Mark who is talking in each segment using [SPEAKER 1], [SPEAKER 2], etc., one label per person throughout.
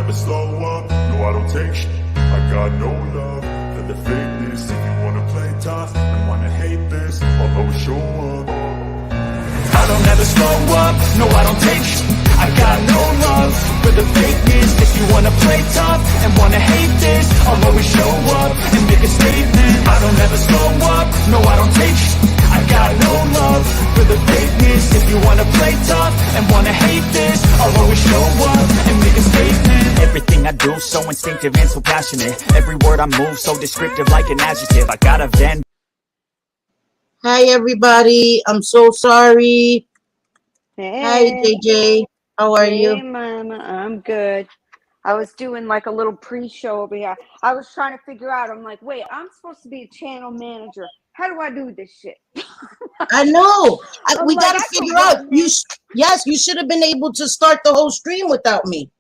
[SPEAKER 1] never slow up, no I don't take shit. I got no love for the fakeness. If you wanna play tough and wanna hate this, I'll always show up. I don't ever slow up, no I don't take shit. I got no love for the fakeness. If you wanna play tough and wanna hate this, I'll always show up and make a statement. I don't ever slow up, no I don't take shit. I got no love for the fakeness. If you wanna play tough and wanna hate this, I'll always show up and make a statement.
[SPEAKER 2] Everything I do so instinctive and so passionate. Every word I move so descriptive like an adjective. I got a vendetta.
[SPEAKER 3] Hi everybody, I'm so sorry.
[SPEAKER 4] Hey.
[SPEAKER 3] Hi JJ, how are you?
[SPEAKER 4] Hey, Mama, I'm good. I was doing like a little pre-show over here. I was trying to figure out, I'm like, wait, I'm supposed to be a channel manager. How do I do this shit?
[SPEAKER 3] I know. We
[SPEAKER 4] like,
[SPEAKER 3] got to figure out. Yes, you should have been able to start the whole stream without me.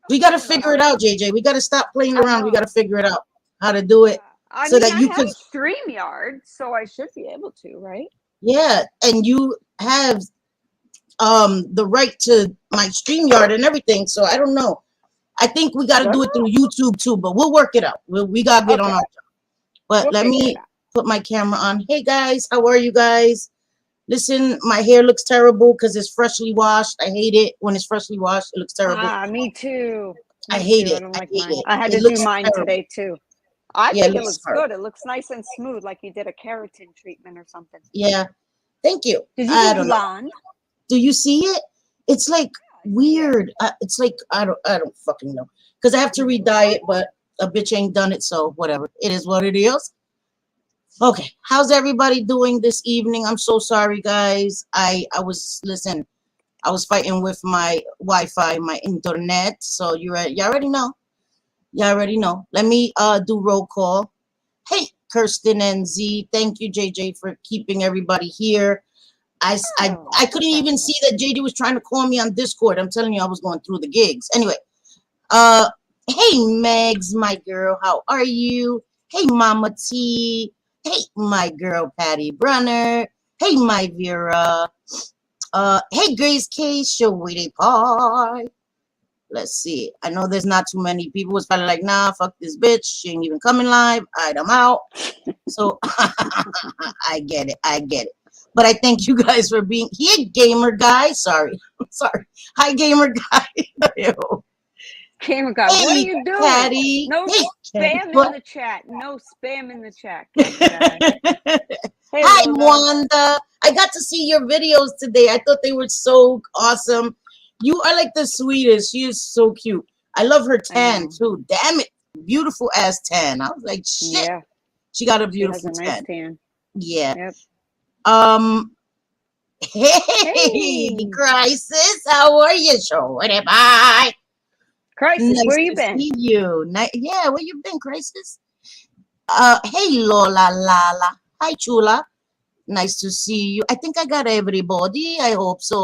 [SPEAKER 3] We got to figure it out, JJ. We got to stop playing around. We got to figure it out how to do it
[SPEAKER 4] I
[SPEAKER 3] so
[SPEAKER 4] mean,
[SPEAKER 3] that you
[SPEAKER 4] I
[SPEAKER 3] can.
[SPEAKER 4] have a StreamYard, so I should be able to, right?
[SPEAKER 3] Yeah, and you have the right to my StreamYard and everything. So I don't know. I think we got to do it through YouTube too, but we'll work it out. We got to get on our job. But let me put my camera on. Hey guys, how are you guys? Listen, my hair looks terrible because it's freshly washed. I hate it when it's freshly washed. It looks terrible.
[SPEAKER 4] Me too.
[SPEAKER 3] I hate it.
[SPEAKER 4] I don't like
[SPEAKER 3] hate
[SPEAKER 4] mine.
[SPEAKER 3] it.
[SPEAKER 4] I had
[SPEAKER 3] It
[SPEAKER 4] to
[SPEAKER 3] looks
[SPEAKER 4] do mine
[SPEAKER 3] terrible.
[SPEAKER 4] today too. I think it looks
[SPEAKER 3] horrible.
[SPEAKER 4] good. It looks nice and smooth, like you did a keratin treatment or something.
[SPEAKER 3] Yeah. Thank you.
[SPEAKER 4] Did you
[SPEAKER 3] I
[SPEAKER 4] do
[SPEAKER 3] don't
[SPEAKER 4] blonde?
[SPEAKER 3] know. Do you see it? It's like weird. It's like I don't fucking know. Because I have to re-dye it, but a bitch ain't done it, so whatever. It is what it is. Okay. How's everybody doing this evening? I'm so sorry, guys. I was fighting with my Wi-Fi, my internet. So you already know. You already know. Let me do roll call. Hey, Kirsten and Z. Thank you, JJ, for keeping everybody here. I couldn't even see that JJ was trying to call me on Discord. I'm telling you, I was going through the gigs. Anyway, hey, Megs, my girl, how are you? Hey, Mama T. Hey, my girl, Patty Brunner. Hey, my Vera. Hey, Grace K. Shawty Pie. Let's see. I know there's not too many people. It's probably like, nah, fuck this bitch. She ain't even coming live. All right, I'm out. So I get it. I get it. But I thank you guys for being here, gamer guy. Sorry. Hi, gamer guy.
[SPEAKER 4] Gamer guy,
[SPEAKER 3] hey,
[SPEAKER 4] what are you doing?
[SPEAKER 3] Patty.
[SPEAKER 4] No
[SPEAKER 3] hey,
[SPEAKER 4] spam
[SPEAKER 3] Patty.
[SPEAKER 4] in the chat. No spam in the chat. Hey,
[SPEAKER 3] hi, Wanda. I got to see your videos today. I thought they were so awesome. You are like the sweetest. She is so cute. I love her tan too. Damn it. Beautiful ass tan. I was like, shit. Yeah. She got a beautiful
[SPEAKER 4] she has a nice tan.
[SPEAKER 3] Yeah.
[SPEAKER 4] Yep.
[SPEAKER 3] Hey, Crisis. How are you? Bye.
[SPEAKER 4] Crisis,
[SPEAKER 3] nice
[SPEAKER 4] where you been?
[SPEAKER 3] See you. Yeah, where you been, Crisis? Hey, Lola Lala. Hi, Chula. Nice to see you. I think I got everybody. I hope so.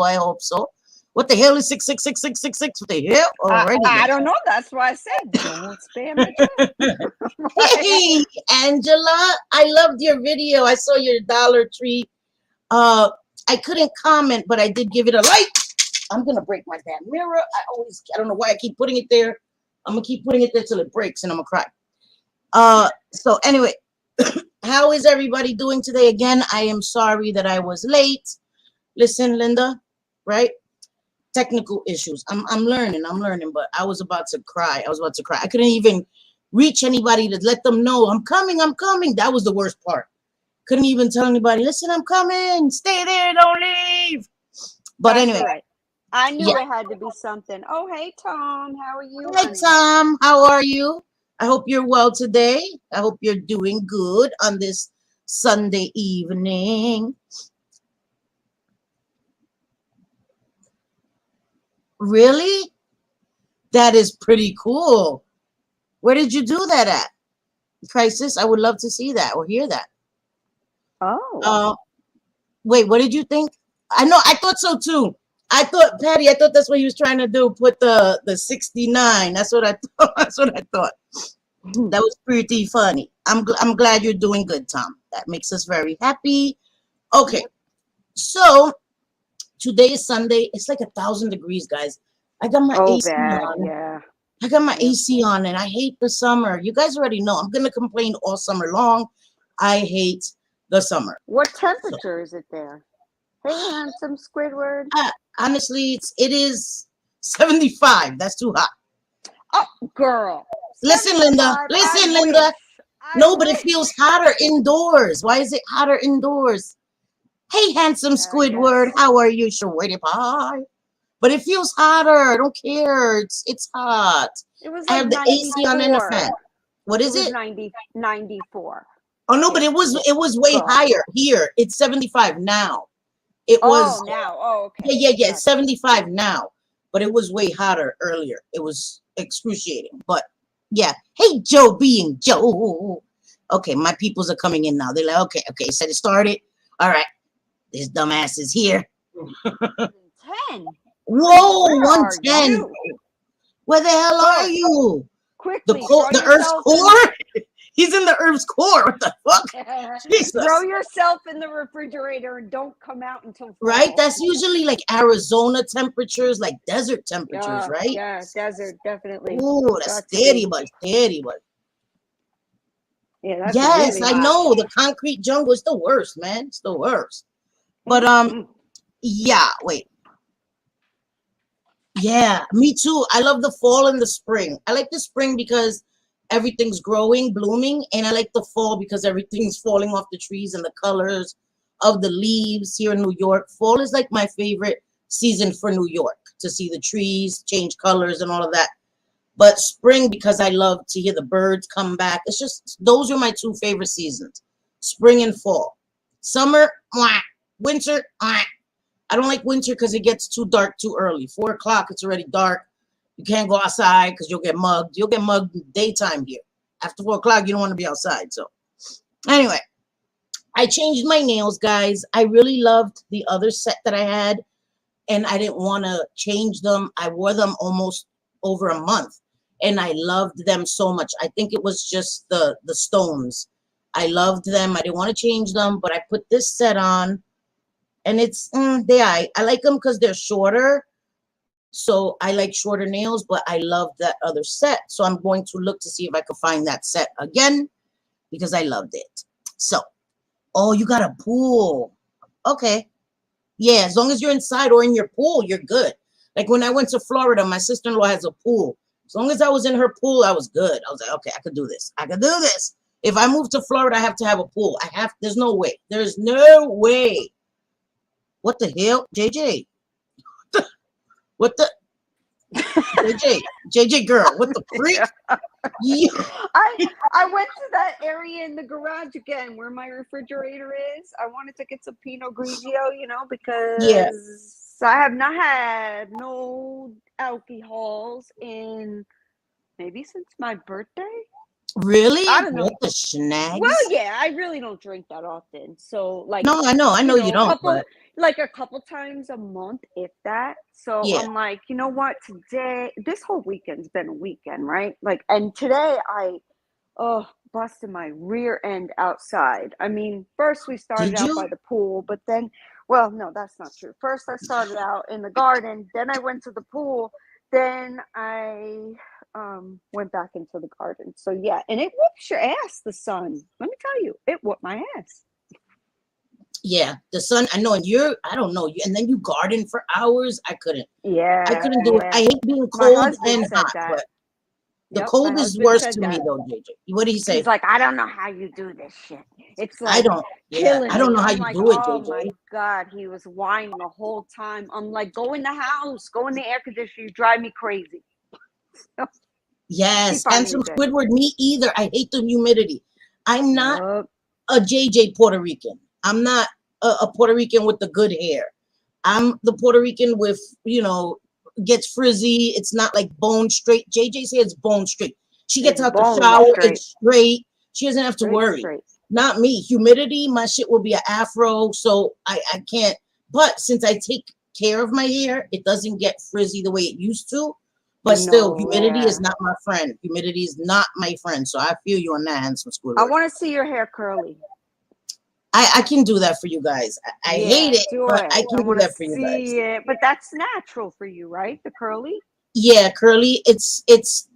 [SPEAKER 3] What the hell is 6666666? What the hell? Already.
[SPEAKER 4] I don't know. That's why I said don't spam the chat.
[SPEAKER 3] Hey, Angela. I loved your video. I saw your Dollar Tree. I couldn't comment, but I did give it a like. I'm gonna break my damn mirror. I don't know why I keep putting it there. I'm gonna keep putting it there till it breaks and I'm gonna cry. So anyway, how is everybody doing today? Again, I am sorry that I was late. Listen, Linda, right? Technical issues. I'm learning, but I was about to cry. I couldn't even reach anybody to let them know I'm coming. That was the worst part. Couldn't even tell anybody, listen, I'm coming. Stay there, don't leave. But
[SPEAKER 4] that's
[SPEAKER 3] anyway.
[SPEAKER 4] Right. I knew there had to be something. Oh, hey, Tom. How are you?
[SPEAKER 3] Hi, Tom. How are you? I hope you're well today. I hope you're doing good on this Sunday evening. Really? That is pretty cool. Where did you do that at? Crisis, I would love to see that or hear that.
[SPEAKER 4] Oh.
[SPEAKER 3] Wait, what did you think? I know, I thought so too. Patty, I thought that's what he was trying to do. Put the 69. That's what I thought. That was pretty funny. I'm glad you're doing good, Tom. That makes us very happy. Okay, so today is Sunday. It's like 1,000 degrees, guys. I got my AC
[SPEAKER 4] bad.
[SPEAKER 3] on.
[SPEAKER 4] Yeah.
[SPEAKER 3] I got my AC on and I hate the summer. You guys already know I'm gonna complain all summer long. I hate the summer.
[SPEAKER 4] What
[SPEAKER 3] So,
[SPEAKER 4] temperature is it there? Hey, handsome Squidward.
[SPEAKER 3] honestly, it is 75. That's too hot.
[SPEAKER 4] Oh, girl.
[SPEAKER 3] Listen, Linda.
[SPEAKER 4] 75.
[SPEAKER 3] Listen,
[SPEAKER 4] I
[SPEAKER 3] Linda.
[SPEAKER 4] wish. I
[SPEAKER 3] No, but it
[SPEAKER 4] wish.
[SPEAKER 3] feels hotter indoors. Why is it hotter indoors? Hey, handsome
[SPEAKER 4] I
[SPEAKER 3] Squidward.
[SPEAKER 4] guess.
[SPEAKER 3] How are you, Sweetie Pie? But it feels hotter. I don't care. It's hot.
[SPEAKER 4] It was
[SPEAKER 3] I
[SPEAKER 4] like
[SPEAKER 3] have the AC on and the
[SPEAKER 4] 94.
[SPEAKER 3] fan. What
[SPEAKER 4] It
[SPEAKER 3] is
[SPEAKER 4] was
[SPEAKER 3] it?
[SPEAKER 4] 94
[SPEAKER 3] Oh no, but
[SPEAKER 4] here.
[SPEAKER 3] it was way
[SPEAKER 4] Girl.
[SPEAKER 3] higher here. It's 75 now. It
[SPEAKER 4] Oh,
[SPEAKER 3] was
[SPEAKER 4] now. Oh, okay.
[SPEAKER 3] yeah. It's
[SPEAKER 4] Gotcha.
[SPEAKER 3] 75 now, but it was way hotter earlier. It was excruciating. But yeah. Hey, Joe being Joe. Okay, my peoples are coming in now. They're like, okay, said it started. All right, this dumbass is here.
[SPEAKER 4] 10.
[SPEAKER 3] Whoa,
[SPEAKER 4] Where are
[SPEAKER 3] 110.
[SPEAKER 4] you?
[SPEAKER 3] Where the hell are
[SPEAKER 4] Go.
[SPEAKER 3] you?
[SPEAKER 4] Quickly.
[SPEAKER 3] The Earth's core? He's in the Earth's core. What the fuck? Jesus.
[SPEAKER 4] Throw yourself in the refrigerator and don't come out until fall.
[SPEAKER 3] Right? That's usually like Arizona temperatures, like desert temperatures, right?
[SPEAKER 4] Yeah, desert, definitely.
[SPEAKER 3] Ooh, that's steady, but.
[SPEAKER 4] Yeah, that's
[SPEAKER 3] Yes,
[SPEAKER 4] really
[SPEAKER 3] I
[SPEAKER 4] hot.
[SPEAKER 3] know. The concrete jungle is the worst, man. It's the worst. But yeah, wait. Yeah, me too. I love the fall and the spring. I like the spring because everything's growing, blooming, and I like the fall because everything's falling off the trees and the colors of the leaves here in New York. Fall is like my favorite season for New York, to see the trees change colors and all of that. But spring, because I love to hear the birds come back. It's just, those are my two favorite seasons, spring and fall. Summer, mwah. Winter, mwah. I don't like winter because it gets too dark too early. 4 o'clock, it's already dark. You can't go outside because you'll get mugged. You'll get mugged in daytime here. After 4 o'clock, you don't want to be outside. So anyway, I changed my nails, guys. I really loved the other set that I had, and I didn't want to change them. I wore them almost over a month, and I loved them so much. I think it was just the stones. I loved them. I didn't want to change them, but I put this set on. And it's, I like them because they're shorter. So I like shorter nails, but I love that other set. So I'm going to look to see if I can find that set again because I loved it. So, oh, you got a pool. Okay. Yeah, as long as you're inside or in your pool, you're good. Like when I went to Florida, my sister-in-law has a pool. As long as I was in her pool, I was good. I was like, okay, I could do this. I could do this. If I move to Florida, I have to have a pool. There's no way. There's no way. What the hell? JJ? What the? JJ girl, what the freak? Yeah.
[SPEAKER 4] I went to that area in the garage again where my refrigerator is. I wanted to get some Pinot Grigio, because I have not had no alcohols in maybe since my birthday.
[SPEAKER 3] Really?
[SPEAKER 4] I don't know.
[SPEAKER 3] What the snags?
[SPEAKER 4] Well, yeah, I really don't drink that often. So, like,
[SPEAKER 3] no, I know you don't.
[SPEAKER 4] Like a couple times a month, if that. So
[SPEAKER 3] yeah.
[SPEAKER 4] I'm like, you know what? Today, this whole weekend's been a weekend, right? Like, and today I busted my rear end outside. I mean, first we started out by the pool, but then, well, no, that's not true. First I started out in the garden, then I went to the pool, then I went back into the garden. So yeah, and it whoops your ass, the sun. Let me tell you, it whooped my ass.
[SPEAKER 3] Yeah, the sun. I know, and I don't know, and then you garden for hours. I couldn't.
[SPEAKER 4] Yeah,
[SPEAKER 3] I couldn't do it. I hate being cold and hot, but the cold is worse to me though, JJ. What did he say?
[SPEAKER 4] He's like, I don't know how you do this shit. It's like
[SPEAKER 3] I don't know how you do it, JJ.
[SPEAKER 4] Oh my God, he was whining the whole time. I'm like, go in the house, go in the air conditioner. You drive me crazy.
[SPEAKER 3] Yes, handsome Squidward. Me either. I hate the humidity. I'm not a JJ Puerto Rican. I'm not a Puerto Rican with the good hair. I'm the Puerto Rican with, gets frizzy. It's not like bone straight. JJ's hair is bone straight. She gets out the shower, it's straight. She doesn't have to worry. Not me. Humidity, my shit will be an afro, so I can't. But since I take care of my hair, it doesn't get frizzy the way it used to. But still, humidity is not my friend. Humidity is not my friend. So I feel you on that, handsome Squidward.
[SPEAKER 4] I want to see your hair curly.
[SPEAKER 3] I can do that for you guys. I hate it, but I can do that for you guys.
[SPEAKER 4] But that's natural for you, right? The curly?
[SPEAKER 3] Yeah, curly. It's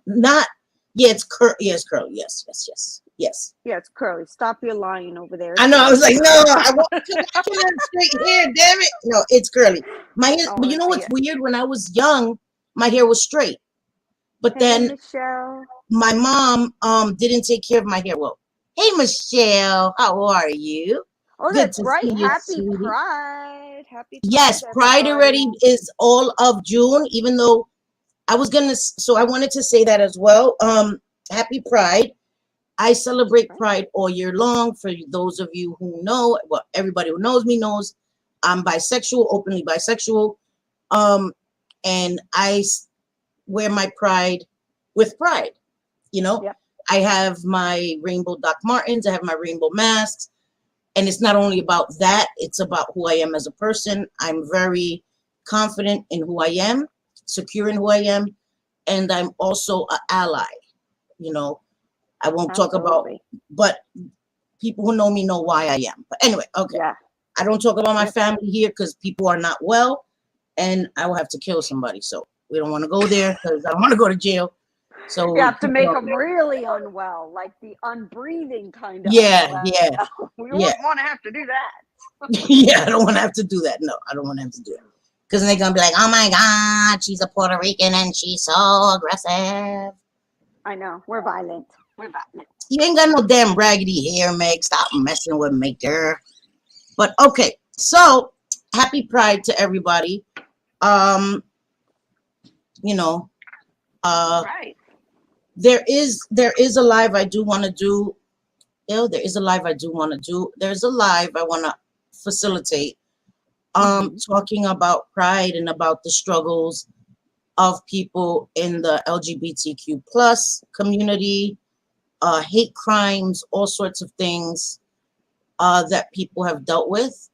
[SPEAKER 3] Not, yeah, it's it's curly. Yes, yes, yes, yes.
[SPEAKER 4] Yeah, it's curly. Stop your lying over there.
[SPEAKER 3] I
[SPEAKER 4] It's
[SPEAKER 3] know. I
[SPEAKER 4] not
[SPEAKER 3] was like, no,
[SPEAKER 4] curly.
[SPEAKER 3] I want. I can have straight hair. Damn it! No, it's curly. My hair. But
[SPEAKER 4] Oh,
[SPEAKER 3] you know what's
[SPEAKER 4] yeah.
[SPEAKER 3] weird? When I was young, my hair was straight. But
[SPEAKER 4] Hey,
[SPEAKER 3] then
[SPEAKER 4] Michelle.
[SPEAKER 3] my mom didn't take care of my hair well. Hey, Michelle, how are you?
[SPEAKER 4] Oh,
[SPEAKER 3] Good
[SPEAKER 4] that's
[SPEAKER 3] to
[SPEAKER 4] right.
[SPEAKER 3] see you,
[SPEAKER 4] Happy
[SPEAKER 3] sweetie.
[SPEAKER 4] Pride. Happy Pride,
[SPEAKER 3] Yes, Pride already
[SPEAKER 4] everybody.
[SPEAKER 3] is all of June, even though I was gonna, so I wanted to say that as well. Happy Pride. I celebrate
[SPEAKER 4] Right.
[SPEAKER 3] Pride all year long. For those of you who know, well, everybody who knows me knows I'm bisexual, openly bisexual. Um, and wear my pride with pride. You know,
[SPEAKER 4] Yep.
[SPEAKER 3] I have my rainbow Doc Martens, I have my rainbow masks, and it's not only about that, it's about who I am as a person. I'm very confident in who I am, secure in who I am, and I'm also an ally. You know, I won't talk about,
[SPEAKER 4] Absolutely.
[SPEAKER 3] but people who know me know why I am. But anyway, okay.
[SPEAKER 4] Yeah.
[SPEAKER 3] I don't talk about my
[SPEAKER 4] Yep.
[SPEAKER 3] family here because people are not well and I will have to kill somebody. So we don't want to go there because I don't want to go to jail.
[SPEAKER 4] You
[SPEAKER 3] So
[SPEAKER 4] have to make them really unwell, like the unbreathing kind of
[SPEAKER 3] yeah,
[SPEAKER 4] unwell.
[SPEAKER 3] yeah,
[SPEAKER 4] We
[SPEAKER 3] yeah.
[SPEAKER 4] wouldn't want to have to do that.
[SPEAKER 3] Yeah, I don't want to have to do that. No, I don't want to have to do that. Because they're going to be like, oh my God, she's a Puerto Rican and she's so aggressive.
[SPEAKER 4] I know. We're violent. We're violent.
[SPEAKER 3] You ain't got no damn raggedy hair, Meg. Stop messing with me, girl. But okay, so happy Pride to everybody. Um, you know, uh,
[SPEAKER 4] Right.
[SPEAKER 3] there is a live I do want to do. There is a live I do want to do. There's a live I want to facilitate.
[SPEAKER 4] Mm-hmm.
[SPEAKER 3] Talking about pride and about the struggles of people in the LGBTQ plus community, hate crimes, all sorts of things that people have dealt with.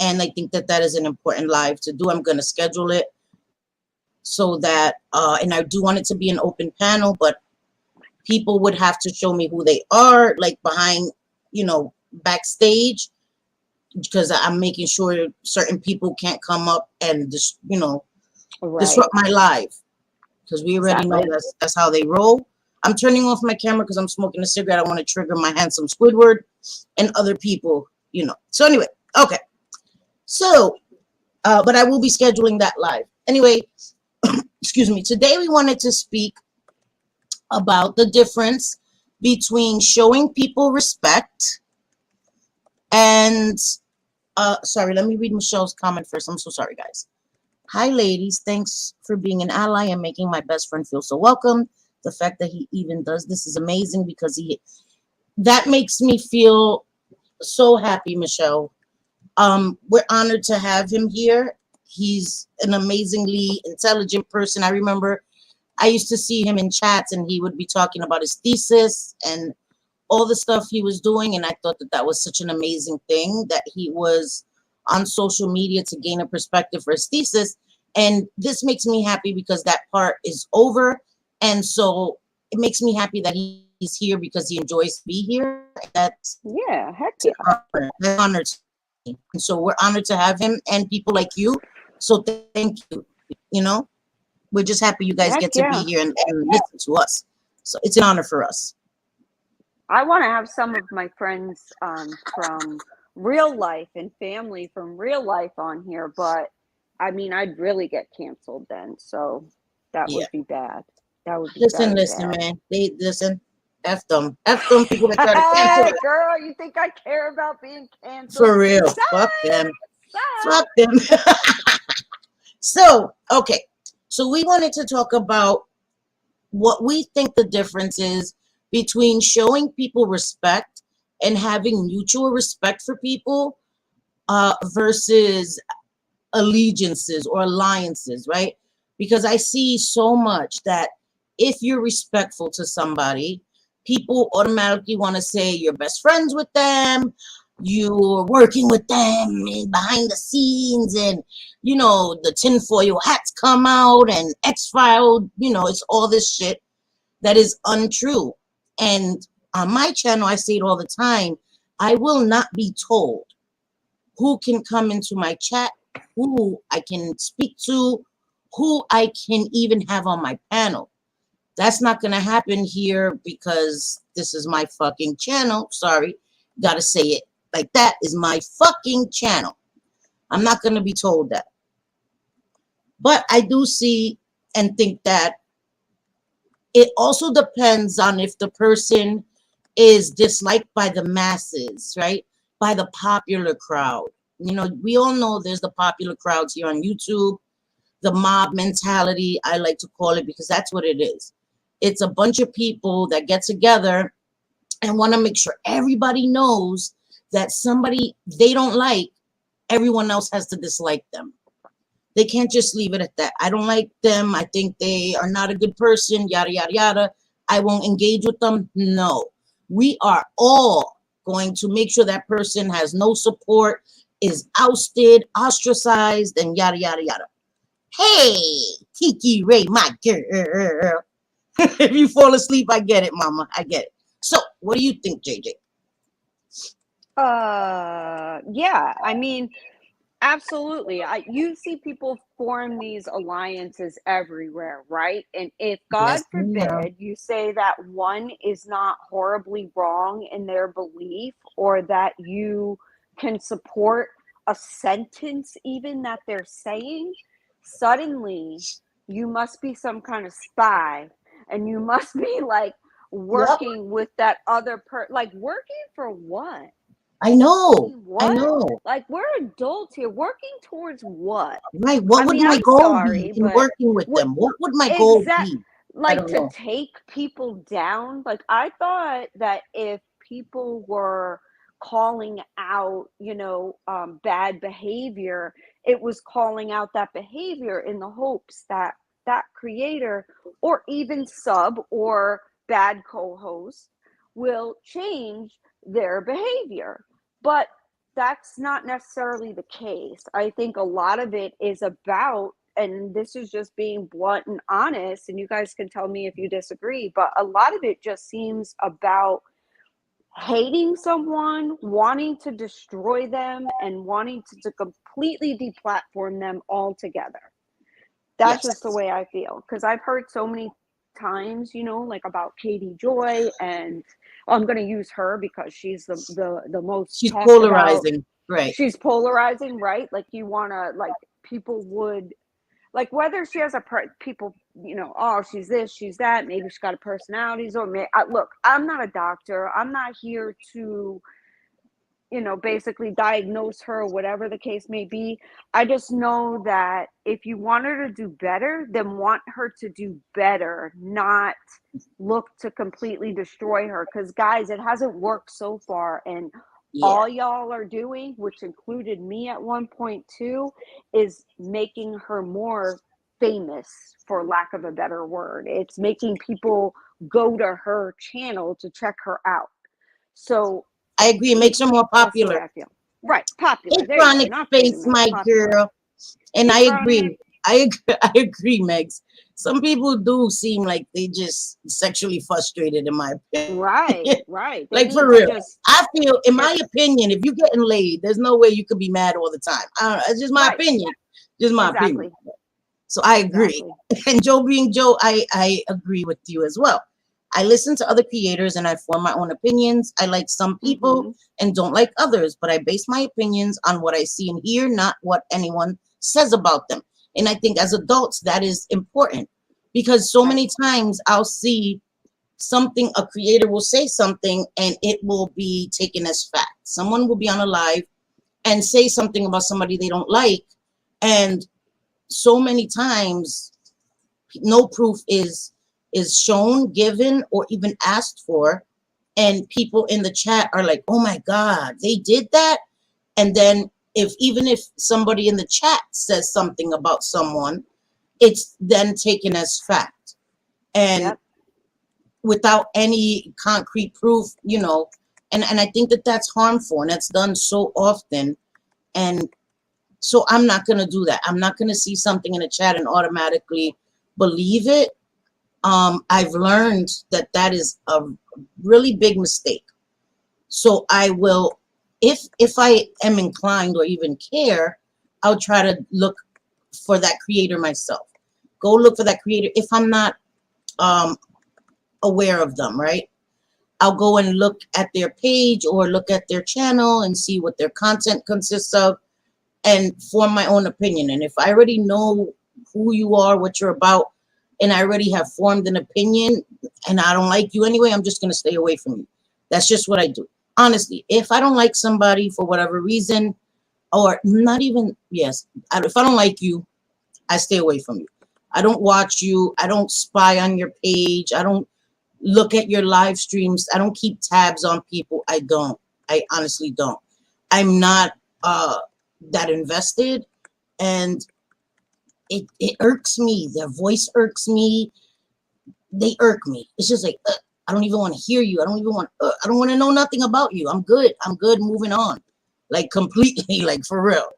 [SPEAKER 3] And I think that that is an important live to do. I'm going to schedule it so that, and I do want it to be an open panel, but people would have to show me who they are, like behind, backstage, because I'm making sure certain people can't come up and just,
[SPEAKER 4] Right.
[SPEAKER 3] disrupt my live, because we already know
[SPEAKER 4] Exactly.
[SPEAKER 3] that's how they roll. I'm turning off my camera because I'm smoking a cigarette. I want to trigger my handsome Squidward and other people. So anyway, okay. So, but I will be scheduling that live. Anyway, excuse me. Today we wanted to speak about the difference between showing people respect and sorry, let me read Michelle's comment first. I'm so sorry, guys. Hi, ladies. Thanks for being an ally and making my best friend feel so welcome. The fact that he even does this is amazing because that makes me feel so happy, Michelle. We're honored to have him here. He's an amazingly intelligent person. I remember I used to see him in chats and he would be talking about his thesis and all the stuff he was doing. And I thought that that was such an amazing thing that he was on social media to gain a perspective for his thesis. And this makes me happy because that part is over. And so it makes me happy that he's here because he enjoys to be here. That's
[SPEAKER 4] Yeah. Heck
[SPEAKER 3] an
[SPEAKER 4] yeah.
[SPEAKER 3] honor. That's an honor to me. And so we're honored to have him and people like you. So thank you. You know, we're just happy you guys
[SPEAKER 4] Heck
[SPEAKER 3] get to be
[SPEAKER 4] yeah.
[SPEAKER 3] here and listen to us. So it's an honor for us.
[SPEAKER 4] I want to have some of my friends from real life and family from real life on here, but I mean, I'd really get canceled then. So that
[SPEAKER 3] Yeah.
[SPEAKER 4] would be bad. That would be
[SPEAKER 3] Listen,
[SPEAKER 4] very
[SPEAKER 3] listen,
[SPEAKER 4] bad.
[SPEAKER 3] man. They listen. F them. F them people that try to cancel
[SPEAKER 4] Hey,
[SPEAKER 3] us.
[SPEAKER 4] girl, you think I care about being canceled?
[SPEAKER 3] For real.
[SPEAKER 4] Psych!
[SPEAKER 3] Fuck them.
[SPEAKER 4] Psych!
[SPEAKER 3] Fuck them. So, okay. So we wanted to talk about what we think the difference is between showing people respect and having mutual respect for people versus allegiances or alliances, right? Because I see so much that if you're respectful to somebody, people automatically want to say you're best friends with them, you're working with them behind the scenes, and the tinfoil hats come out and X-File, it's all this shit that is untrue. And on my channel, I say it all the time. I will not be told who can come into my chat, who I can speak to, who I can even have on my panel. That's not going to happen here because this is my fucking channel. Sorry. Got to say it like that, is my fucking channel. I'm not going to be told that. But I do see and think that it also depends on if the person is disliked by the masses, right? By the popular crowd. You know, we all know there's the popular crowds here on YouTube, the mob mentality, I like to call it, because that's what it is. It's a bunch of people that get together and want to make sure everybody knows that somebody they don't like, everyone else has to dislike them. They can't just leave it at that. I don't like them. I think they are not a good person, yada, yada, yada. I won't engage with them. No. We are all going to make sure that person has no support, is ousted, ostracized, and yada, yada, yada. Hey, Kiki Ray, my girl. If you fall asleep, I get it, mama. I get it. So, what do you think, JJ?
[SPEAKER 4] Yeah, I mean, absolutely. You see people form these alliances everywhere, right? And if God
[SPEAKER 3] Yes, ma'am.
[SPEAKER 4] forbid you say that one is not horribly wrong in their belief, or that you can support a sentence even that they're saying, suddenly you must be some kind of spy, and you must be like
[SPEAKER 3] Yep.
[SPEAKER 4] working with that other like working for what?
[SPEAKER 3] I know. I
[SPEAKER 4] What?
[SPEAKER 3] know.
[SPEAKER 4] Like, we're adults here. Working towards what?
[SPEAKER 3] Right.
[SPEAKER 4] I
[SPEAKER 3] What would
[SPEAKER 4] mean,
[SPEAKER 3] my
[SPEAKER 4] I'm
[SPEAKER 3] goal be
[SPEAKER 4] sorry,
[SPEAKER 3] in
[SPEAKER 4] but
[SPEAKER 3] working with
[SPEAKER 4] what
[SPEAKER 3] them? What would my goal
[SPEAKER 4] exact
[SPEAKER 3] be? I
[SPEAKER 4] like
[SPEAKER 3] don't
[SPEAKER 4] to
[SPEAKER 3] know.
[SPEAKER 4] take people down? Like, I thought that if people were calling out, bad behavior, it was calling out that behavior in the hopes that that creator, or even sub or bad co-host, will change their behavior. But that's not necessarily the case. I think a lot of it is about, and this is just being blunt and honest, and you guys can tell me if you disagree, but a lot of it just seems about hating someone, wanting to destroy them, and wanting to completely deplatform them altogether. That's just the
[SPEAKER 3] Yes.
[SPEAKER 4] way I feel, because I've heard so many times, like about Katie Joy, and I'm going to use her because she's the most
[SPEAKER 3] She's
[SPEAKER 4] talked about.
[SPEAKER 3] polarizing. Right.
[SPEAKER 4] She's polarizing, right? Like, you want to, like, people would, like, whether she has people, oh, she's this, she's that, maybe she's got a personality, or look, I'm not a doctor. I'm not here to basically diagnose her, whatever the case may be. I just know that if you want her to do better, then want her to do better, not look to completely destroy her. Because, guys, it hasn't worked so far. And
[SPEAKER 3] Yeah.
[SPEAKER 4] all y'all are doing, which included me at one point too, is making her more famous, for lack of a better word. It's making people go to her channel to check her out. So
[SPEAKER 3] I agree. It makes her more
[SPEAKER 4] that's the way
[SPEAKER 3] popular.
[SPEAKER 4] I feel. Right. Popular.
[SPEAKER 3] A
[SPEAKER 4] There you go.
[SPEAKER 3] chronic
[SPEAKER 4] Not
[SPEAKER 3] space,
[SPEAKER 4] famous.
[SPEAKER 3] my
[SPEAKER 4] Popular.
[SPEAKER 3] girl. And
[SPEAKER 4] A
[SPEAKER 3] I
[SPEAKER 4] chronic.
[SPEAKER 3] agree. I agree. I agree, Megs. Some people do seem like they just sexually frustrated, in my
[SPEAKER 4] Right.
[SPEAKER 3] opinion.
[SPEAKER 4] Right. They
[SPEAKER 3] Like,
[SPEAKER 4] need
[SPEAKER 3] for
[SPEAKER 4] to
[SPEAKER 3] real.
[SPEAKER 4] just
[SPEAKER 3] I feel, in
[SPEAKER 4] hit.
[SPEAKER 3] my opinion, if you're getting laid, there's no way you could be mad all the time. I don't know. It's just my
[SPEAKER 4] Right.
[SPEAKER 3] opinion. Just my opinion.
[SPEAKER 4] Exactly.
[SPEAKER 3] So I agree.
[SPEAKER 4] Exactly.
[SPEAKER 3] And Joe being Joe, I agree with you as well. I listen to other creators and I form my own opinions. I like some people
[SPEAKER 4] Mm-hmm.
[SPEAKER 3] and don't like others, but I base my opinions on what I see and hear, not what anyone says about them. And I think as adults, that is important, because so
[SPEAKER 4] Right.
[SPEAKER 3] many times I'll see something, a creator will say something and it will be taken as fact. Someone will be on a live and say something about somebody they don't like. And so many times no proof is shown, given, or even asked for, and people in the chat are like, oh my god, they did that. And then even if somebody in the chat says something about someone, it's then taken as fact, and
[SPEAKER 4] Yep.
[SPEAKER 3] without any concrete proof, and I think that that's harmful, and that's done so often. And so I'm not going to do that. I'm not going to see something in the chat and automatically believe it. I've learned that that is a really big mistake. So I will, if I am inclined or even care, I'll try to look for that creator myself. Go look for that creator. If I'm not aware of them, right? I'll go and look at their page or look at their channel and see what their content consists of and form my own opinion. And if I already know who you are, what you're about, and I already have formed an opinion and I don't like you anyway, I'm just going to stay away from you. That's just what I do. Honestly, if I don't like somebody for whatever reason, or not even, yes, if I don't like you, I stay away from you. I don't watch you. I don't spy on your page. I don't look at your live streams. I don't keep tabs on people. I don't. I honestly don't. I'm not that invested, and it irks me. Their voice irks me. They irk me. It's just like I don't even want to hear you. I don't even want. I don't want to know nothing about you. I'm good. I'm good. Moving on, like completely, like for real.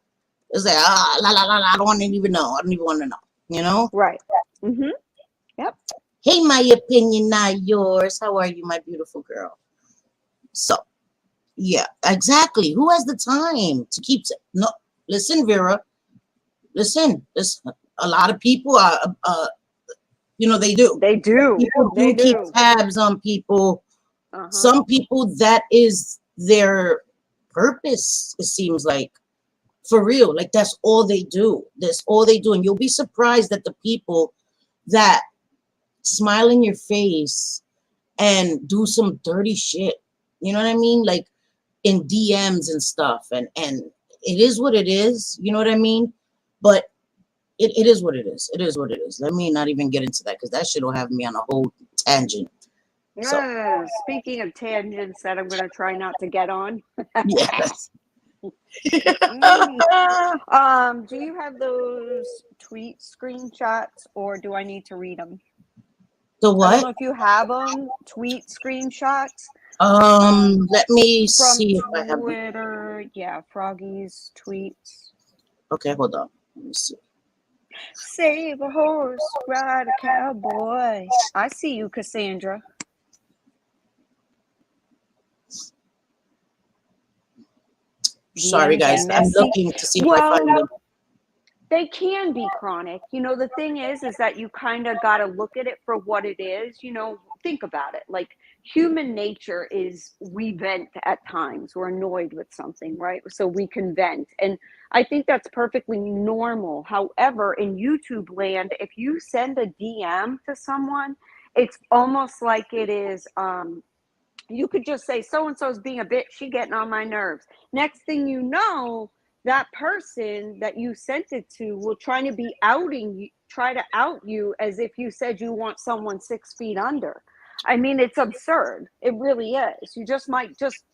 [SPEAKER 3] It's like la la la la. I don't want to even know. I don't even want to know. You know?
[SPEAKER 4] Right. Mm-hmm. Yep.
[SPEAKER 3] Hey, my opinion, not yours. How are you, my beautiful girl? So, yeah, exactly. Who has the time to keep? No, listen, Vera. Listen. A lot of people are. They do.
[SPEAKER 4] They do.
[SPEAKER 3] People
[SPEAKER 4] They
[SPEAKER 3] do keep
[SPEAKER 4] do.
[SPEAKER 3] tabs on people. Some people, that is their purpose. It seems like, for real. Like that's all they do. That's all they do, and you'll be surprised at the people that smile in your face and do some dirty shit. You know what I mean? Like in DMs and stuff. And it is what it is. You know what I mean? But it is what it is. It is what it is. Let me not even get into that because that shit will have me on a whole tangent. So
[SPEAKER 4] Speaking of tangents that I'm going to try not to get on.
[SPEAKER 3] yes.
[SPEAKER 4] Do you have those tweet screenshots or do I need to read them?
[SPEAKER 3] The
[SPEAKER 4] I don't
[SPEAKER 3] what?
[SPEAKER 4] know if you have them, tweet screenshots.
[SPEAKER 3] Let me
[SPEAKER 4] From
[SPEAKER 3] see if I have them.
[SPEAKER 4] Twitter. Yeah, Froggy's tweets.
[SPEAKER 3] Okay, hold on. Let me see.
[SPEAKER 4] Save a horse, ride a cowboy. I see you, Cassandra.
[SPEAKER 3] Sorry, guys. I'm looking to see if I find them.
[SPEAKER 4] They can be chronic. The thing is that you kind of got to look at it for what it is. Think about it. Like human nature is we vent at times. We're annoyed with something, right? So we can vent. And I think that's perfectly normal. However, in YouTube land, if you send a DM to someone, it's almost like it is, you could just say, so-and-so's being a bitch. She getting on my nerves. Next thing you know, that person that you sent it to will try to out you as if you said you want someone 6 feet under. I mean, it's absurd. It really is. You just might just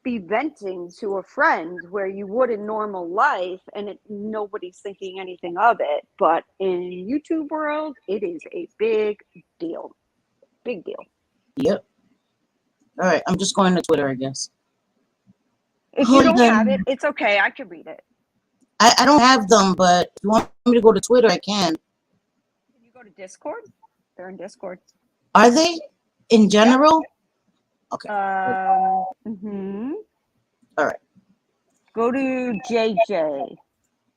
[SPEAKER 4] be venting to a friend where you would in normal life, and nobody's thinking anything of it. But in YouTube world, it is a big deal. Big deal.
[SPEAKER 3] Yep. All right. I'm just going to Twitter, I guess.
[SPEAKER 4] If you don't have it, it's okay. I can read it.
[SPEAKER 3] I don't have them, but if you want me to go to Twitter, I can.
[SPEAKER 4] Can you go to Discord? They're in Discord.
[SPEAKER 3] Are they in general? Okay.
[SPEAKER 4] Mm-hmm.
[SPEAKER 3] All right.
[SPEAKER 4] Go to JJ.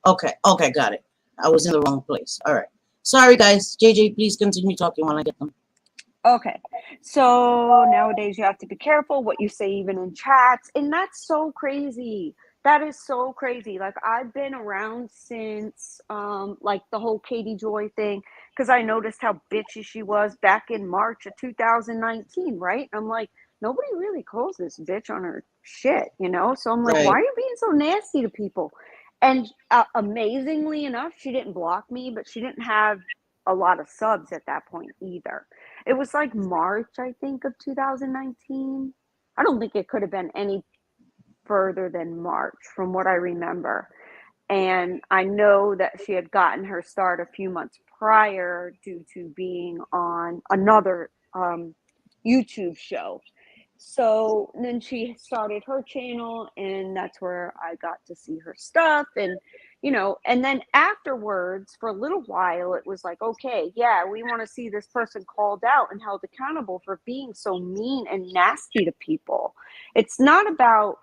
[SPEAKER 3] Okay. Okay, got it. I was in the wrong place. All right. Sorry, guys. JJ, please continue talking while I get them.
[SPEAKER 4] Okay. So nowadays you have to be careful what you say even in chats. And that's so crazy. That is so crazy. Like I've been around since like the whole Katie Joy thing, because I noticed how bitchy she was back in March of 2019, right? I'm like, nobody really calls this bitch on her shit, So I'm like, why are you being so nasty to people? And amazingly enough, she didn't block me, but she didn't have a lot of subs at that point either. It was like March, I think, of 2019. I don't think it could have been any further than March from what I remember. And I know that she had gotten her start a few months prior due to being on another YouTube show. So then she started her channel, and that's where I got to see her stuff. And and then afterwards, for a little while, it was like, okay, yeah, we want to see this person called out and held accountable for being so mean and nasty to people. It's not about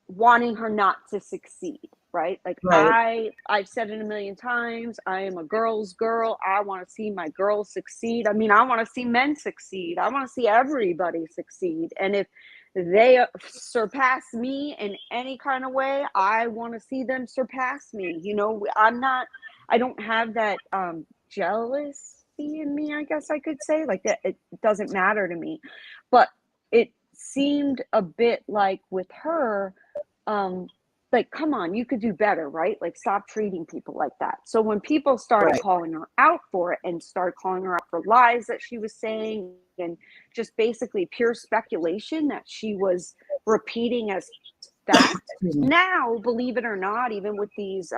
[SPEAKER 4] wanting her not to succeed. right? Like
[SPEAKER 3] Right.
[SPEAKER 4] I've said it a million times. I am a girl's girl. I want to see my girls succeed. I mean, I want to see men succeed. I want to see everybody succeed. And if they surpass me in any kind of way, I want to see them surpass me. You know, I don't have that jealousy in me, I guess I could say. Like that, it doesn't matter to me. But it seemed a bit like with her, like, come on, you could do better, right? Like, stop treating people like that. So when people started
[SPEAKER 3] Right.
[SPEAKER 4] calling her out for it and started calling her out for lies that she was saying and just basically pure speculation that she was repeating as fact,
[SPEAKER 3] Excuse me.
[SPEAKER 4] now, believe it or not, even with these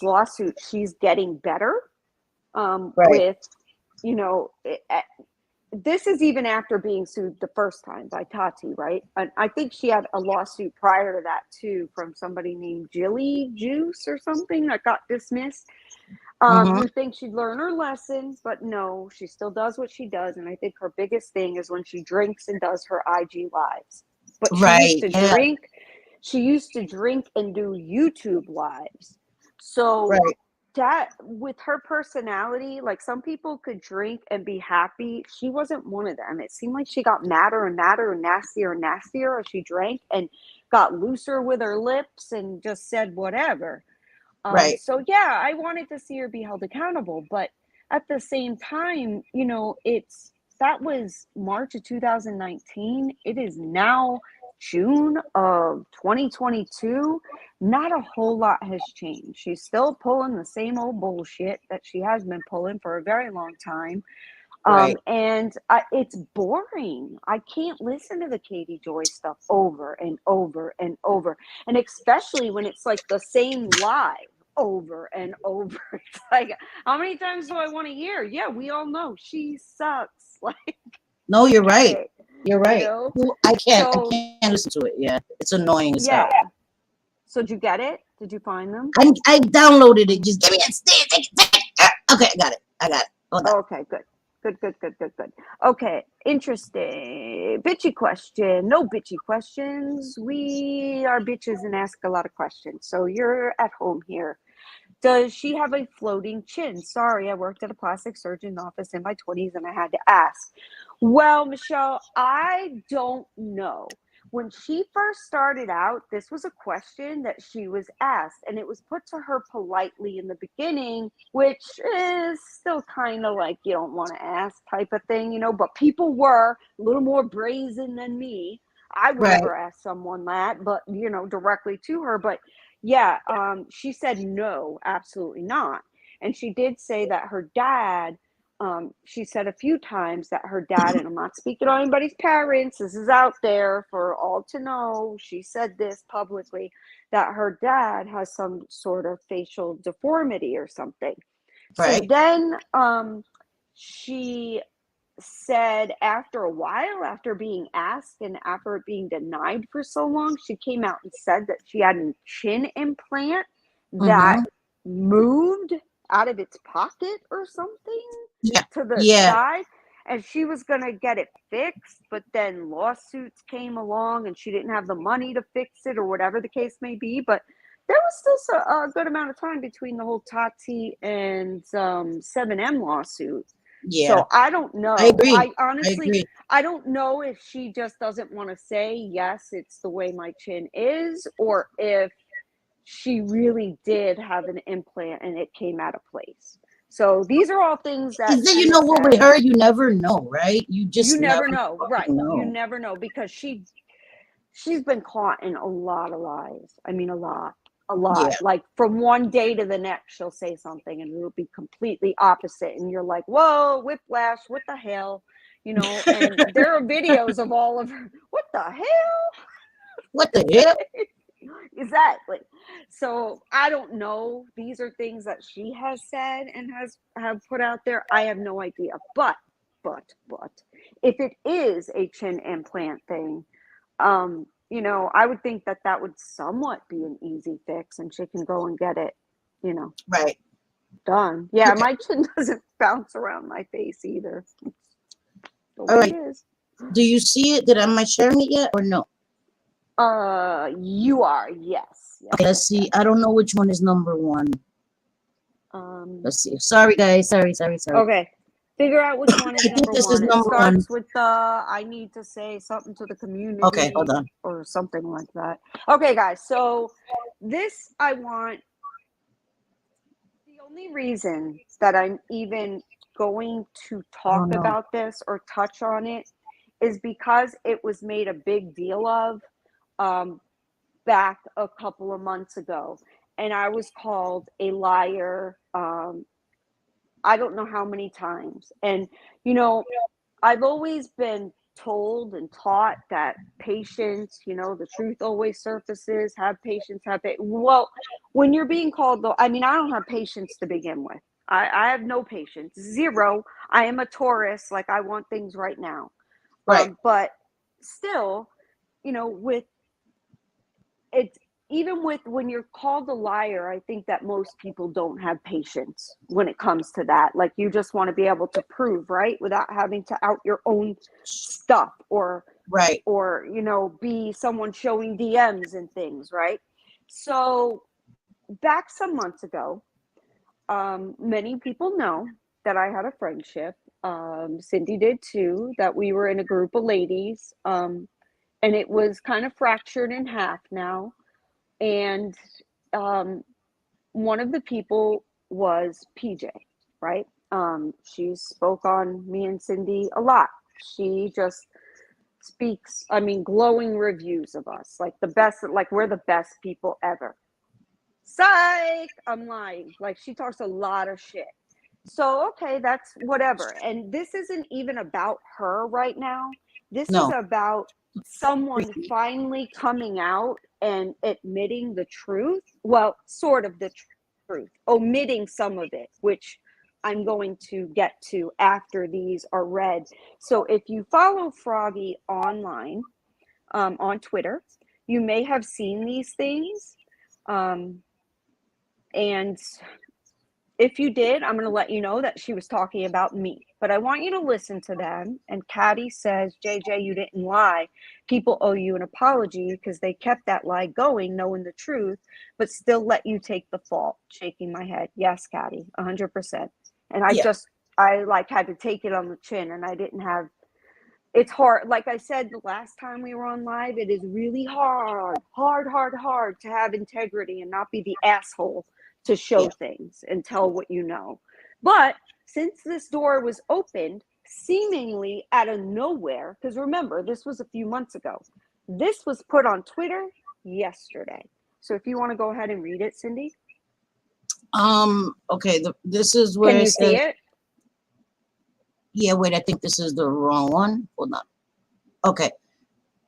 [SPEAKER 4] lawsuits, she's getting better
[SPEAKER 3] Right.
[SPEAKER 4] with, you know, this is even after being sued the first time by Tati, right? And I think she had a lawsuit prior to that too from somebody named Jilly Juice or something that got dismissed,
[SPEAKER 3] Mm-hmm.
[SPEAKER 4] who thinks she'd learn her lesson, but no, she still does what she does. And I think her biggest thing is when she drinks and does her IG lives. But
[SPEAKER 3] Right. Yeah.
[SPEAKER 4] she used to drink and do YouTube lives. So
[SPEAKER 3] Right.
[SPEAKER 4] that, with her personality, like, some people could drink and be happy. She wasn't one of them. It seemed like she got madder and madder and nastier as she drank, and got looser with her lips and just said whatever.
[SPEAKER 3] Right.
[SPEAKER 4] So yeah, I wanted to see her be held accountable, but at the same time, you know, that was March of 2019. It is now June of 2022. Not a whole lot has changed. She's still pulling the same old bullshit that she has been pulling for a very long time.
[SPEAKER 3] Right.
[SPEAKER 4] And it's boring. I can't listen to the Katie Joy stuff over and over and over. And especially when it's like the same lie over and over. It's like, how many times do I want to hear? Yeah, we all know she sucks. Like,
[SPEAKER 3] No, you're right.
[SPEAKER 4] it,
[SPEAKER 3] You're
[SPEAKER 4] you
[SPEAKER 3] right.
[SPEAKER 4] know?
[SPEAKER 3] I can't
[SPEAKER 4] So,
[SPEAKER 3] listen to it. Yeah. It's annoying as hell.
[SPEAKER 4] yeah. So did you get it? Did you find them?
[SPEAKER 3] I downloaded it. Just give me it. Okay, I got it. Hold on.
[SPEAKER 4] Okay, good. Good. Okay, interesting. Bitchy question. No bitchy questions. We are bitches and ask a lot of questions. So you're at home here. Does she have a floating chin? Sorry, I worked at a plastic surgeon's office in my 20s and I had to ask. Well, Michelle, I don't know. When she first started out, this was a question that she was asked, and it was put to her politely in the beginning, which is still kind of like you don't want to ask type of thing, you know, but people were a little more brazen than me. I would
[SPEAKER 3] Right.
[SPEAKER 4] never ask someone that, but, you know, directly to her. But yeah, she said no, absolutely not. And she did say that her dad, she said a few times that her dad, and I'm not speaking on anybody's parents, this is out there for all to know. She said this publicly, that her dad has some sort of facial deformity or something. So
[SPEAKER 3] Right.
[SPEAKER 4] then she said after a while, after being asked and after it being denied for so long, she came out and said that she had a chin implant that
[SPEAKER 3] Mm-hmm.
[SPEAKER 4] moved out of its pocket or something
[SPEAKER 3] Yeah.
[SPEAKER 4] to the
[SPEAKER 3] Yeah.
[SPEAKER 4] side, and she was going to get it fixed, but then lawsuits came along and she didn't have the money to fix it or whatever the case may be. But there was still a good amount of time between the whole Tati and 7M lawsuit.
[SPEAKER 3] Yeah.
[SPEAKER 4] So I don't know.
[SPEAKER 3] I agree.
[SPEAKER 4] I honestly,
[SPEAKER 3] agree.
[SPEAKER 4] I don't know if she just doesn't want to say, yes, it's the way my chin is, or if she really did have an implant and it came out of place. So these are all things that
[SPEAKER 3] You know what, with
[SPEAKER 4] NSA,
[SPEAKER 3] her, you never know, right? You just
[SPEAKER 4] you never
[SPEAKER 3] never
[SPEAKER 4] know, right?
[SPEAKER 3] know.
[SPEAKER 4] You never know, because she's been caught in a lot of lies. I mean, a lot.
[SPEAKER 3] Yeah.
[SPEAKER 4] Like, from one day to the next, she'll say something and it'll be completely opposite. And you're like, whoa, whiplash, what the hell? You know, and there are videos of all of her. What the hell?
[SPEAKER 3] What the hell?
[SPEAKER 4] Exactly. So I don't know. These are things that she has said and have put out there. I have no idea. But if it is a chin implant thing, you know, I would think that would somewhat be an easy fix and she can go and get it, you know,
[SPEAKER 3] Right.
[SPEAKER 4] done. Yeah,
[SPEAKER 3] Okay.
[SPEAKER 4] my chin doesn't bounce around my face either. It's the
[SPEAKER 3] All
[SPEAKER 4] way
[SPEAKER 3] right.
[SPEAKER 4] it is.
[SPEAKER 3] Do you see it? Am I sharing it yet or no?
[SPEAKER 4] You are, yes.
[SPEAKER 3] Okay, let's see. I don't know which one is number one. Let's see. Sorry, guys. Sorry.
[SPEAKER 4] Okay. Figure out which one is
[SPEAKER 3] I think
[SPEAKER 4] number
[SPEAKER 3] this is
[SPEAKER 4] one. It
[SPEAKER 3] number one.
[SPEAKER 4] starts with I need to say something to the community.
[SPEAKER 3] Okay, hold on.
[SPEAKER 4] Or something like that. Okay, guys. So this I want. The only reason that I'm even going to talk about this or touch on it is because it was made a big deal of back a couple of months ago. And I was called a liar. I don't know how many times. And, you know, I've always been told and taught that patience, you know, the truth always surfaces, have patience, well, when you're being called, though, I mean, I don't have patience to begin with. I have no patience, zero. I am a Taurus, like I want things right now.
[SPEAKER 3] Right.
[SPEAKER 4] But still, you know, with it's, even with when you're called a liar, I think that most people don't have patience when it comes to that. Like you just want to be able to prove, right, without having to out your own stuff or
[SPEAKER 3] right,
[SPEAKER 4] or you know, be someone showing DMs and things, right? So back some months ago, many people know that I had a friendship. Cindy did too. That we were in a group of ladies, and it was kind of fractured in half now. And one of the people was PJ, right? She spoke on me and Cindy a lot. She just speaks, I mean, glowing reviews of us, like the best, like we're the best people ever. Psych! I'm lying. Like she talks a lot of shit. So, okay, that's whatever. And this isn't even about her right now. This is
[SPEAKER 3] no,
[SPEAKER 4] about someone finally coming out and admitting the truth. Well, sort of the truth, omitting some of it, which I'm going to get to after these are read. So if you follow Froggy online, on Twitter, you may have seen these things. And if you did, I'm going to let you know that she was talking about me. But I want you to listen to them. And Caddy says, JJ, you didn't lie. People owe you an apology because they kept that lie going, knowing the truth, but still let you take the fault. Shaking my head. Yes, Caddy, 100%. And I like had to take it on the chin, and I didn't have, it's hard. Like I said, the last time we were on live, it is really hard to have integrity and not be the asshole to show things and tell what you know. But since this door was opened seemingly out of nowhere, because remember, this was a few months ago, this was put on Twitter yesterday. So if you want to go ahead and read it, Cindy.
[SPEAKER 3] Okay, this is where
[SPEAKER 4] Can you see it?
[SPEAKER 3] Yeah, wait, I think this is the wrong one. Hold on. Okay.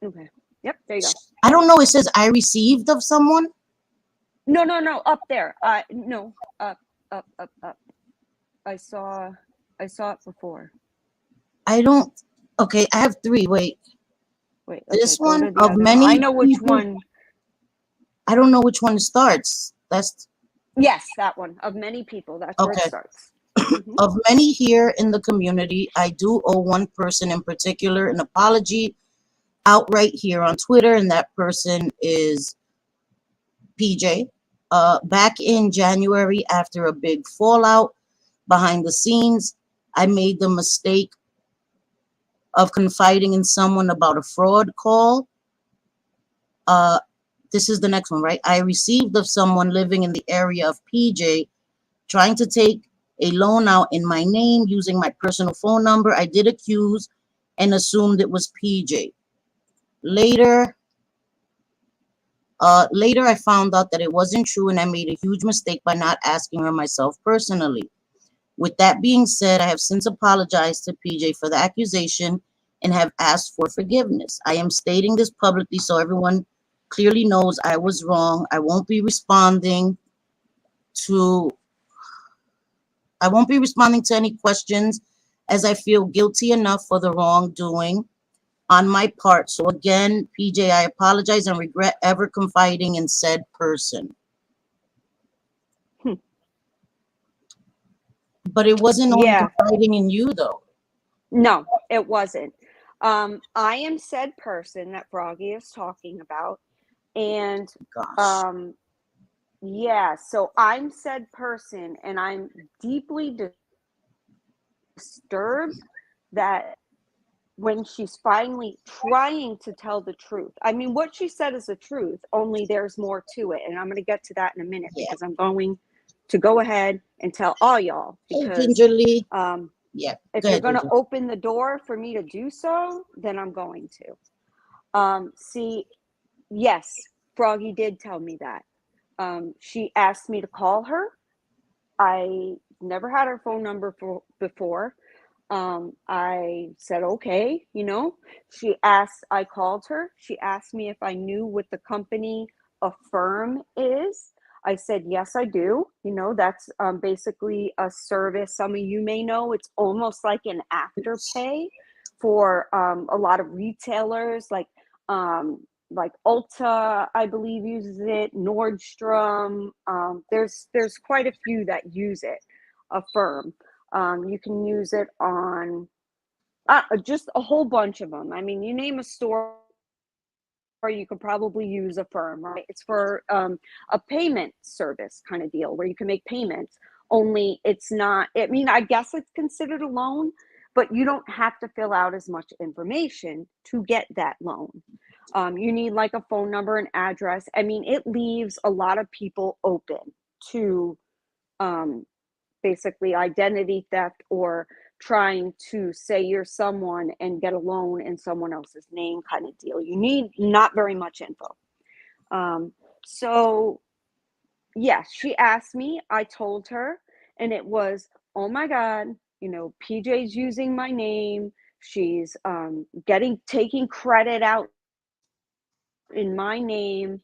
[SPEAKER 4] Okay. Yep, there you go.
[SPEAKER 3] I don't know. It says I received of someone.
[SPEAKER 4] No, up there. No, up. I saw it before.
[SPEAKER 3] I don't. Okay, I have three. Wait.
[SPEAKER 4] Okay,
[SPEAKER 3] this one of many.
[SPEAKER 4] I know which one.
[SPEAKER 3] I don't know which one starts. That's.
[SPEAKER 4] Yes, that one. Of many people. That's where it starts.
[SPEAKER 3] Of many here in the community, I do owe one person in particular an apology outright here on Twitter, and that person is PJ. Back in January, after a big fallout behind the scenes, I made the mistake of confiding in someone about a fraud call. This is the next one, right? I received of someone living in the area of PJ trying to take a loan out in my name using my personal phone number. I did accuse and assumed it was PJ. Later, I found out that it wasn't true, and I made a huge mistake by not asking her myself personally. With that being said, I have since apologized to PJ for the accusation and have asked for forgiveness. I am stating this publicly so everyone clearly knows I was wrong. I won't be responding to any questions, as I feel guilty enough for the wrongdoing on my part. So again, PJ, I apologize and regret ever confiding in said person. But it wasn't only confiding in you, though.
[SPEAKER 4] No, it wasn't. I am said person that Froggy is talking about. And
[SPEAKER 3] Gosh.
[SPEAKER 4] yeah, so I'm said person, and I'm deeply disturbed that when she's finally trying to tell the truth. I mean, what she said is the truth, only there's more to it. And I'm going to get to that in a minute,
[SPEAKER 3] Yeah.
[SPEAKER 4] because I'm going to go ahead and tell all y'all,
[SPEAKER 3] Hey,
[SPEAKER 4] because
[SPEAKER 3] Ginger Lee. Yeah.
[SPEAKER 4] if
[SPEAKER 3] Go
[SPEAKER 4] you're
[SPEAKER 3] ahead,
[SPEAKER 4] going to
[SPEAKER 3] Ginger.
[SPEAKER 4] open the door for me to do so, then I'm going to. See, yes, Froggy did tell me that. She asked me to call her. I never had her phone number before. I said, okay, I called her. She asked me if I knew what the company Affirm is. I said, yes, I do. That's basically a service. Some of you may know it's almost like an Afterpay for a lot of retailers, like Ulta, I believe, uses it. Nordstrom. There's quite a few that use it. Affirm. You can use it on just a whole bunch of them. I mean, you name a store, you could probably use Affirm, right? It's for a payment service kind of deal where you can make payments. Only it's not. I mean, I guess it's considered a loan, but you don't have to fill out as much information to get that loan. You need like a phone number and address. I mean, it leaves a lot of people open to basically identity theft or trying to say you're someone and get a loan in someone else's name kind of deal. You need not very much info. So yes, she asked me, I told her, and it was, oh my God, PJ's using my name. She's taking credit out in my name.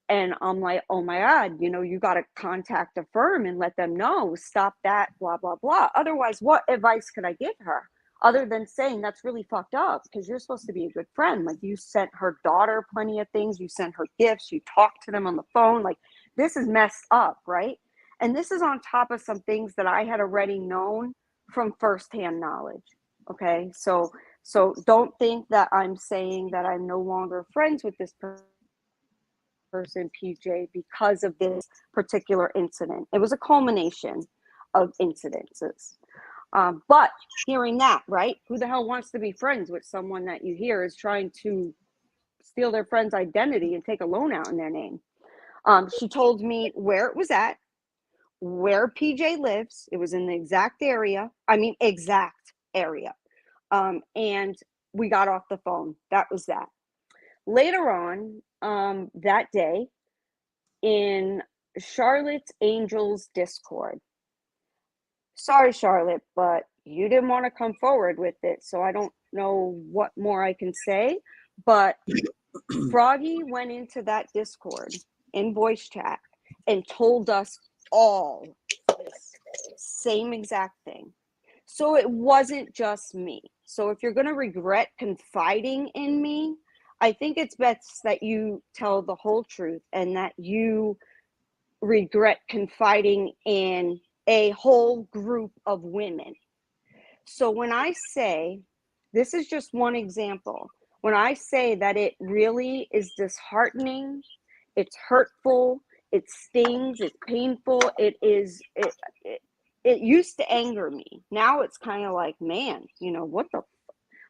[SPEAKER 4] And I'm like, oh my God, you got to contact a firm and let them know, stop that, blah, blah, blah. Otherwise, what advice could I give her other than saying that's really fucked up, because you're supposed to be a good friend. Like, you sent her daughter plenty of things. You sent her gifts. You talked to them on the phone. Like, this is messed up, right? And this is on top of some things that I had already known from firsthand knowledge. Okay. So don't think that I'm saying that I'm no longer friends with this person, PJ, because of this particular incident. It was a culmination of incidences. But hearing that, right? Who the hell wants to be friends with someone that you hear is trying to steal their friend's identity and take a loan out in their name? She told me where it was at, where PJ lives. It was in the exact area. I mean, exact area. And we got off the phone. That was that. Later on that day, in Charlotte's Angels Discord. Sorry, Charlotte, but you didn't want to come forward with it, so I don't know what more I can say. But Froggy went into that Discord in voice chat and told us all this same exact thing. So it wasn't just me. So if you're going to regret confiding in me, I think it's best that you tell the whole truth and that you regret confiding in a whole group of women. So when I say, this is just one example, when I say that it really is disheartening, it's hurtful, it stings, it's painful, it used to anger me. Now it's kind of like, man, what the,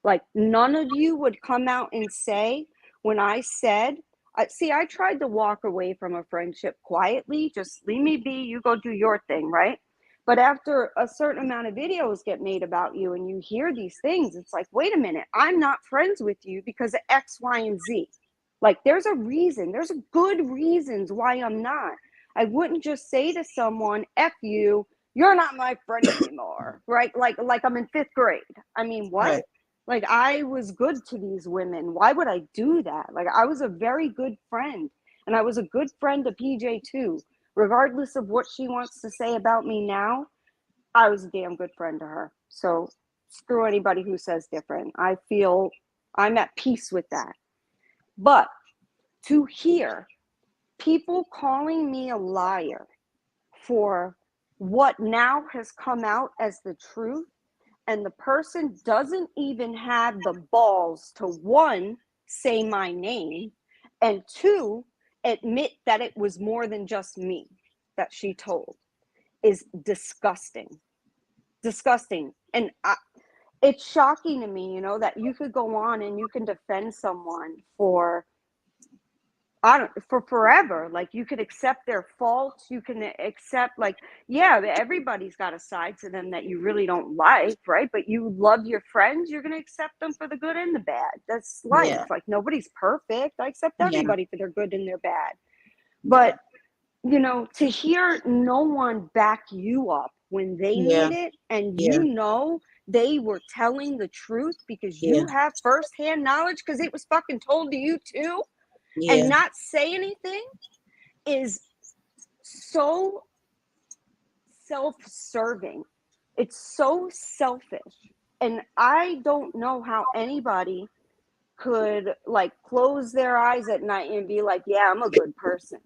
[SPEAKER 4] like, none of you would come out and say when I said, I tried to walk away from a friendship quietly, just leave me be, you go do your thing, right? But after a certain amount of videos get made about you and you hear these things, it's like, wait a minute, I'm not friends with you because of X, Y, and Z. Like, there's a reason, there's good reasons why I'm not. I wouldn't just say to someone, F you, you're not my friend anymore, right? Like I'm in 5th grade. I mean, what?
[SPEAKER 3] Right.
[SPEAKER 4] Like, I was good to these women. Why would I do that? Like, I was a very good friend, and I was a good friend to PJ too. Regardless of what she wants to say about me now, I was a damn good friend to her. So screw anybody who says different. I feel I'm at peace with that. But to hear people calling me a liar for what now has come out as the truth, and the person doesn't even have the balls to, one, say my name, and two, admit that it was more than just me that she told is disgusting. Disgusting. And it's shocking to me, you know, that you could go on and you can defend someone for forever. Like, you could accept their faults, you can accept, like, yeah, everybody's got a side to them that you really don't like, right? But you love your friends, you're going to accept them for the good and the bad. That's life.
[SPEAKER 3] Yeah.
[SPEAKER 4] Like, nobody's perfect. I accept
[SPEAKER 3] Yeah.
[SPEAKER 4] everybody for their good and their bad. But you know, to hear no one back you up when they
[SPEAKER 3] Yeah.
[SPEAKER 4] need it, and
[SPEAKER 3] Yeah.
[SPEAKER 4] you know they were telling the truth because you have firsthand knowledge because it was fucking told to you too,
[SPEAKER 3] Yeah.
[SPEAKER 4] and not say anything is so self-serving. It's so selfish. And I don't know how anybody could, like, close their eyes at night and be like, yeah, I'm a good person.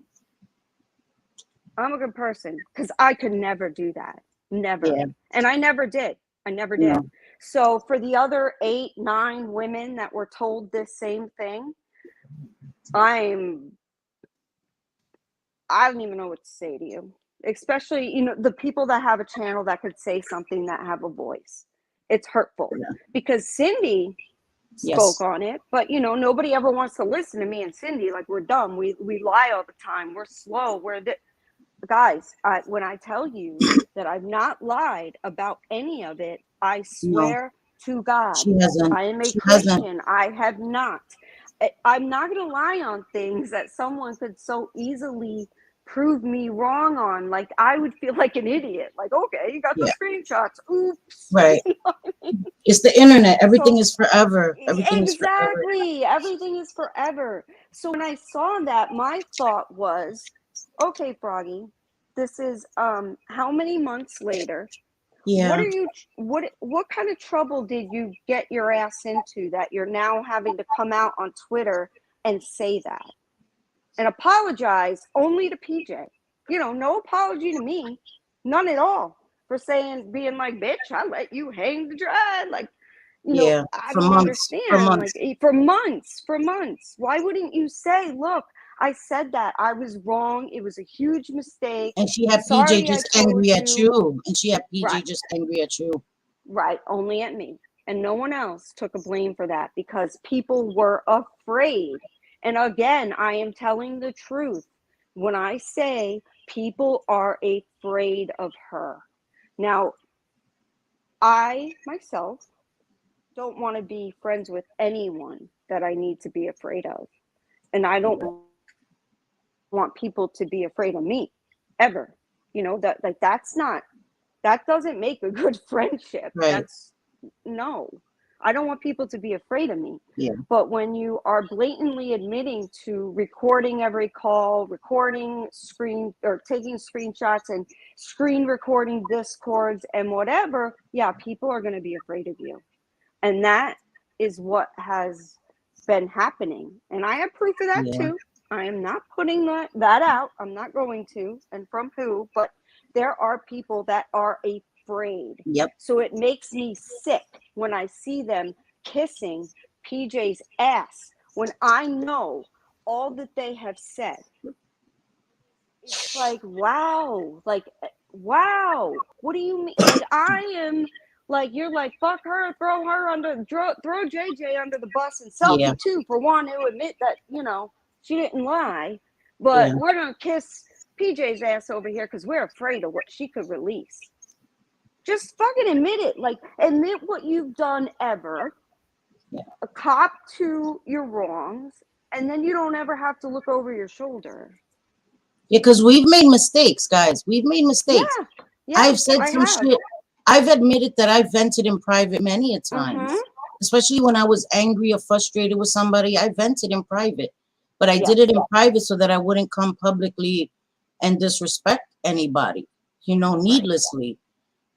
[SPEAKER 4] I'm a good person, because I could never do that. Never.
[SPEAKER 3] Yeah.
[SPEAKER 4] And I never did. I never did.
[SPEAKER 3] No.
[SPEAKER 4] So for the other 8, 9 women that were told this same thing, I don't even know what to say to you. Especially, you know, the people that have a channel that could say something, that have a voice. It's hurtful.
[SPEAKER 3] Yeah.
[SPEAKER 4] Because Cindy spoke on it, but you know, nobody ever wants to listen to me and Cindy. Like, we're dumb. We lie all the time. We're slow. Guys, when I tell you that I've not lied about any of it, I swear to God,
[SPEAKER 3] She hasn't.
[SPEAKER 4] I am a
[SPEAKER 3] She
[SPEAKER 4] Christian.
[SPEAKER 3] hasn't.
[SPEAKER 4] I have not. I'm not going to lie on things that someone could so easily prove me wrong on. Like, I would feel like an idiot. Like, okay, you got the screenshots. Oops.
[SPEAKER 3] Right.
[SPEAKER 4] You know what I mean?
[SPEAKER 3] It's the internet. Everything is forever. Everything is forever.
[SPEAKER 4] Exactly. Everything is forever. So when I saw that, my thought was, okay, Froggy, this is how many months later?
[SPEAKER 3] Yeah.
[SPEAKER 4] What kind of trouble did you get your ass into that you're now having to come out on Twitter and say that? And apologize only to PJ. You know, no apology to me. None at all. For being like, bitch, I let you hang to dry. Like, you know, I don't understand. Like, for months. Why wouldn't you say, look, I said that. I was wrong. It was a huge mistake.
[SPEAKER 3] And she had PJ just angry at you. And she had PJ just angry at you.
[SPEAKER 4] Right. Only at me. And no one else took a blame for that because people were afraid. And again, I am telling the truth when I say people are afraid of her. Now, I myself don't want to be friends with anyone that I need to be afraid of. And I don't want people to be afraid of me ever. You know, that doesn't make a good friendship.
[SPEAKER 3] Right.
[SPEAKER 4] No. I don't want people to be afraid of me.
[SPEAKER 3] Yeah.
[SPEAKER 4] But when you are blatantly admitting to recording every call, recording screen or taking screenshots and screen recording discords and whatever, yeah, people are going to be afraid of you. And that is what has been happening. And I have proof of that too. I am not putting that out. I'm not going to. And from who? But there are people that are afraid.
[SPEAKER 3] Yep.
[SPEAKER 4] So it makes me sick when I see them kissing PJ's ass when I know all that they have said. It's like, wow. Like, wow. What do you mean? Like, I am like, you're like, fuck her, throw JJ under the bus and Selfie too for wanting to admit that, you know, she didn't lie. But we're going to kiss PJ's ass over here because we're afraid of what she could release. Just fucking admit it. Like, admit what you've done ever. A cop to your wrongs. And then you don't ever have to look over your shoulder.
[SPEAKER 3] Yeah, because we've made mistakes, guys. We've made mistakes.
[SPEAKER 4] Yeah,
[SPEAKER 3] I've said some shit. I've admitted that I vented in private many a times. Especially when I was angry or frustrated with somebody. I vented in private. But I did it in private so that I wouldn't come publicly and disrespect anybody, you know, needlessly.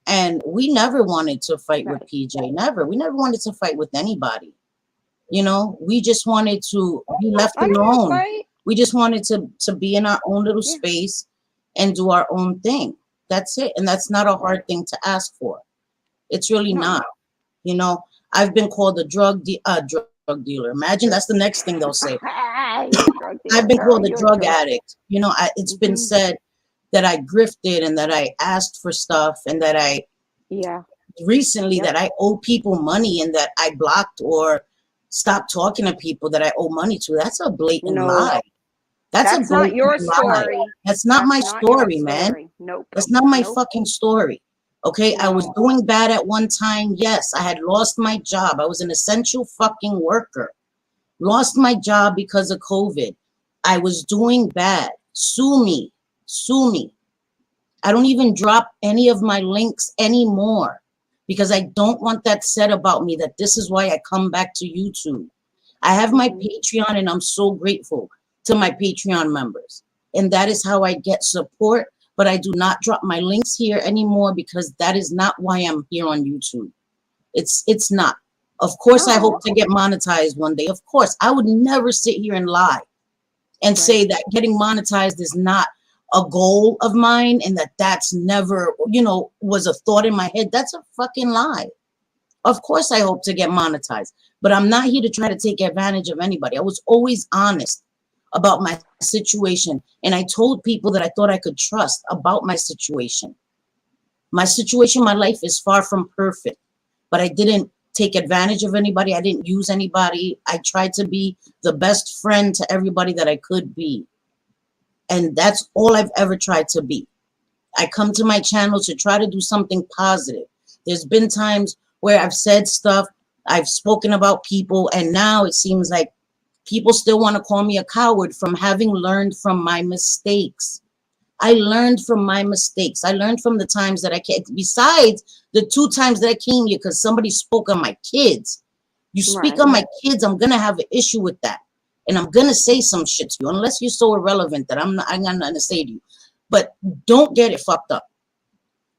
[SPEAKER 3] And we never wanted to fight with PJ. Never. We never wanted to fight with anybody. You know, we just wanted to be left alone. We just wanted to be in our own little space and do our own thing. That's it. And that's not a hard thing to ask for. It's really not. You know, I've been called a drug dealer. Imagine that's the next thing they'll say.
[SPEAKER 4] drug
[SPEAKER 3] I've been
[SPEAKER 4] girl.
[SPEAKER 3] called a
[SPEAKER 4] You're
[SPEAKER 3] drug
[SPEAKER 4] just
[SPEAKER 3] addict. You know, it's been
[SPEAKER 4] hmm
[SPEAKER 3] said that I grifted and that I asked for stuff and that I
[SPEAKER 4] yeah.
[SPEAKER 3] recently
[SPEAKER 4] Yep.
[SPEAKER 3] that I owe people money and that I blocked or stopped talking to people that I owe money to. That's a blatant
[SPEAKER 4] No,
[SPEAKER 3] lie. That's a
[SPEAKER 4] that's not
[SPEAKER 3] blatant
[SPEAKER 4] your
[SPEAKER 3] lie.
[SPEAKER 4] story.
[SPEAKER 3] That's not
[SPEAKER 4] That's
[SPEAKER 3] my
[SPEAKER 4] not your
[SPEAKER 3] story, man.
[SPEAKER 4] story. Nope.
[SPEAKER 3] That's not my
[SPEAKER 4] Nope.
[SPEAKER 3] fucking story. Okay, I was
[SPEAKER 4] No.
[SPEAKER 3] doing bad at one time. Yes, I had lost my job. I was an essential fucking worker. Lost my job because of COVID. I was doing bad. Sue me. Sue me. I don't even drop any of my links anymore because I don't want that said about me that this is why I come back to YouTube. I have my
[SPEAKER 4] hmm
[SPEAKER 3] Patreon and I'm so grateful to my Patreon members. And that is how I get support. But I do not drop my links here anymore because that is not why I'm here on YouTube. It's not. Of course, I hope
[SPEAKER 4] No.
[SPEAKER 3] to get monetized one day. Of course, I would never sit here and lie and
[SPEAKER 4] Right.
[SPEAKER 3] say that getting monetized is not a goal of mine and that that's never, was a thought in my head. That's a fucking lie. Of course, I hope to get monetized, but I'm not here to try to take advantage of anybody. I was always honest about my situation, and I told people that I thought I could trust about my situation. My life is far from perfect, but I didn't take advantage of anybody. I didn't use anybody. I tried to be the best friend to everybody that I could be. And that's all I've ever tried to be. I come to my channel to try to do something positive. There's been times where I've said stuff, I've spoken about people, and now it seems like people still want to call me a coward from having learned from my mistakes. I learned from my mistakes. I learned from the times that I came, besides the 2 times that I came here because somebody spoke on my kids. You speak
[SPEAKER 4] Right.
[SPEAKER 3] on my kids, I'm gonna have an issue with that. And I'm gonna say some shit to you, unless you're so irrelevant that I got nothing to say to you. But don't get it fucked up.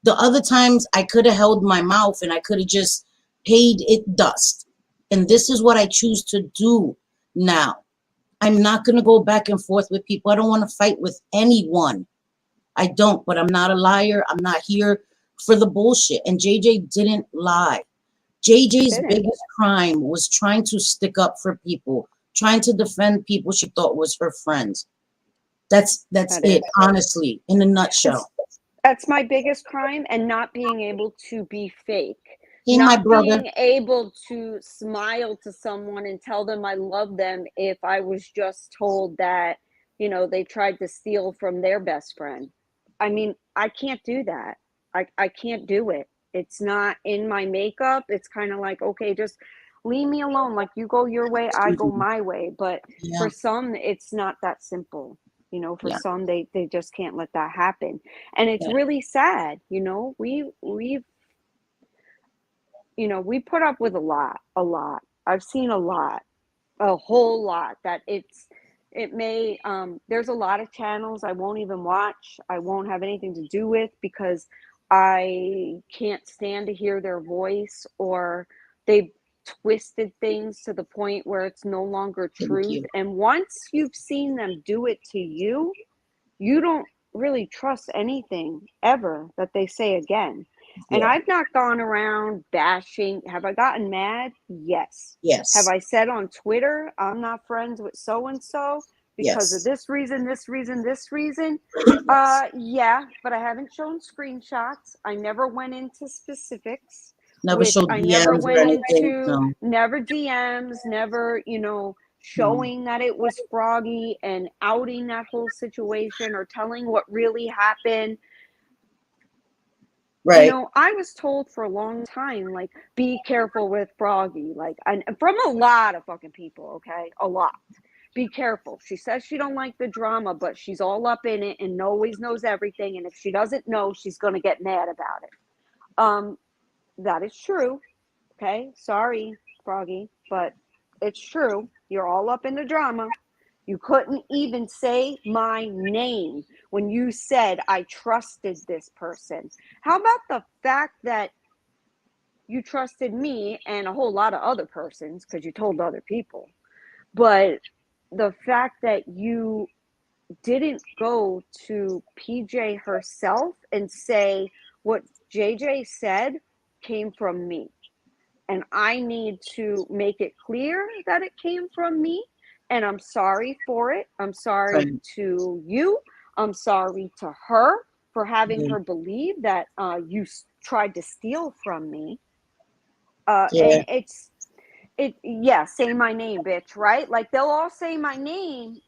[SPEAKER 3] The other times I could have held my mouth and I could have just paid it dust. And this is what I choose to do now. I'm not gonna go back and forth with people. I don't want to fight with anyone. I don't, but I'm not a liar. I'm not here for the bullshit. And JJ didn't lie.
[SPEAKER 4] He
[SPEAKER 3] JJ's
[SPEAKER 4] didn't.
[SPEAKER 3] biggest crime was trying to stick up for people, trying to defend people she thought was her friends. That's
[SPEAKER 4] That
[SPEAKER 3] it,
[SPEAKER 4] is.
[SPEAKER 3] honestly, in a
[SPEAKER 4] It's
[SPEAKER 3] nutshell.
[SPEAKER 4] That's my biggest crime, and not being able to be fake.
[SPEAKER 3] He my
[SPEAKER 4] Not
[SPEAKER 3] brother.
[SPEAKER 4] being able to smile to someone and tell them I love them if I was just told that, they tried to steal from their best friend. I mean, I can't do that. I can't do it. It's not in my makeup. It's kind of like, okay, just leave me alone. Like, you go your way, I go
[SPEAKER 3] Mhm.
[SPEAKER 4] my way. But
[SPEAKER 3] Yeah,
[SPEAKER 4] for some, it's not that simple. For
[SPEAKER 3] yeah,
[SPEAKER 4] some, they just can't let that happen. And it's
[SPEAKER 3] yeah.
[SPEAKER 4] really sad. We put up with a lot. I've seen a lot, a whole lot. There's a lot of channels I won't even watch. I won't have anything to do with because I can't stand to hear their voice, or they've twisted things to the point where it's no longer
[SPEAKER 3] Thank
[SPEAKER 4] truth.
[SPEAKER 3] you.
[SPEAKER 4] And once you've seen them do it to you, you don't really trust anything ever that they say again. And
[SPEAKER 3] Yeah.
[SPEAKER 4] I've not gone around bashing. Have I gotten mad? Yes. Have
[SPEAKER 3] Yes.
[SPEAKER 4] I said on Twitter, I'm not friends with so and so because of
[SPEAKER 3] Yes.
[SPEAKER 4] this reason, this reason, this reason?
[SPEAKER 3] Yes.
[SPEAKER 4] Yeah, but I haven't shown screenshots. I never went into specifics,
[SPEAKER 3] Never
[SPEAKER 4] which
[SPEAKER 3] showed
[SPEAKER 4] I never
[SPEAKER 3] DMs or
[SPEAKER 4] went
[SPEAKER 3] anything.
[SPEAKER 4] into,
[SPEAKER 3] No.
[SPEAKER 4] never DMs, never,
[SPEAKER 3] No.
[SPEAKER 4] showing that it was Froggy and outing that whole situation or telling what really happened.
[SPEAKER 3] Right.
[SPEAKER 4] I was told for a long time, like, be careful with Froggy, like, and from a lot of fucking people, okay? A lot. Be careful. She says she don't like the drama, but she's all up in it and always knows everything. And if she doesn't know, she's going to get mad about it. That is true. Okay. Sorry, Froggy, but it's true. You're all up in the drama. You couldn't even say my name when you said I trusted this person. How about the fact that you trusted me and a whole lot of other persons because you told other people? But the fact that you didn't go to PJ herself and say what JJ said came from me. And I need to make it clear that it came from me And I'm sorry for it. I'm sorry
[SPEAKER 3] Right.
[SPEAKER 4] to you. I'm sorry to her for having
[SPEAKER 3] Yeah.
[SPEAKER 4] her believe that you tried to steal from me.
[SPEAKER 3] Yeah.
[SPEAKER 4] And yeah, say my name, bitch, right? Like they'll all say my name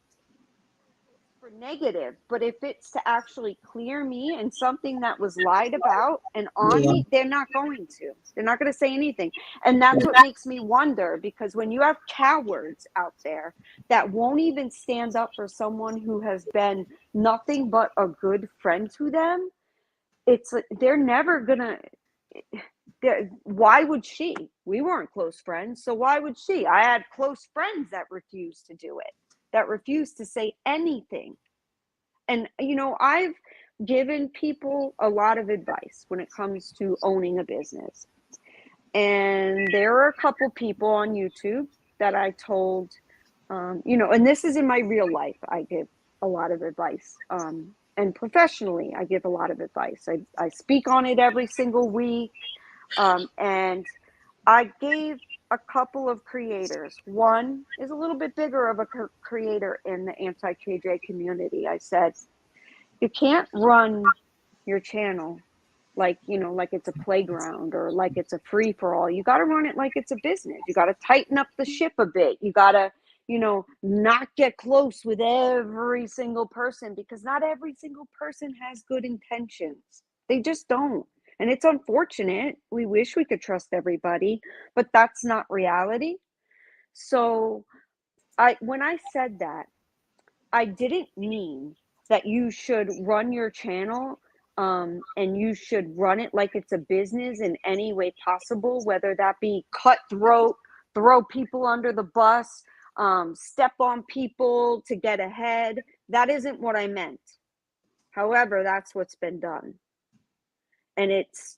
[SPEAKER 4] for negative, but if it's to actually clear me and something that was lied about and on
[SPEAKER 3] Yeah.
[SPEAKER 4] me, they're not going to. They're not going to say anything. And that's what makes me wonder, because when you have cowards out there that won't even stand up for someone who has been nothing but a good friend to them, it's like they're never going to. Why would she? We weren't close friends, so why would she? I had close friends that refused to do it, that refused to say anything. And I've given people a lot of advice when it comes to owning a business, and there are a couple people on YouTube that I told, and this is in my real life, I give a lot of advice, and professionally I give a lot of advice. I speak on it every single week, and I gave a couple of creators. One is a little bit bigger of a creator in the anti-KJ community. I said, you can't run your channel like it's a playground or like it's a free for all. You got to run it like it's a business. You got to tighten up the ship a bit. You got to not get close with every single person, because not every single person has good intentions. They just don't. And it's unfortunate. We wish we could trust everybody, but that's not reality. So when I said that, I didn't mean that you should run your channel, and you should run it like it's a business in any way possible, whether that be cutthroat, throw people under the bus, step on people to get ahead. That isn't what I meant. However, that's what's been done. And it's,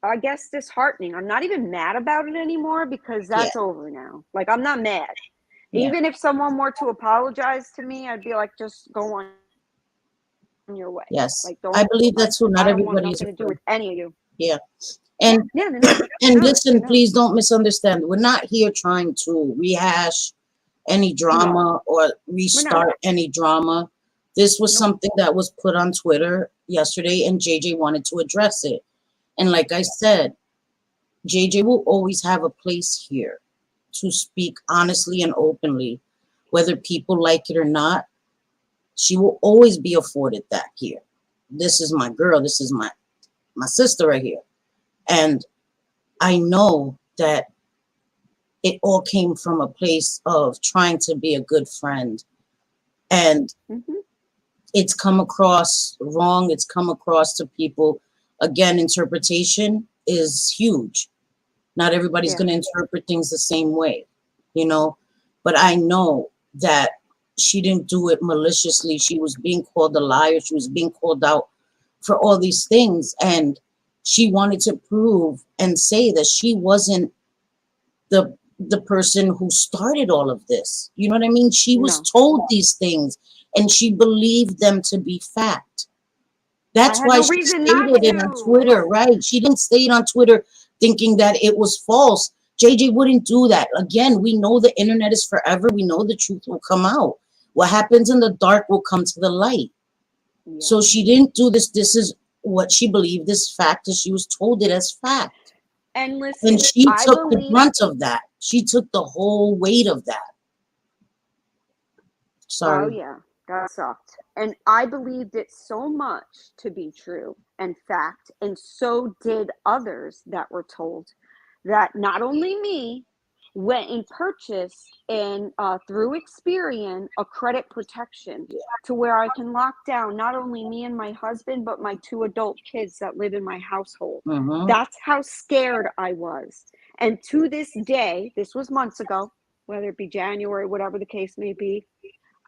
[SPEAKER 4] I guess, disheartening. I'm not even mad about it anymore, because
[SPEAKER 3] Yeah.
[SPEAKER 4] that's over now. Like, I'm not mad.
[SPEAKER 3] Yeah.
[SPEAKER 4] Even if someone were to apologize to me, I'd be like, just go on your way.
[SPEAKER 3] Yes.
[SPEAKER 4] Like,
[SPEAKER 3] I
[SPEAKER 4] don't,
[SPEAKER 3] believe
[SPEAKER 4] like,
[SPEAKER 3] that's who. Not
[SPEAKER 4] I don't want
[SPEAKER 3] everybody's a
[SPEAKER 4] nothing to do
[SPEAKER 3] friend.
[SPEAKER 4] with any of you.
[SPEAKER 3] Yeah. And
[SPEAKER 4] Yeah, they're not.
[SPEAKER 3] and
[SPEAKER 4] No,
[SPEAKER 3] listen,
[SPEAKER 4] they're not.
[SPEAKER 3] please don't misunderstand. We're not here trying to rehash any drama or restart any drama. This was something that was put on Twitter yesterday, and JJ wanted to address it. And like I said, JJ will always have a place here to speak honestly and openly, whether people like it or not. She will always be afforded that here. This is my girl. This is my sister right here. And I know that it all came from a place of trying to be a good friend. And it's come across wrong. It's come across to people. Again, interpretation is huge. Not everybody's going to interpret things the same way, But I know that she didn't do it maliciously. She was being called a liar. She was being called out for all these things. And she wanted to prove and say that she wasn't the person who started all of this. You know what I mean? She was told these things and she believed them to be fact. That's why she stated it on Twitter, right? She didn't say it on Twitter thinking that it was false. JJ wouldn't do that. Again, we know the internet is forever. We know the truth will come out. What happens in the dark will come to the light. Yeah. So she didn't do this. This is what she believed is fact, as she was told it as fact.
[SPEAKER 4] And listen,
[SPEAKER 3] and she took the brunt of that. She took the whole weight of that. Sorry.
[SPEAKER 4] Oh, yeah, that sucked. And I believed it so much to be true and fact, and so did others that were told, that not only me went and purchased and through Experian a credit protection to where I can lock down not only me and my husband, but my 2 adult kids that live in my household. That's how scared I was. And to this day, this was months ago, whether it be January, whatever the case may be,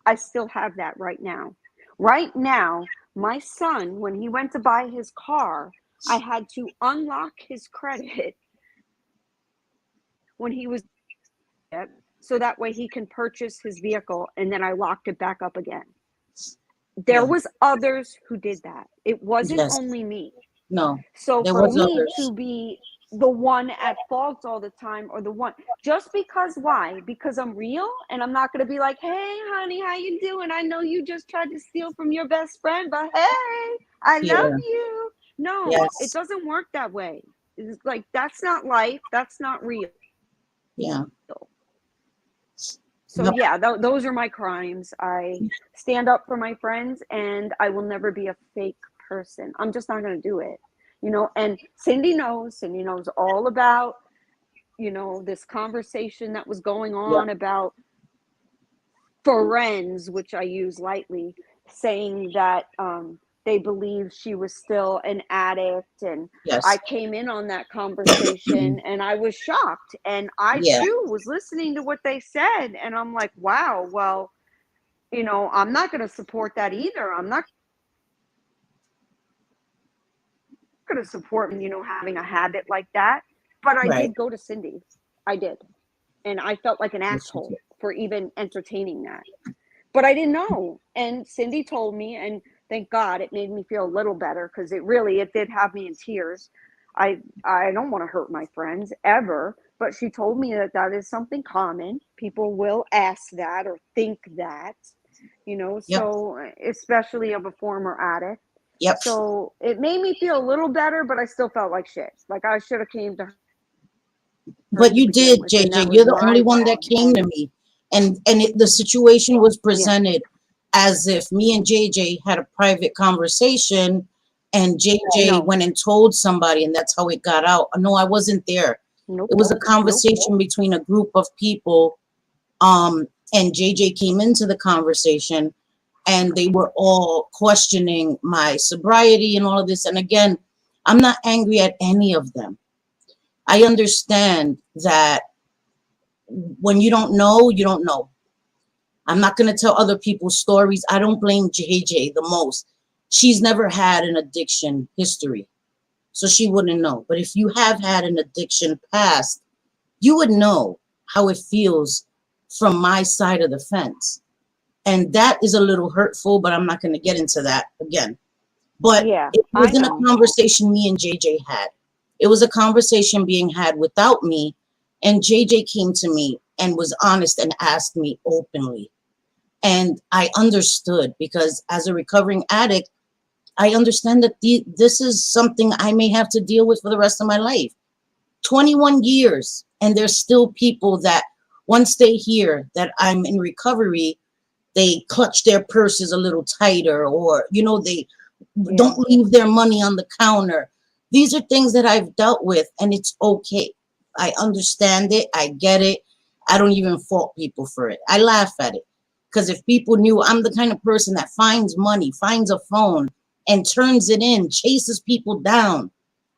[SPEAKER 4] I still have that right now. Right now, my son, when he went to buy his car, I had to unlock his credit when he was, so that way he can purchase his vehicle, and then I locked it back up again. There was others who did that. It wasn't only me.
[SPEAKER 3] No.
[SPEAKER 4] So for me to be the one at fault all the time, or the one just because. Why? Because I'm real, and I'm not going to be like, hey honey, how you doing? I know you just tried to steal from your best friend, but hey, I love
[SPEAKER 3] Yeah.
[SPEAKER 4] you. No, it
[SPEAKER 3] Yes.
[SPEAKER 4] doesn't work that way. It's like, that's not life, that's not real.
[SPEAKER 3] Yeah.
[SPEAKER 4] So
[SPEAKER 3] Yep.
[SPEAKER 4] yeah, those are my crimes. I stand up for my friends, and I will never be a fake person. I'm just not going to do it. And Cindy knows. Cindy knows all about, this conversation that was going
[SPEAKER 3] Yep.
[SPEAKER 4] on about friends, which I use lightly, saying that they believe she was still an addict. And I
[SPEAKER 3] Yes.
[SPEAKER 4] came in on that conversation, and I was shocked. And I
[SPEAKER 3] Yeah.
[SPEAKER 4] too was listening to what they said. And I'm like, wow, well, I'm not going to support that either. I'm not going to support, having a habit like that. But I
[SPEAKER 3] Right.
[SPEAKER 4] did go to Cindy. I did. And I felt like an
[SPEAKER 3] Yes, you
[SPEAKER 4] asshole
[SPEAKER 3] did.
[SPEAKER 4] for even entertaining that. But I didn't know. And Cindy told me, and thank God it made me feel a little better, because it did have me in tears. I don't want to hurt my friends ever, but she told me that that is something common. People will ask that or think that,
[SPEAKER 3] Yep.
[SPEAKER 4] so especially of a former addict.
[SPEAKER 3] Yep.
[SPEAKER 4] So it made me feel a little better, but I still felt like shit. Like I should have came to her
[SPEAKER 3] But
[SPEAKER 4] to
[SPEAKER 3] you
[SPEAKER 4] begin
[SPEAKER 3] did,
[SPEAKER 4] with, and
[SPEAKER 3] JJ.
[SPEAKER 4] that was
[SPEAKER 3] You're the
[SPEAKER 4] my
[SPEAKER 3] only one that
[SPEAKER 4] wrong.
[SPEAKER 3] came to
[SPEAKER 4] And
[SPEAKER 3] me, and the situation was
[SPEAKER 4] yeah,
[SPEAKER 3] presented as if me and JJ had a private conversation, and JJ
[SPEAKER 4] no,
[SPEAKER 3] went and told somebody, and that's how it got out. No, I wasn't there.
[SPEAKER 4] nope,
[SPEAKER 3] It was a
[SPEAKER 4] nope,
[SPEAKER 3] conversation between a group of people, and JJ came into the conversation, and they were all questioning my sobriety and all of this. And again, I'm not angry at any of them. I understand that when you don't know, you don't know. I'm not going to tell other people's stories. I don't blame JJ the most. She's never had an addiction history, so she wouldn't know. But if you have had an addiction past, you would know how it feels from my side of the fence. And that is a little hurtful, but I'm not going to get into that again. But
[SPEAKER 4] yeah,
[SPEAKER 3] it
[SPEAKER 4] I
[SPEAKER 3] wasn't a
[SPEAKER 4] know.
[SPEAKER 3] conversation me and JJ had. It was a conversation being had without me. And JJ came to me and was honest and asked me openly. And I understood, because as a recovering addict, I understand that this is something I may have to deal with for the rest of my life. 21 years. And there's still people that once they hear that I'm in recovery, they clutch their purses a little tighter, or they
[SPEAKER 4] Yeah,
[SPEAKER 3] don't leave their money on the counter. These are things that I've dealt with, and it's okay. I understand it. I get it. I don't even fault people for it. I laugh at it, because if people knew I'm the kind of person that finds money, finds a phone, and turns it in, chases people down.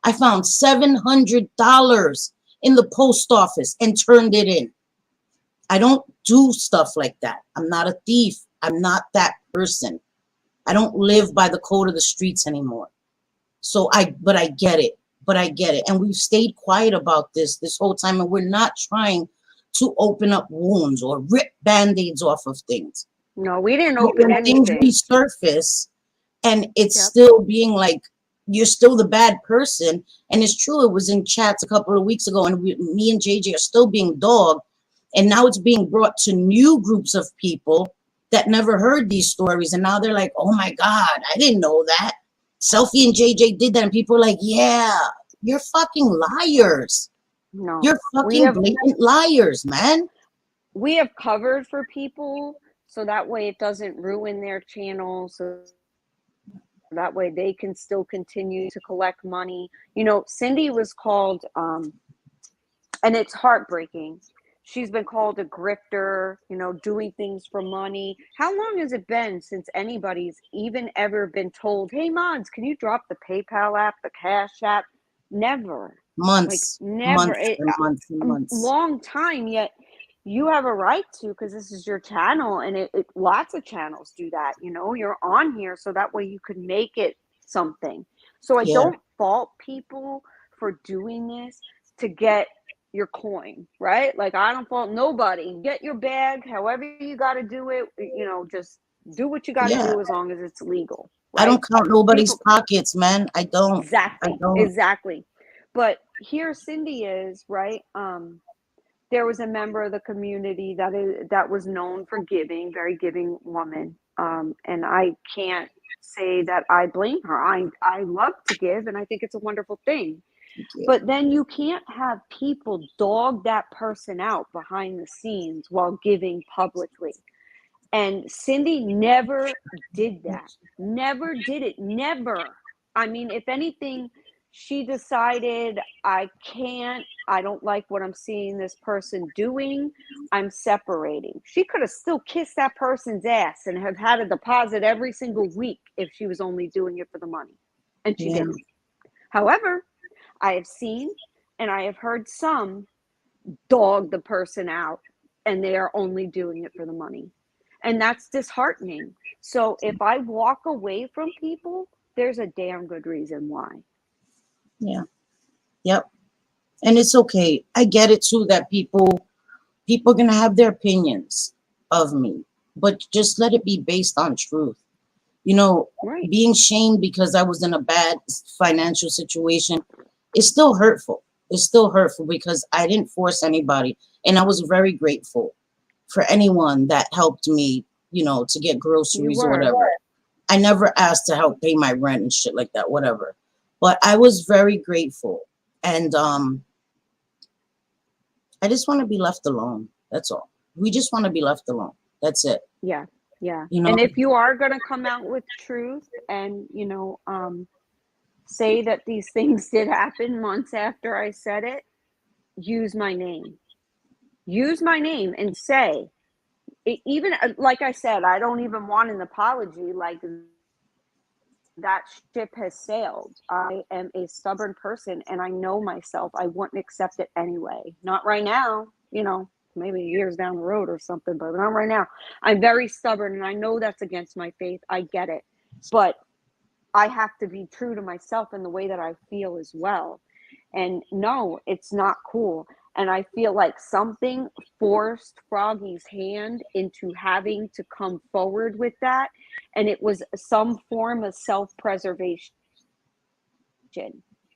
[SPEAKER 3] I found $700 in the post office and turned it in. I don't do stuff like that. I'm not a thief. I'm not that person. I don't live by the code of the streets anymore. But I get it. But I get it. And we've stayed quiet about this whole time. And we're not trying to open up wounds or rip band-aids off of things.
[SPEAKER 4] no, we didn't
[SPEAKER 3] But
[SPEAKER 4] open
[SPEAKER 3] when things
[SPEAKER 4] anything.
[SPEAKER 3] resurface and it's
[SPEAKER 4] Yep.
[SPEAKER 3] still being like, you're still the bad person. And it's true. It was in chats a couple of weeks ago, and me and JJ are still being dogged. And now it's being brought to new groups of people that never heard these stories. And now they're like, oh my God, I didn't know that. Selfie and JJ did that. And people are like, yeah, you're fucking liars.
[SPEAKER 4] No,
[SPEAKER 3] You're fucking blatant liars, man.
[SPEAKER 4] we have covered for people, so that way it doesn't ruin their channel, so that way they can still continue to collect money. Cindy was called, and it's heartbreaking. She's been called a grifter, doing things for money. How long has it been since anybody's even ever been told, hey, mods, can you drop the PayPal app, the Cash app? Never. Like,
[SPEAKER 3] Months,
[SPEAKER 4] never.
[SPEAKER 3] months and months and months.
[SPEAKER 4] Long time, yet you have a right to, because this is your channel, and lots of channels do that. You're on here so that way you could make it something. So I
[SPEAKER 3] Yeah.
[SPEAKER 4] don't fault people for doing this to get your coin, right? Like, I don't fault nobody. Get your bag however you got to do it. Just do what you got to
[SPEAKER 3] Yeah.
[SPEAKER 4] do as long as it's legal,
[SPEAKER 3] I
[SPEAKER 4] right?
[SPEAKER 3] don't count nobody's
[SPEAKER 4] People,
[SPEAKER 3] pockets, man. I don't. I
[SPEAKER 4] exactly,
[SPEAKER 3] don't.
[SPEAKER 4] exactly. But here Cindy is, right? There was a member of the community that was known for giving, very giving woman. And I can't say that I blame her. I love to give, and I think it's a wonderful thing. But then you can't have people dog that person out behind the scenes while giving publicly. And Cindy never did that. Never did it. Never. I mean, if anything, she decided, I don't like what I'm seeing this person doing. I'm separating. She could have still kissed that person's ass and have had a deposit every single week if she was only doing it for the money. And she didn't. However, I have seen and I have heard some dog the person out, and they are only doing it for the money. And that's disheartening. So if I walk away from people, there's a damn good reason why.
[SPEAKER 3] Yeah. Yep. And it's okay. I get it too that people are going to have their opinions of me, but just let it be based on truth. You know,
[SPEAKER 4] right.
[SPEAKER 3] Being shamed because I was in a bad financial situation is still hurtful. It's still hurtful because I didn't force anybody. And I was very grateful for anyone that helped me, you know, to get groceries or whatever. I never asked to help pay my rent and shit like that, whatever. But I was very grateful. And I just want to be left alone. That's all. We just want to be left alone. That's it.
[SPEAKER 4] Yeah. Yeah.
[SPEAKER 3] You know?
[SPEAKER 4] And if you are going to come out with truth and, you know, say that these things did happen months after I said it, use my name. Use my name and say, even like I said, I don't even want an apology. Like, that ship has sailed. I am a stubborn person, and I know myself. I wouldn't accept it anyway. Not right now, you know, maybe years down the road or something, but not right now. I'm very stubborn, and I know that's against my faith. I get it. But I have to be true to myself in the way that I feel as well. And no, it's not cool. And I feel like something forced Froggy's hand into having to come forward with that. And it was some form of self-preservation.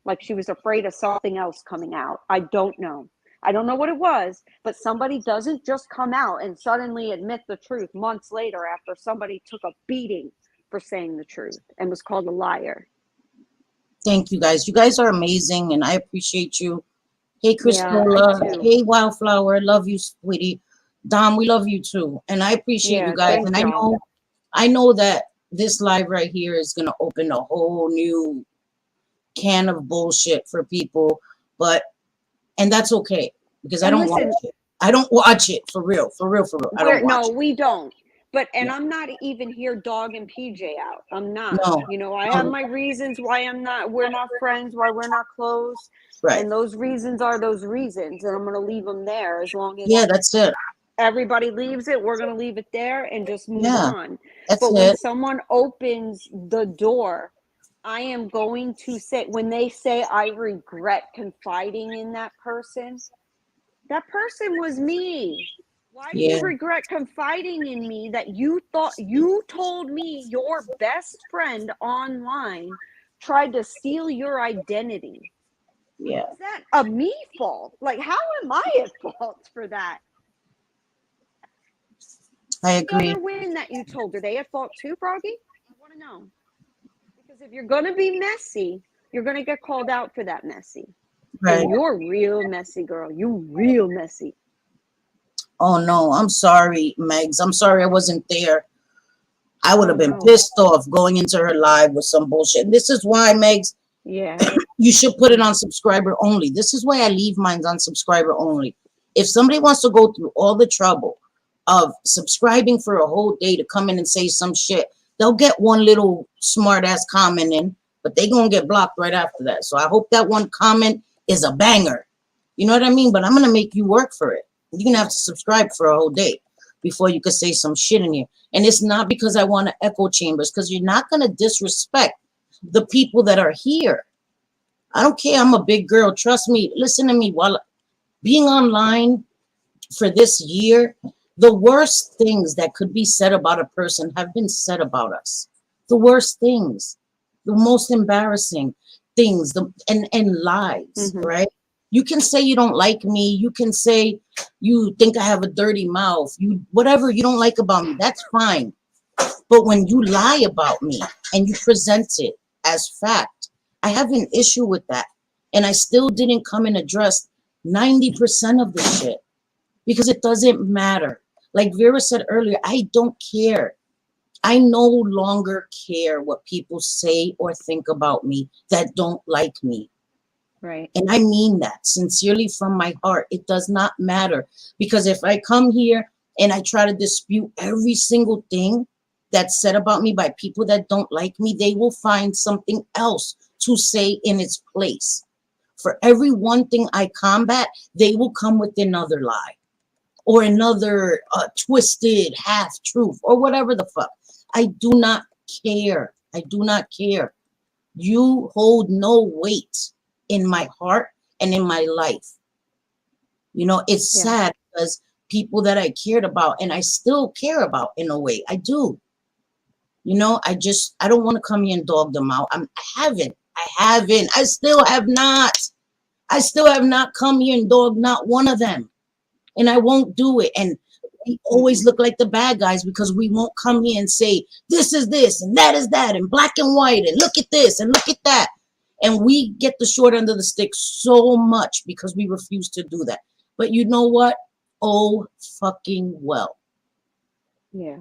[SPEAKER 4] Like she was afraid of something else coming out. I don't know. I don't know what it was, but somebody doesn't just come out and suddenly admit the truth months later after somebody took a beating for saying the truth and was called a liar.
[SPEAKER 3] Thank you guys. You guys are amazing, and I appreciate you. Hey, Christola.
[SPEAKER 4] Yeah,
[SPEAKER 3] hey, Wildflower. Love you, sweetie. Dom, we love you too. And I appreciate you guys. And I know that this live right here is going to open a whole new can of bullshit for people. And that's okay, because I don't watch it. I don't watch it for real. I don't watch it.
[SPEAKER 4] We don't. But, and I'm not even here dogging PJ out. I'm not.
[SPEAKER 3] No.
[SPEAKER 4] You know, I have my reasons why we're not friends, why we're not close.
[SPEAKER 3] Right.
[SPEAKER 4] And those reasons are those reasons. And I'm going to leave them there as long as
[SPEAKER 3] that's it.
[SPEAKER 4] Everybody leaves it. We're going to leave it there and just move on.
[SPEAKER 3] But
[SPEAKER 4] when someone opens the door, I am going to say, when they say I regret confiding in that person was me. Why do you regret confiding in me that you told me your best friend online tried to steal your identity?
[SPEAKER 3] Yeah.
[SPEAKER 4] Is that a me fault? Like, how am I at fault for that?
[SPEAKER 3] I agree.
[SPEAKER 4] The other women that you told, are they at fault too, Froggy? I want to know. Because if you're going to be messy, you're going to get called out for that messy. Right. And you're real messy, girl. You real messy.
[SPEAKER 3] Oh, no, I'm sorry, Megs. I'm sorry I wasn't there. I would have been pissed off going into her live with some bullshit. And this is why, Megs, you should put it on subscriber only. This is why I leave mine on subscriber only. If somebody wants to go through all the trouble of subscribing for a whole day to come in and say some shit, they'll get one little smart-ass comment in, but they're going to get blocked right after that. So I hope that one comment is a banger. You know what I mean? But I'm going to make you work for it. You're going to have to subscribe for a whole day before you could say some shit in here. And it's not because I want to echo chambers, because you're not going to disrespect the people that are here. I don't care. I'm a big girl. Trust me. Listen to me. While being online for this year, the worst things that could be said about a person have been said about us. The worst things, the most embarrassing things, and lies, right? You can say you don't like me. You can say you think I have a dirty mouth. You whatever you don't like about me, that's fine. But when you lie about me and you present it as fact, I have an issue with that. And I still didn't come and address 90% of the shit because it doesn't matter. Like Vera said earlier, I don't care. I no longer care what people say or think about me that don't like me.
[SPEAKER 4] Right.
[SPEAKER 3] And I mean that sincerely from my heart. It does not matter. Because if I come here and I try to dispute every single thing that's said about me by people that don't like me, they will find something else to say in its place. For every one thing I combat, they will come with another lie or another twisted half truth or whatever the fuck. I do not care. I do not care. You hold no weight in my heart and in my life. You know, it's sad because people that I cared about and I still care about in a way. I do. You know, I don't want to come here and dog them out. I haven't. I still have not. I still have not come here and dog not one of them. And I won't do it. And we always look like the bad guys because we won't come here and say, this is this and that is that and black and white and look at this and look at that. And we get the short end of the stick so much because we refuse to do that. But you know what? Oh, fucking well.
[SPEAKER 4] Yeah.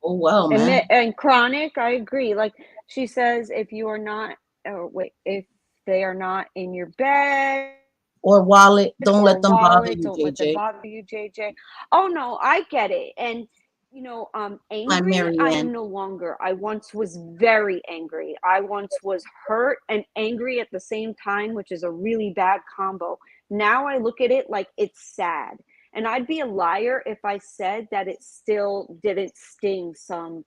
[SPEAKER 3] Oh, well, man.
[SPEAKER 4] And chronic, I agree. Like she says, if you are not, if they are not in your bed
[SPEAKER 3] or wallet, don't
[SPEAKER 4] or
[SPEAKER 3] let them bother
[SPEAKER 4] wallet,
[SPEAKER 3] you,
[SPEAKER 4] don't let them
[SPEAKER 3] JJ.
[SPEAKER 4] bother you, JJ. Oh no, I get it. And
[SPEAKER 3] My
[SPEAKER 4] angry, I
[SPEAKER 3] Marianne.
[SPEAKER 4] am no longer. I once was very angry. I once was hurt and angry at the same time, which is a really bad combo. Now I look at it like it's sad. And I'd be a liar if I said that it still didn't sting some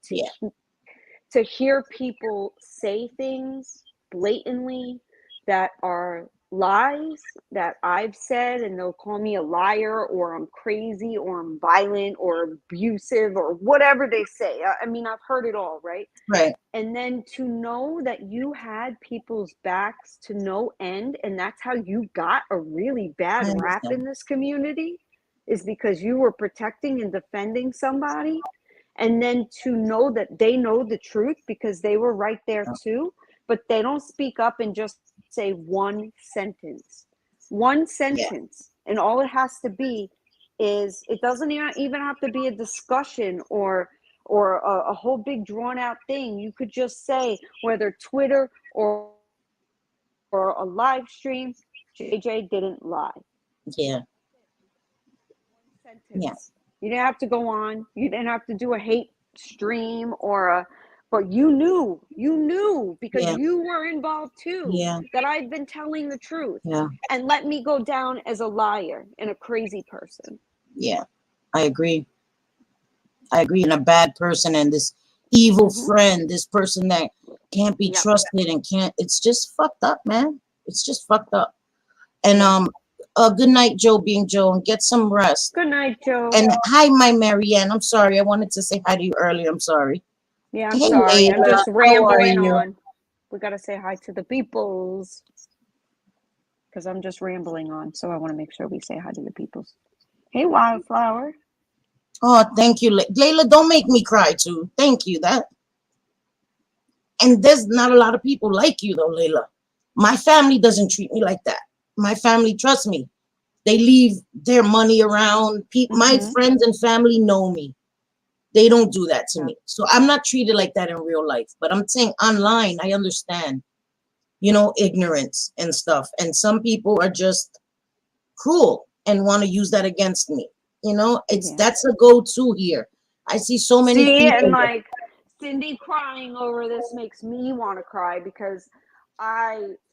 [SPEAKER 4] to hear people say things blatantly that are lies that I've said, and they'll call me a liar or I'm crazy or I'm violent or abusive or whatever they say. I mean, I've heard it all, right?
[SPEAKER 3] Right.
[SPEAKER 4] And then to know that you had people's backs to no end, and that's how you got a really bad rap in this community, is because you were protecting and defending somebody. And then to know that they know the truth because they were right there too, but they don't speak up and just say one sentence. And all it has to be is, it doesn't even have to be a discussion or a whole big drawn out thing. You could just say, whether Twitter or a live stream, JJ didn't lie.
[SPEAKER 3] Yeah.
[SPEAKER 4] One sentence. You didn't have to go on. You didn't have to do a hate stream but you knew because you were involved too, that I've been telling the truth. And let me go down as a liar and a crazy person.
[SPEAKER 3] Yeah, I agree. And a bad person and this evil friend, this person that can't be trusted and it's just fucked up, man. It's just fucked up. And good night, Joe being Joe, and get some rest.
[SPEAKER 4] Good night, Joe.
[SPEAKER 3] And hi, my Marianne. I'm sorry. I wanted to say hi to you earlier. I'm sorry.
[SPEAKER 4] Yeah, I'm sorry. I'm just rambling on. We got to say hi to the peoples. Because I'm just rambling on. So I want to make sure we say hi to the peoples. Hey, Wildflower.
[SPEAKER 3] Oh, thank you. Layla, don't make me cry too. Thank you. And there's not a lot of people like you though, Layla. My family doesn't treat me like that. My family trusts me. They leave their money around. My friends and family know me. They don't do that to me. So I'm not treated like that in real life. But I'm saying online, I understand, ignorance and stuff. And some people are just cruel and want to use that against me. That's a go-to here. I see so many people.
[SPEAKER 4] And like Cindy crying over this makes me want to cry because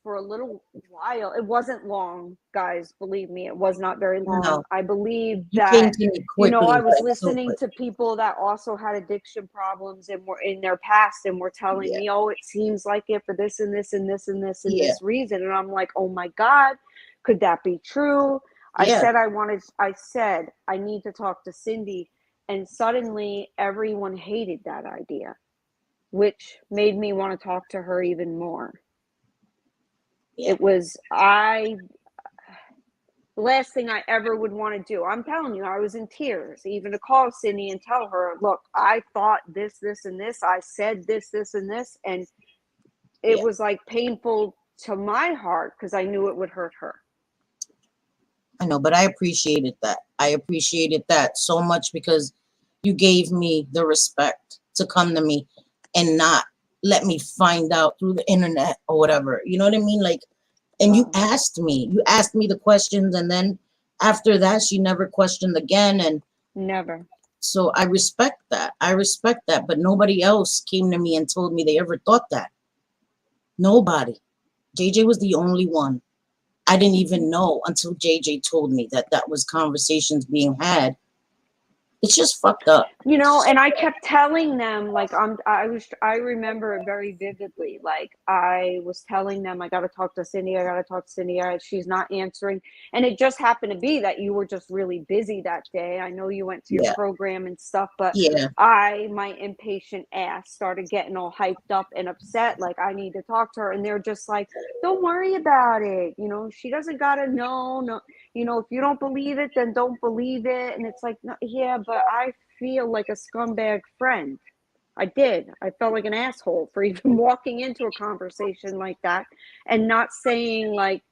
[SPEAKER 4] for a little while, it wasn't long, guys, believe me, it was not very long.
[SPEAKER 3] No.
[SPEAKER 4] I believe that, I was listening to people that also had addiction problems and were in their past and were telling me, oh, it seems like it for this and this and this and this and this reason. And I'm like, oh my God, could that be true? I said I need to talk to Cindy. And suddenly everyone hated that idea, which made me want to talk to her even more. It was, The last thing I ever would want to do. I'm telling you, I was in tears, even to call Cindy and tell her, look, I thought this, this, and this. I said this, this, and this. And it was like painful to my heart because I knew it would hurt her.
[SPEAKER 3] I know, but I appreciated that. I appreciated that so much because you gave me the respect to come to me and not let me find out through the internet or whatever. You know what I mean? Like, and you asked me the questions, and then after that, she never questioned again. And
[SPEAKER 4] never.
[SPEAKER 3] So I respect that. I respect that. But nobody else came to me and told me they ever thought that. Nobody. JJ was the only one. I didn't even know until JJ told me that that was conversations being had. It's just fucked up.
[SPEAKER 4] You know, and I kept telling them, like, I remember it very vividly. Like, I was telling them, I got to talk to Cindy. I got to talk to Cindy. She's not answering. And it just happened to be that you were just really busy that day. I know you went to your program and stuff, but my impatient ass started getting all hyped up and upset. Like, I need to talk to her. And they're just like, don't worry about it. You know, she doesn't got to know. No, you know, if you don't believe it, then don't believe it. And it's like, no, yeah, but I feel like a scumbag friend. I did. I felt like an asshole for even walking into a conversation like that and not saying, like,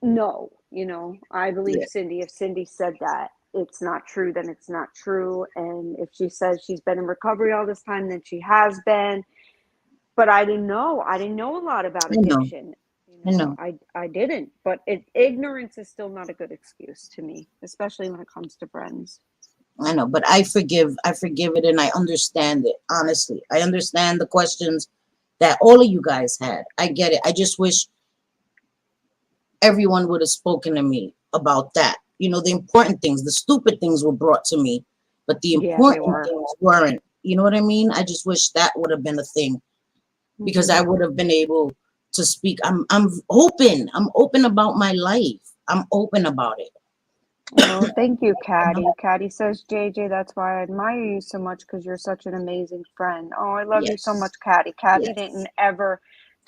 [SPEAKER 4] no, you know, I believe Cindy. If Cindy said that it's not true, then it's not true. And if she says she's been in recovery all this time, then she has been. But I didn't know. I didn't know a lot about addiction. I didn't, but ignorance is still not a good excuse to me, especially when it comes to friends.
[SPEAKER 3] I know, but I forgive it, and I understand it. Honestly, I understand the questions that all of you guys had. I get it. I just wish everyone would have spoken to me about that. You know, the important things, the stupid things were brought to me, but the important things weren't. You know what I mean? I just wish that would have been a thing, because I would have been able to speak. I'm open. I'm open about my life. I'm open about it.
[SPEAKER 4] Oh, thank you, Caddy. Caddy says, JJ, that's why I admire you so much, because you're such an amazing friend. Oh, I love you so much, Caddy. Caddy didn't ever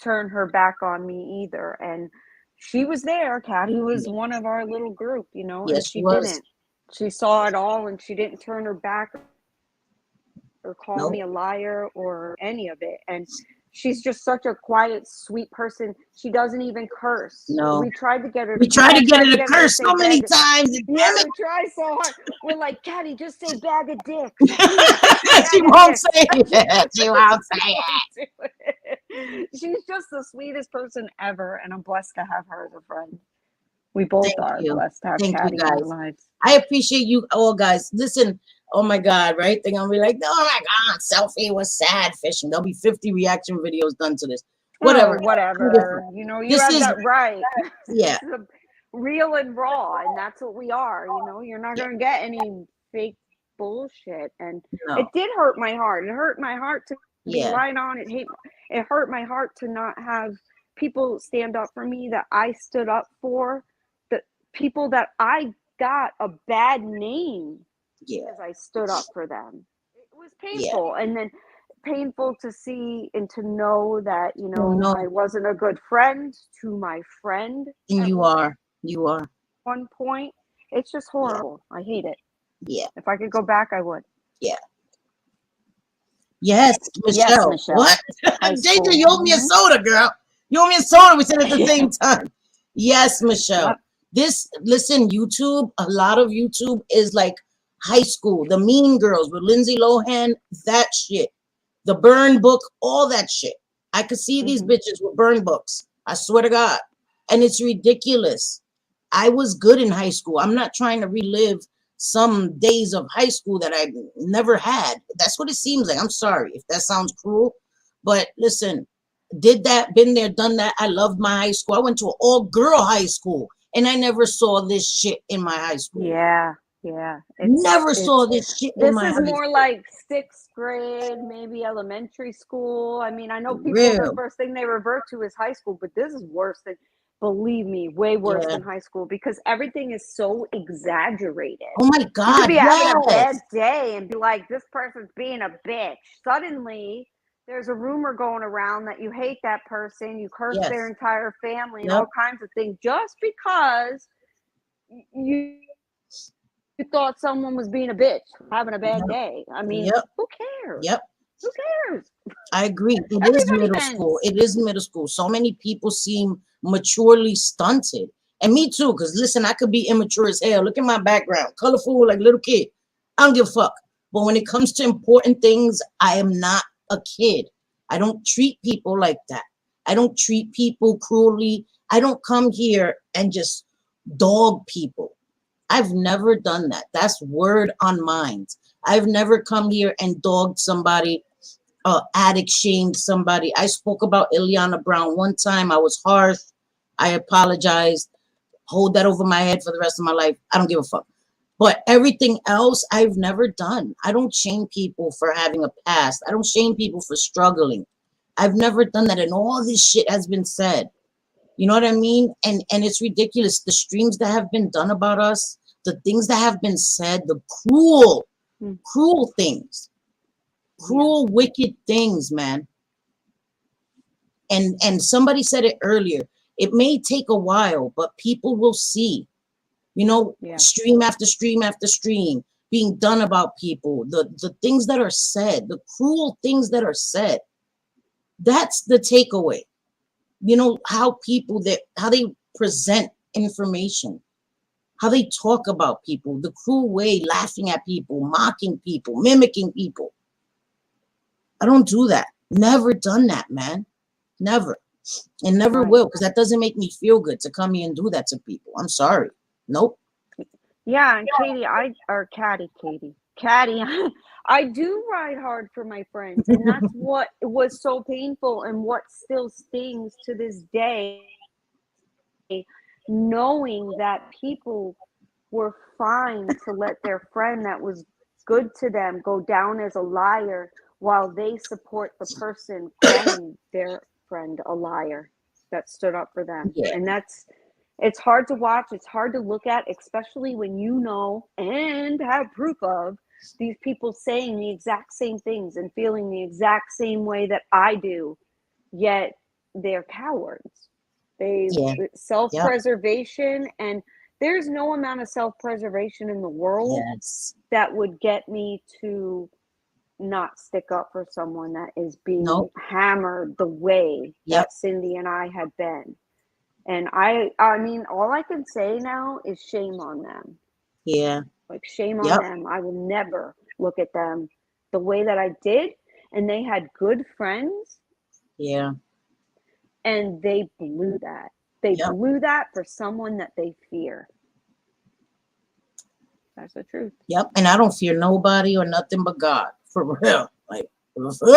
[SPEAKER 4] turn her back on me either. And she was there. Caddy was one of our little group, you know, and she didn't. She saw it all, and she didn't turn her back or call me a liar or any of it. And she's just such a quiet, sweet person. She doesn't even curse.
[SPEAKER 3] No.
[SPEAKER 4] We tried to get her.
[SPEAKER 3] We tried to get her to curse so many times.
[SPEAKER 4] Yeah, we tried so hard. We're like, Caddy, just say bag of dicks.
[SPEAKER 3] She won't say it. She won't say it.
[SPEAKER 4] She's just the sweetest person ever, and I'm blessed to have her as a friend. We both are blessed to have Caddy in our lives.
[SPEAKER 3] I appreciate you all, guys. Listen, oh my God, right? They're gonna be like, oh my God, selfie was sad fishing. There'll be 50 reaction videos done to this. Whatever.
[SPEAKER 4] Oh, whatever. You know, you have that right.
[SPEAKER 3] Yeah.
[SPEAKER 4] Real and raw, and that's what we are. You know, you're not gonna get any fake bullshit. And it did hurt my heart. It hurt my heart to be lied on. It hurt my heart to not have people stand up for me that I stood up for. The people that I got a bad name because I stood up for them. It was painful, and then painful to see and to know that, you know, I wasn't a good friend to my friend.
[SPEAKER 3] And you are.
[SPEAKER 4] One point. It's just horrible. I hate it.
[SPEAKER 3] Yeah.
[SPEAKER 4] If I could go back, I would.
[SPEAKER 3] Yeah. Yes, Michelle.
[SPEAKER 4] Yes, Michelle.
[SPEAKER 3] What? JJ, you owe me a soda, girl. You owe me a soda. We said at the same time. Yes, Michelle. Listen, YouTube, a lot of YouTube is like high school. The Mean Girls with Lindsay Lohan, that shit. The burn book, all that shit. I could see these bitches with burn books. I swear to God. And it's ridiculous. I was good in high school. I'm not trying to relive some days of high school that I never had. That's what it seems like. I'm sorry if that sounds cruel. But listen, did that, been there, done that. I loved my high school. I went to an all-girl high school, and I never saw this shit in my high school.
[SPEAKER 4] Yeah.
[SPEAKER 3] Never saw this shit in my high school.
[SPEAKER 4] This is more like 6th grade, maybe elementary school. I mean, I know people, the first thing they revert to is high school, but this is worse than, believe me, way worse than high school, because everything is so exaggerated.
[SPEAKER 3] Oh my God.
[SPEAKER 4] You could be having a bad day and be like, this person's being a bitch. Suddenly, there's a rumor going around that you hate that person, you curse their entire family and all kinds of things, just because you thought someone was being a bitch, having a bad
[SPEAKER 3] Yep.
[SPEAKER 4] day. I mean,
[SPEAKER 3] Yep.
[SPEAKER 4] who cares?
[SPEAKER 3] Yep.
[SPEAKER 4] Who cares?
[SPEAKER 3] I agree. It is
[SPEAKER 4] Everybody
[SPEAKER 3] middle school.
[SPEAKER 4] vents.
[SPEAKER 3] It is middle school. So many people seem maturely stunted. And me too, because listen, I could be immature as hell. Look at my background. Colorful like little kid. I don't give a fuck. But when it comes to important things, I am not a kid. I don't treat people like that. I don't treat people cruelly. I don't come here and just dog people. I've never done that. That's word on mind. I've never come here and dogged somebody, addict shamed somebody. I spoke about Ileana Brown one time. I was harsh. I apologized. Hold that over my head for the rest of my life. I don't give a fuck. But everything else I've never done. I don't shame people for having a past. I don't shame people for struggling. I've never done that. And all this shit has been said. You know what I mean? And it's ridiculous. The streams that have been done about us, the things that have been said, the cruel things, cruel, wicked things, man. And somebody said it earlier. It may take a while, but people will see. You know, stream after stream after stream being done about people, the things that are said, the cruel things that are said. That's the takeaway. You know, how people how they present information, how they talk about people, the cruel way, laughing at people, mocking people, mimicking people. I don't do that. Never done that, man. Never. And never will, because that doesn't make me feel good to come here and do that to people. I'm sorry. Nope.
[SPEAKER 4] Yeah, and Caddy, I do ride hard for my friends, and that's what was so painful and what still stings to this day, knowing that people were fine to let their friend that was good to them go down as a liar while they support the person calling their friend a liar that stood up for them.
[SPEAKER 3] Yeah.
[SPEAKER 4] And it's hard to watch, it's hard to look at, especially when you know and have proof of these people saying the exact same things and feeling the exact same way that I do, yet they're cowards. They self-preservation, and there's no amount of self-preservation in the world that would get me to not stick up for someone that is being hammered the way that Cindy and I had been. And I mean, all I can say now is shame on them.
[SPEAKER 3] Yeah.
[SPEAKER 4] Like, shame on them. I will never look at them the way that I did. And they had good friends.
[SPEAKER 3] Yeah.
[SPEAKER 4] And they blew that. They blew that for someone that they fear. That's the truth.
[SPEAKER 3] Yep. And I don't fear nobody or nothing but God. For real. Like,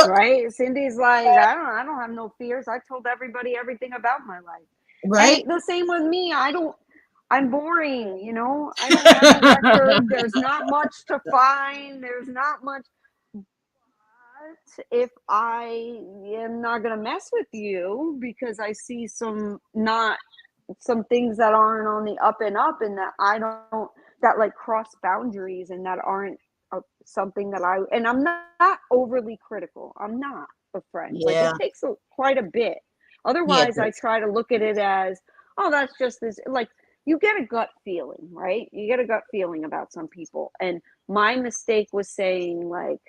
[SPEAKER 4] right? Cindy's like, I don't have no fears. I told everybody everything about my life.
[SPEAKER 3] Right.
[SPEAKER 4] And the same with me. I'm boring, you know. I don't have a record. There's not much to find. There's not much. But if I am not gonna mess with you because I see some things that aren't on the up and up, and that like cross boundaries and that aren't something that I'm not overly critical. I'm not a friend. Like, it takes quite a bit. Otherwise, I try to look at it as, oh, that's just this, like, you get a gut feeling, right? You get a gut feeling about some people. And my mistake was saying, like,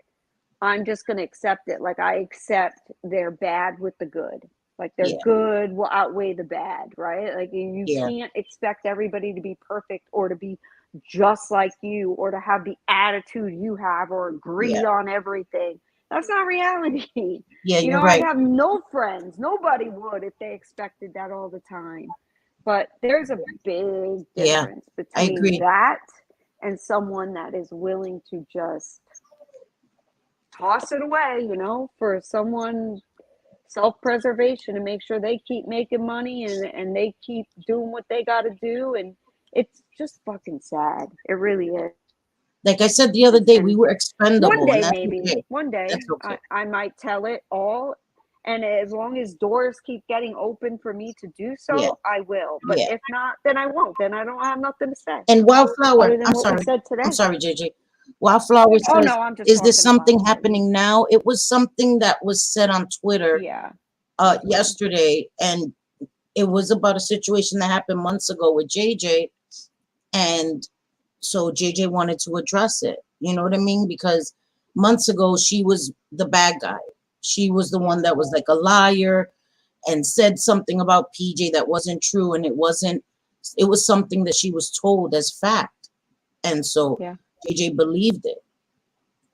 [SPEAKER 4] I'm just going to accept it. Like, I accept they're bad with the good. Like, their good will outweigh the bad, right? Like, you can't expect everybody to be perfect or to be just like you or to have the attitude you have or agree on everything. That's not reality.
[SPEAKER 3] Yeah,
[SPEAKER 4] you know,
[SPEAKER 3] right.
[SPEAKER 4] I'd have no friends. Nobody would if they expected that all the time. But there's a big difference between that and someone that is willing to just toss it away, you know, for someone self-preservation and make sure they keep making money and they keep doing what they got to do. And it's just fucking sad. It really is.
[SPEAKER 3] Like I said the other day, we were expendable.
[SPEAKER 4] One day,
[SPEAKER 3] and that's
[SPEAKER 4] maybe.
[SPEAKER 3] Okay.
[SPEAKER 4] One day,
[SPEAKER 3] okay.
[SPEAKER 4] I might tell it all. And as long as doors keep getting open for me to do so, I will. But if not, then I won't. Then I don't have nothing to say.
[SPEAKER 3] And Wildflower,
[SPEAKER 4] I'm sorry,
[SPEAKER 3] JJ. Wildflower says,
[SPEAKER 4] no, I'm just
[SPEAKER 3] is this something
[SPEAKER 4] about
[SPEAKER 3] happening now? It was something that was said on Twitter yesterday. And it was about a situation that happened months ago with JJ. And so JJ wanted to address it. You know what I mean? Because months ago, she was the bad guy. She was the one that was like a liar and said something about PJ that wasn't true. And it wasn't, it was something that she was told as fact. And so
[SPEAKER 4] Yeah.
[SPEAKER 3] JJ believed it.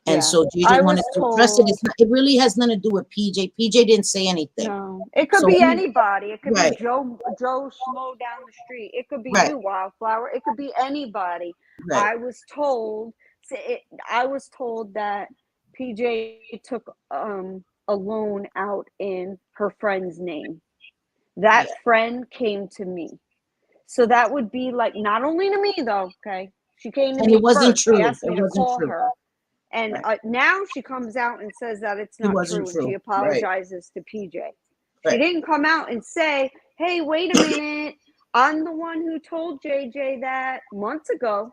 [SPEAKER 3] And
[SPEAKER 4] Yeah.
[SPEAKER 3] so
[SPEAKER 4] I
[SPEAKER 3] JJ
[SPEAKER 4] was
[SPEAKER 3] wanted to address it.
[SPEAKER 4] told,
[SPEAKER 3] It's not, it really has nothing to do with PJ. PJ didn't say anything.
[SPEAKER 4] no, it could
[SPEAKER 3] So
[SPEAKER 4] be
[SPEAKER 3] we,
[SPEAKER 4] anybody. It could be
[SPEAKER 3] right,
[SPEAKER 4] Joe Schmo down the street. It could be
[SPEAKER 3] right,
[SPEAKER 4] you, Wildflower. It could be anybody.
[SPEAKER 3] right.
[SPEAKER 4] I was told, I was told that PJ took a loan out in her friend's name. That
[SPEAKER 3] Yeah.
[SPEAKER 4] friend came to me. So that would be like, not only to me though, okay? She came to
[SPEAKER 3] And it
[SPEAKER 4] me
[SPEAKER 3] wasn't
[SPEAKER 4] first. She
[SPEAKER 3] true.
[SPEAKER 4] asked
[SPEAKER 3] It
[SPEAKER 4] me to
[SPEAKER 3] wasn't
[SPEAKER 4] call
[SPEAKER 3] true.
[SPEAKER 4] her. And
[SPEAKER 3] Right.
[SPEAKER 4] now she comes out and says that it's
[SPEAKER 3] It
[SPEAKER 4] not
[SPEAKER 3] wasn't
[SPEAKER 4] true. And she
[SPEAKER 3] true. Right.
[SPEAKER 4] apologizes to PJ. She
[SPEAKER 3] Right.
[SPEAKER 4] didn't come out and say, hey, wait a minute. I'm the one who told JJ that months ago.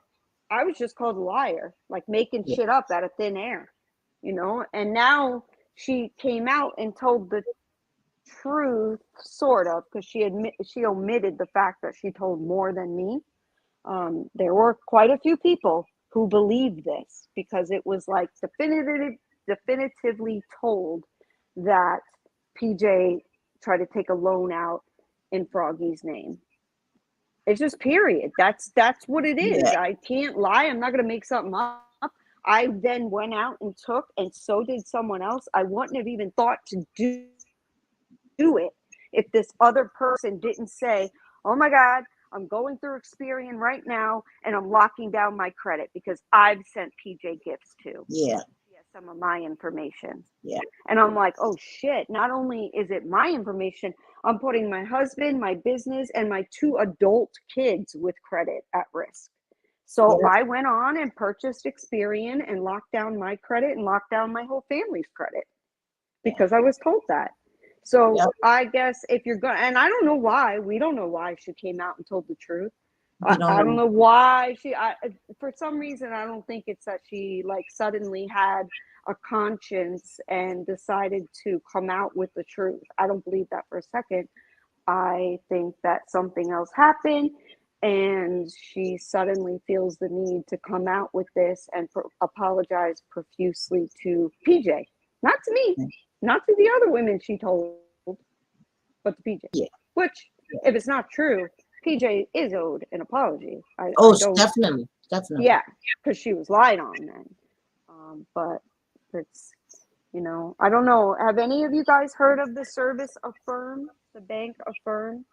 [SPEAKER 4] I was just called a liar, like making
[SPEAKER 3] Yeah.
[SPEAKER 4] shit up out of thin air, you know? And now she came out and told the truth, sort of, because she omitted the fact that she told more than me. There were quite a few people who believed this because it was like definitively told that PJ tried to take a loan out in Froggy's name. It's just period. That's what it is.
[SPEAKER 3] Yeah.
[SPEAKER 4] I can't lie. I'm not going to make something up. I then went out and took, and so did someone else. I wouldn't have even thought to do it if this other person didn't say, oh my God, I'm going through Experian right now and I'm locking down my credit because I've sent PJ gifts to.
[SPEAKER 3] Yeah.
[SPEAKER 4] Some of my information.
[SPEAKER 3] Yeah.
[SPEAKER 4] And I'm like, oh shit, not only is it my information, I'm putting my husband, my business, and my 2 adult kids with credit at risk. So
[SPEAKER 3] Yeah.
[SPEAKER 4] I went on and purchased Experian and locked down my credit and locked down my whole family's credit because I was told that. So
[SPEAKER 3] Yep.
[SPEAKER 4] I guess if you're going, and I don't know why, we don't know why she came out and told the truth.
[SPEAKER 3] We don't
[SPEAKER 4] I don't
[SPEAKER 3] know.
[SPEAKER 4] know why for some reason, I don't think it's that she like suddenly had a conscience and decided to come out with the truth. I don't believe that for a second. I think that something else happened and she suddenly feels the need to come out with this and apologize profusely to PJ, not to me, not to the other women she told, but to PJ.
[SPEAKER 3] Yeah.
[SPEAKER 4] Which, if it's not true, PJ is owed an apology. I don't,
[SPEAKER 3] definitely. Definitely.
[SPEAKER 4] yeah, because she was lied on then. But it's, you know, I don't know. Have any of you guys heard of the service Affirm, the bank Affirm?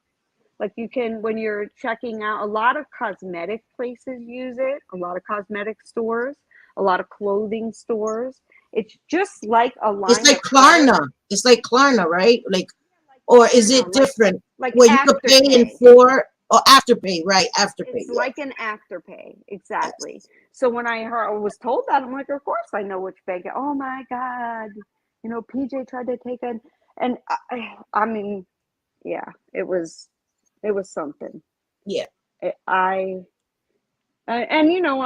[SPEAKER 4] Like you can, when you're checking out, a lot of cosmetic places use it, a lot of cosmetic stores, a lot of clothing stores. It's just like a line
[SPEAKER 3] It's like
[SPEAKER 4] of credit.
[SPEAKER 3] Klarna. It's like Klarna, right? Like, or is it different?
[SPEAKER 4] Like
[SPEAKER 3] Where you could pay in
[SPEAKER 4] Afterpay.
[SPEAKER 3] 4 or Afterpay, right? Afterpay.
[SPEAKER 4] It's
[SPEAKER 3] Yeah.
[SPEAKER 4] like an Afterpay, exactly. So when I was told that, I'm like, of course I know which bank. Oh my God, you know, PJ tried to take an, and I mean, yeah, it was something.
[SPEAKER 3] Yeah.
[SPEAKER 4] And you know,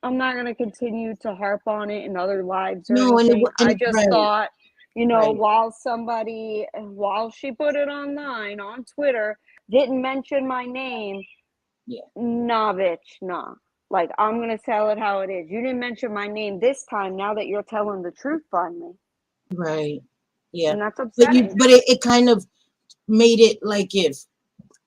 [SPEAKER 4] I'm not going to continue to harp on it in other lives or
[SPEAKER 3] No,
[SPEAKER 4] anything. I
[SPEAKER 3] and
[SPEAKER 4] just
[SPEAKER 3] right.
[SPEAKER 4] thought, you know,
[SPEAKER 3] Right.
[SPEAKER 4] while she put it online on Twitter, didn't mention my name.
[SPEAKER 3] Yeah.
[SPEAKER 4] Nah, bitch, nah. Like, I'm going to tell it how it is. You didn't mention my name this time now that you're telling the truth finally.
[SPEAKER 3] Right. Yeah.
[SPEAKER 4] And that's upsetting.
[SPEAKER 3] But it kind of made it like if,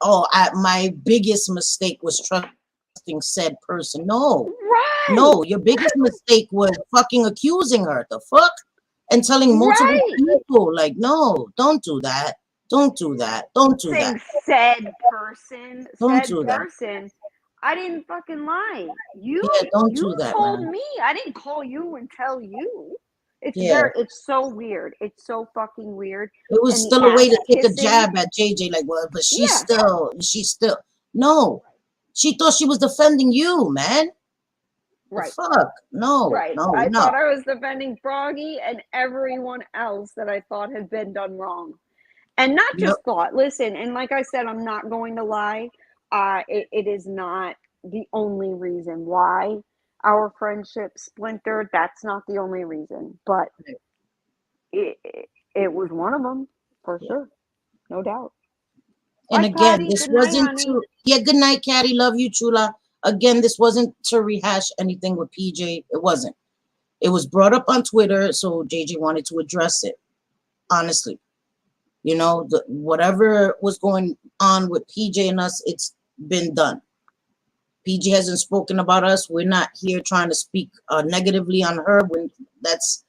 [SPEAKER 3] my biggest mistake was trusting said person. No.
[SPEAKER 4] Right.
[SPEAKER 3] No, your biggest mistake was fucking accusing her. The fuck? And telling multiple people, like, no, don't do that. Don't do that. Don't do that.
[SPEAKER 4] Said person.
[SPEAKER 3] Don't
[SPEAKER 4] Said
[SPEAKER 3] do that.
[SPEAKER 4] person. I didn't fucking lie. You
[SPEAKER 3] Don't do that,
[SPEAKER 4] told
[SPEAKER 3] man.
[SPEAKER 4] me. I didn't call you and tell you. It's it's so weird. It's so fucking weird.
[SPEAKER 3] It was
[SPEAKER 4] And
[SPEAKER 3] still
[SPEAKER 4] the
[SPEAKER 3] a way to take a
[SPEAKER 4] ass-kissing-
[SPEAKER 3] jab at JJ, like, well, but she's
[SPEAKER 4] Yeah.
[SPEAKER 3] still, no. She thought she was defending you, man.
[SPEAKER 4] Right.
[SPEAKER 3] The fuck? No.
[SPEAKER 4] Right.
[SPEAKER 3] No,
[SPEAKER 4] I
[SPEAKER 3] no.
[SPEAKER 4] thought I was defending Froggy and everyone else that I thought had been done wrong. And not just thought. Listen, and like I said, I'm not going to lie. It is not the only reason why our friendship splintered. That's not the only reason. But it was one of them, for sure. No doubt.
[SPEAKER 3] And
[SPEAKER 4] Bye,
[SPEAKER 3] again,
[SPEAKER 4] Patty.
[SPEAKER 3] this
[SPEAKER 4] Good night,
[SPEAKER 3] wasn't
[SPEAKER 4] honey.
[SPEAKER 3] to, yeah, good night, Caddy. Love you, Chula. again, this wasn't to rehash anything with PJ. It wasn't. It was brought up on Twitter, so JJ wanted to address it. Honestly, you know, whatever was going on with PJ and us, it's been done. PJ hasn't spoken about us. We're not here trying to speak negatively on her. When that's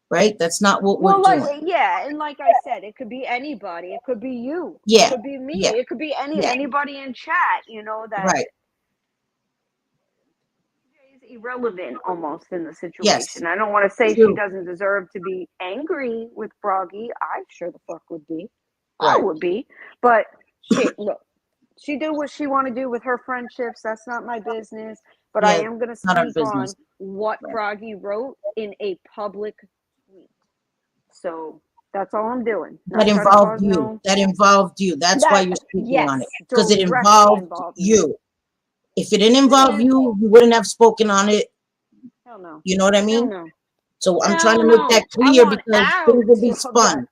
[SPEAKER 3] right, that's not what we're doing.
[SPEAKER 4] Yeah, and like I said, it could be anybody. It could be you.
[SPEAKER 3] Yeah,
[SPEAKER 4] It could be me.
[SPEAKER 3] yeah,
[SPEAKER 4] It could be
[SPEAKER 3] yeah.
[SPEAKER 4] anybody in chat. You know that
[SPEAKER 3] Right.
[SPEAKER 4] is irrelevant almost in the situation.
[SPEAKER 3] Yes.
[SPEAKER 4] I don't want to say
[SPEAKER 3] True.
[SPEAKER 4] she doesn't deserve to be angry with Froggy. I sure the fuck would be.
[SPEAKER 3] Right.
[SPEAKER 4] I would be. But shit, look, she did what she want to do with her friendships. That's not my business. But I
[SPEAKER 3] Yeah,
[SPEAKER 4] am going to
[SPEAKER 3] not our
[SPEAKER 4] speak on
[SPEAKER 3] business.
[SPEAKER 4] what
[SPEAKER 3] Right.
[SPEAKER 4] Froggy wrote in a public tweet. So that's all I'm doing.
[SPEAKER 3] That involved you. That involved you. That's why you're speaking on it. Because it involved you. If it didn't involve you, you wouldn't have spoken on it.
[SPEAKER 4] Hell no.
[SPEAKER 3] You know what I mean?
[SPEAKER 4] Hell no.
[SPEAKER 3] So I'm
[SPEAKER 4] Hell
[SPEAKER 3] trying to make that
[SPEAKER 4] no. I
[SPEAKER 3] clear
[SPEAKER 4] want
[SPEAKER 3] because
[SPEAKER 4] out
[SPEAKER 3] things will be
[SPEAKER 4] of
[SPEAKER 3] spun.
[SPEAKER 4] that.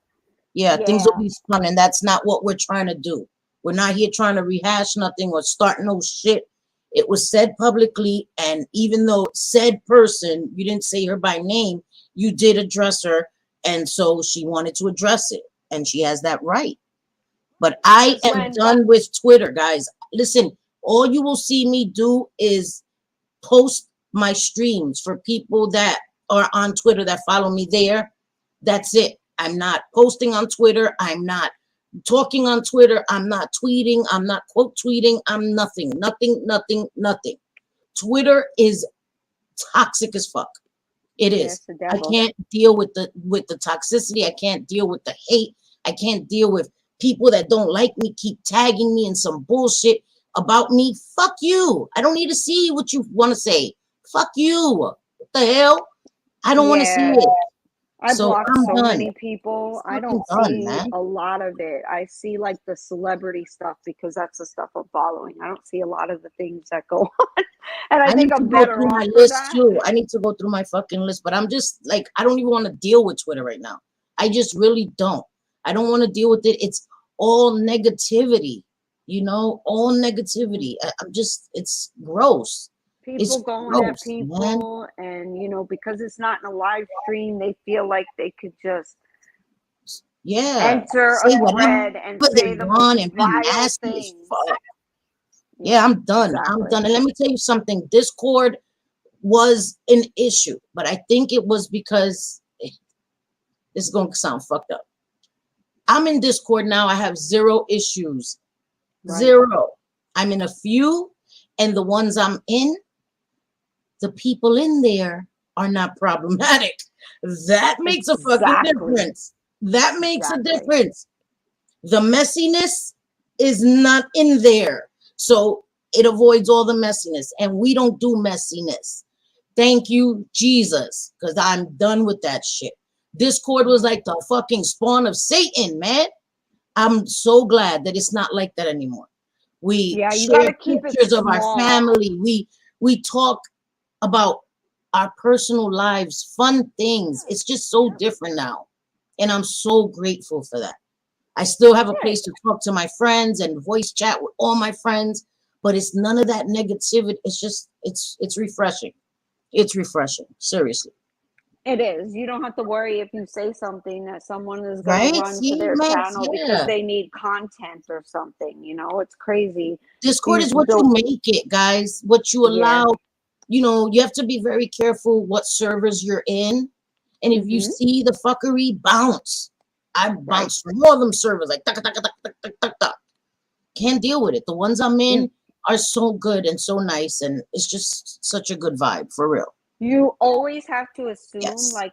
[SPEAKER 3] Yeah, things will
[SPEAKER 4] Yeah.
[SPEAKER 3] be spun, and that's not what we're trying to do. We're not here trying to rehash nothing or start no shit. It was said publicly, and even though said person, you didn't say her by name, you did address her, and so she wanted to address it, and she has that right. But I am done with Twitter, guys. Listen, all you will see me do is post my streams for people that are on Twitter that follow me there. That's it. I'm not posting on Twitter. I'm not talking on Twitter. I'm not tweeting. I'm not quote tweeting. I'm nothing. Twitter is toxic as fuck. It is. I can't deal with the toxicity. I can't deal with the hate. I can't deal with people that don't like me keep tagging me in some bullshit about me. Fuck you. I don't need to see what you want to say. Fuck you. What the hell? I don't want to see it.
[SPEAKER 4] I block so
[SPEAKER 3] done.
[SPEAKER 4] many people. I don't see a lot of it. I see like the celebrity stuff because that's the stuff I'm following. I don't see a lot of the things that go on. And I think I'm better off
[SPEAKER 3] my
[SPEAKER 4] for
[SPEAKER 3] list
[SPEAKER 4] that.
[SPEAKER 3] too. I need to go through my fucking list, but I'm just like, I don't even want to deal with Twitter right now. I just really don't. I don't want to deal with it. It's all negativity, you know, all negativity. I'm just, it's gross.
[SPEAKER 4] People going at people, and you know, because it's not in a live stream, they feel like they could just enter a thread and say the most vile things.
[SPEAKER 3] Yeah, I'm done. I'm done. And let me tell you something. Discord was an issue, but I think it was because this is going to sound fucked up. I'm in Discord now. I have 0 issues. Right. 0. I'm in a few, and the ones I'm in, the people in there are not problematic. That makes a fucking difference. That makes a difference. The messiness is not in there. So it avoids all the messiness. And we don't do messiness. Thank you, Jesus. Because I'm done with that shit. Discord was like the fucking spawn of Satan, man. I'm so glad that it's not like that anymore. We share pictures of our family. We talk about our personal lives, fun things. It's just so different now. And I'm so grateful for that. I still have a place to talk to my friends and voice chat with all my friends, but it's none of that negativity. It's just, it's refreshing. It's refreshing. Seriously.
[SPEAKER 4] It is. You don't have to worry if you say something that someone is going to run to their channel because they need content or something. You know, it's crazy.
[SPEAKER 3] Discord is what you make it, guys. What you allow. You know, you have to be very careful what servers you're in. And if you see the fuckery, bounce. I bounce from all of them servers. Like, can't deal with it. The ones I'm in are so good and so nice. And it's just such a good vibe, for real.
[SPEAKER 4] You always have to assume, like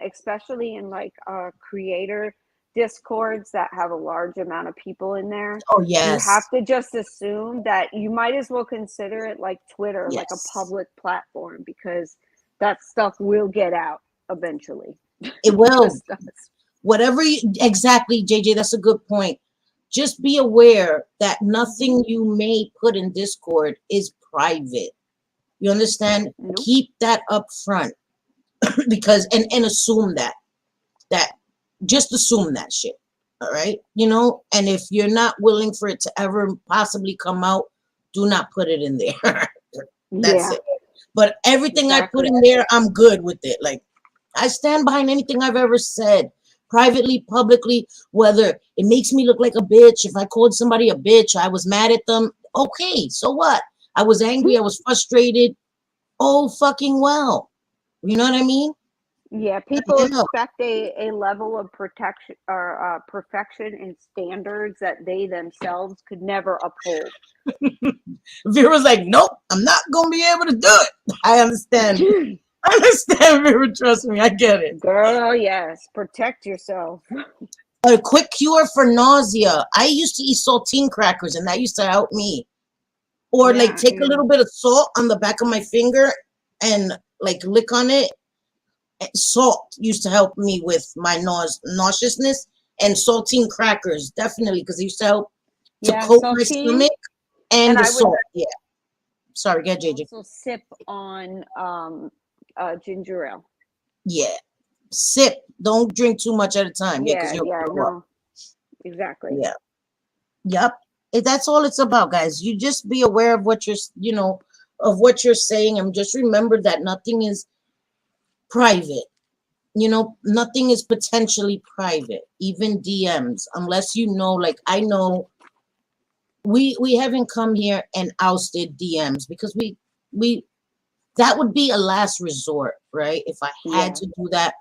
[SPEAKER 4] especially in like creator discords that have a large amount of people in there.
[SPEAKER 3] Oh yes.
[SPEAKER 4] You have to just assume that you might as well consider it like Twitter, like a public platform, because that stuff will get out eventually.
[SPEAKER 3] It will. Whatever exactly, JJ, that's a good point. Just be aware that nothing you may put in Discord is private. You understand? Keep that up front because and assume that just assume that shit. All right. You know, and if you're not willing for it to ever possibly come out, do not put it in there. That's
[SPEAKER 4] Yeah,
[SPEAKER 3] it. But everything I put
[SPEAKER 4] exactly.
[SPEAKER 3] in there, I'm good with it. Like, I stand behind anything I've ever said, privately, publicly, whether it makes me look like a bitch. If I called somebody a bitch, I was mad at them. Okay, so what? I was angry, I was frustrated. Oh, fucking well. You know what I mean?
[SPEAKER 4] Yeah, people
[SPEAKER 3] Yeah.
[SPEAKER 4] expect a level of protection or perfection and standards that they themselves could never uphold.
[SPEAKER 3] Vera's like, nope, I'm not gonna be able to do it. I understand. I understand, Vera. Trust me, I get it.
[SPEAKER 4] Girl, yes, protect yourself.
[SPEAKER 3] A quick cure for nausea. I used to eat saltine crackers, and that used to help me. Or like
[SPEAKER 4] Yeah,
[SPEAKER 3] take a
[SPEAKER 4] and
[SPEAKER 3] little bit of salt on the back of my finger and like lick on it. Salt used to help me with my nauseousness, and saltine crackers definitely because it used to help to
[SPEAKER 4] yeah,
[SPEAKER 3] coat my
[SPEAKER 4] saltine.
[SPEAKER 3] stomach and
[SPEAKER 4] And
[SPEAKER 3] the
[SPEAKER 4] I would
[SPEAKER 3] salt. Yeah. Sorry, get JJ.
[SPEAKER 4] also sip on ginger ale.
[SPEAKER 3] Yeah. Sip. Don't drink too much at a time. Yeah, because
[SPEAKER 4] Yeah,
[SPEAKER 3] you'll
[SPEAKER 4] yeah,
[SPEAKER 3] throw up.
[SPEAKER 4] no, exactly.
[SPEAKER 3] Yeah. Yep. That's all it's about, guys. You just be aware of what of what you're saying, and just remember that nothing is private. Nothing is potentially private, even DMs, unless like I know we haven't come here and ousted DMs because we that would be a last resort, right? If I had
[SPEAKER 4] Yeah.
[SPEAKER 3] to do that,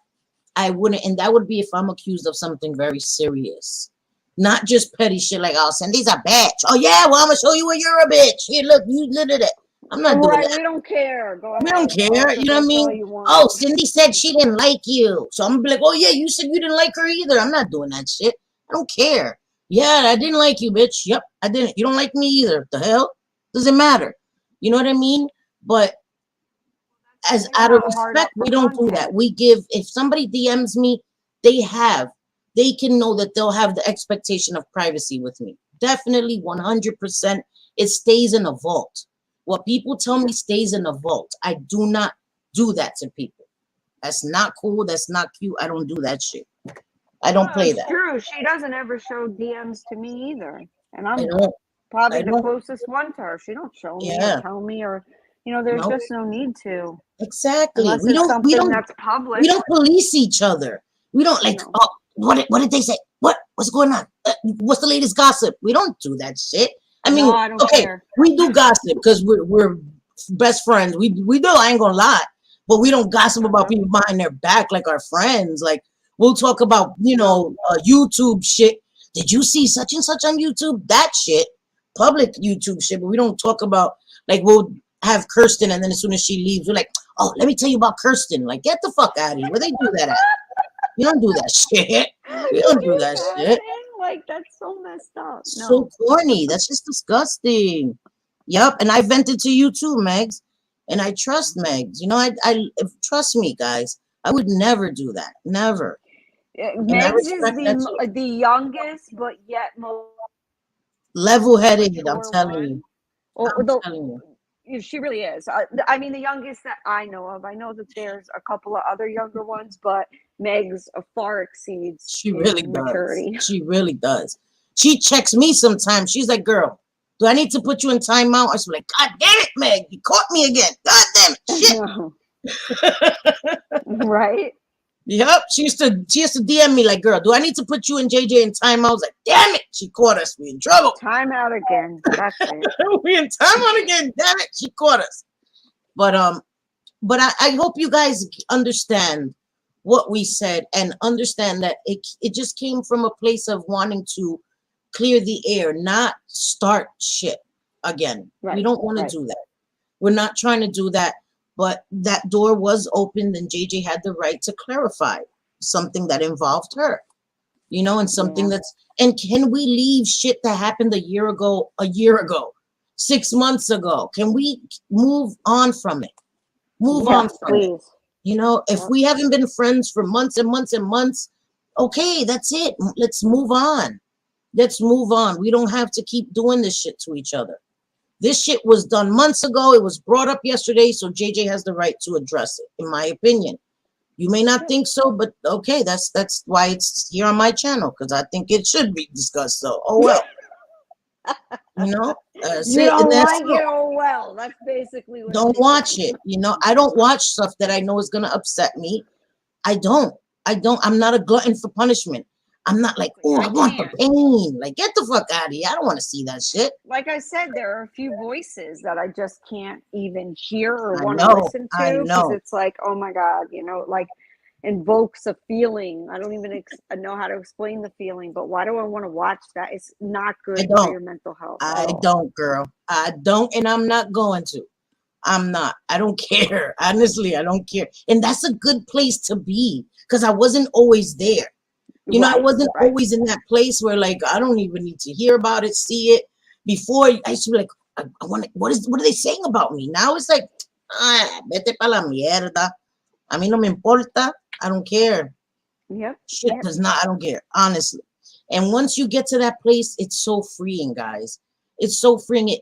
[SPEAKER 3] I wouldn't, and that would be if I'm accused of something very serious. Not just petty shit like, oh, Cindy's a bitch. Oh yeah, well, I'm gonna show you where you're a bitch. Here, look, you did it. I'm not doing
[SPEAKER 4] Right,
[SPEAKER 3] that.
[SPEAKER 4] we don't care. Go
[SPEAKER 3] We don't
[SPEAKER 4] ahead.
[SPEAKER 3] care.
[SPEAKER 4] Talk
[SPEAKER 3] You know what I
[SPEAKER 4] about all
[SPEAKER 3] mean?
[SPEAKER 4] you want.
[SPEAKER 3] Oh, Cindy said she didn't like you. So I'm gonna be like, oh yeah, you said you didn't like her either. I'm not doing that shit. I don't care. Yeah, I didn't like you, bitch. Yep, I didn't. You don't like me either. The hell? Doesn't matter. You know what I mean? But as
[SPEAKER 4] Thing
[SPEAKER 3] out of
[SPEAKER 4] about hard
[SPEAKER 3] respect, we don't do
[SPEAKER 4] content.
[SPEAKER 3] that. We give, if somebody DMs me, they can know that they'll have the expectation of privacy with me. Definitely 100%. It stays in a vault. What people tell me stays in a vault. I do not do that to people. That's not cool. That's not cute. I don't do that shit. I don't
[SPEAKER 4] Oh,
[SPEAKER 3] play
[SPEAKER 4] it's
[SPEAKER 3] that.
[SPEAKER 4] true. She doesn't ever show DMs to me either. And
[SPEAKER 3] I
[SPEAKER 4] I'm
[SPEAKER 3] don't.
[SPEAKER 4] probably
[SPEAKER 3] I
[SPEAKER 4] the
[SPEAKER 3] don't.
[SPEAKER 4] closest one to her. She don't show me or
[SPEAKER 3] Yeah.
[SPEAKER 4] tell me or there's
[SPEAKER 3] No.
[SPEAKER 4] just no need to.
[SPEAKER 3] Exactly.
[SPEAKER 4] Unless
[SPEAKER 3] We
[SPEAKER 4] it's
[SPEAKER 3] don't. We
[SPEAKER 4] something
[SPEAKER 3] don't.
[SPEAKER 4] that's public.
[SPEAKER 3] We don't police each other. We don't like.
[SPEAKER 4] No.
[SPEAKER 3] Oh, what did they say? What's going on? What's the latest gossip? We don't do that shit. I
[SPEAKER 4] No,
[SPEAKER 3] mean,
[SPEAKER 4] I don't
[SPEAKER 3] okay,
[SPEAKER 4] care.
[SPEAKER 3] we do gossip because we're best friends. We do. I ain't gonna lie, but we don't gossip about people behind their back like our friends. Like we'll talk about YouTube shit. Did you see such and such on YouTube? That shit, public YouTube shit. But we don't talk about like we'll have Kirsten, and then as soon as she leaves, we're like, oh, let me tell you about Kirsten. Like, get the fuck out of here. Where they do that at? You don't do that shit. We don't do that shit.
[SPEAKER 4] Like that's so messed up.
[SPEAKER 3] So
[SPEAKER 4] No.
[SPEAKER 3] corny. That's just disgusting. Yep. And I vented to you too, Megs. And I trust Megs. Trust me, guys. I would never do that. Never. And I
[SPEAKER 4] Megs is
[SPEAKER 3] respect that too.
[SPEAKER 4] the youngest, but yet most
[SPEAKER 3] Level-headed, I'm
[SPEAKER 4] mature
[SPEAKER 3] telling you.
[SPEAKER 4] one. Or
[SPEAKER 3] I'm telling you.
[SPEAKER 4] she really is. I mean, the youngest that I know of. I know that there's a couple of other younger ones, but Meg's far exceeds
[SPEAKER 3] She really
[SPEAKER 4] in
[SPEAKER 3] does.
[SPEAKER 4] maturity.
[SPEAKER 3] She really does. She checks me sometimes. She's like, girl, do I need to put you in timeout? I was like, God damn it, Meg. You caught me again. God damn it. Shit.
[SPEAKER 4] Right?
[SPEAKER 3] Yep. She used to DM me like, girl, do I need to put you and JJ in timeout? I was like, damn it. She caught us. We in trouble.
[SPEAKER 4] Time out again. That's it.
[SPEAKER 3] We in timeout again. Damn it. She caught us. But I hope you guys understand what we said and understand that it just came from a place of wanting to clear the air, not start shit again.
[SPEAKER 4] Right.
[SPEAKER 3] We don't want to do that. We're not trying to do that. But that door was opened and JJ had the right to clarify something that involved her, and something and can we leave shit that happened a year ago, 6 months ago? Can we move on from it? Move on from it.
[SPEAKER 4] Please.
[SPEAKER 3] If we haven't been friends for months and months and months, okay, that's it. Let's move on. Let's move on. We don't have to keep doing this shit to each other. This shit was done months ago. It was brought up yesterday, so JJ has the right to address it, in my opinion. You may not think so, but okay, that's why it's here on my channel, because I think it should be discussed. So, oh well. You know,
[SPEAKER 4] You
[SPEAKER 3] say and
[SPEAKER 4] don't
[SPEAKER 3] that's
[SPEAKER 4] like it? Oh well, that's basically what
[SPEAKER 3] don't
[SPEAKER 4] you're
[SPEAKER 3] watch
[SPEAKER 4] saying.
[SPEAKER 3] it. You know, I don't watch stuff that I know is gonna upset me. I don't. I'm not a glutton for punishment. I'm not like, oh,
[SPEAKER 4] I
[SPEAKER 3] I want the
[SPEAKER 4] can't.
[SPEAKER 3] pain. Like, get the fuck out of here. I don't want to see that shit.
[SPEAKER 4] Like I said, there are a few voices that I just can't even hear or
[SPEAKER 3] I
[SPEAKER 4] want to
[SPEAKER 3] know.
[SPEAKER 4] listen
[SPEAKER 3] I
[SPEAKER 4] to because
[SPEAKER 3] know.
[SPEAKER 4] it's like, oh my God, like invokes a feeling. I don't even know how to explain the feeling, but why do I want to watch that? It's not
[SPEAKER 3] I
[SPEAKER 4] good for
[SPEAKER 3] don't.
[SPEAKER 4] your mental health at
[SPEAKER 3] I
[SPEAKER 4] all.
[SPEAKER 3] don't, girl. I don't, and I'm not going to. I'm not. I don't care. Honestly, I don't care. And that's a good place to be because I wasn't always there. You know, I
[SPEAKER 4] Right,
[SPEAKER 3] wasn't
[SPEAKER 4] right.
[SPEAKER 3] always in that place where like I don't even need to hear about it, see it. Before I used to be like, I want to, what are they saying about me? Now it's like, vete pa la mierda. A mí no me importa. I don't care.
[SPEAKER 4] Yep,
[SPEAKER 3] Shit
[SPEAKER 4] yep.
[SPEAKER 3] does not, I don't care, honestly. And once you get to that place, it's so freeing, guys. It's so freeing.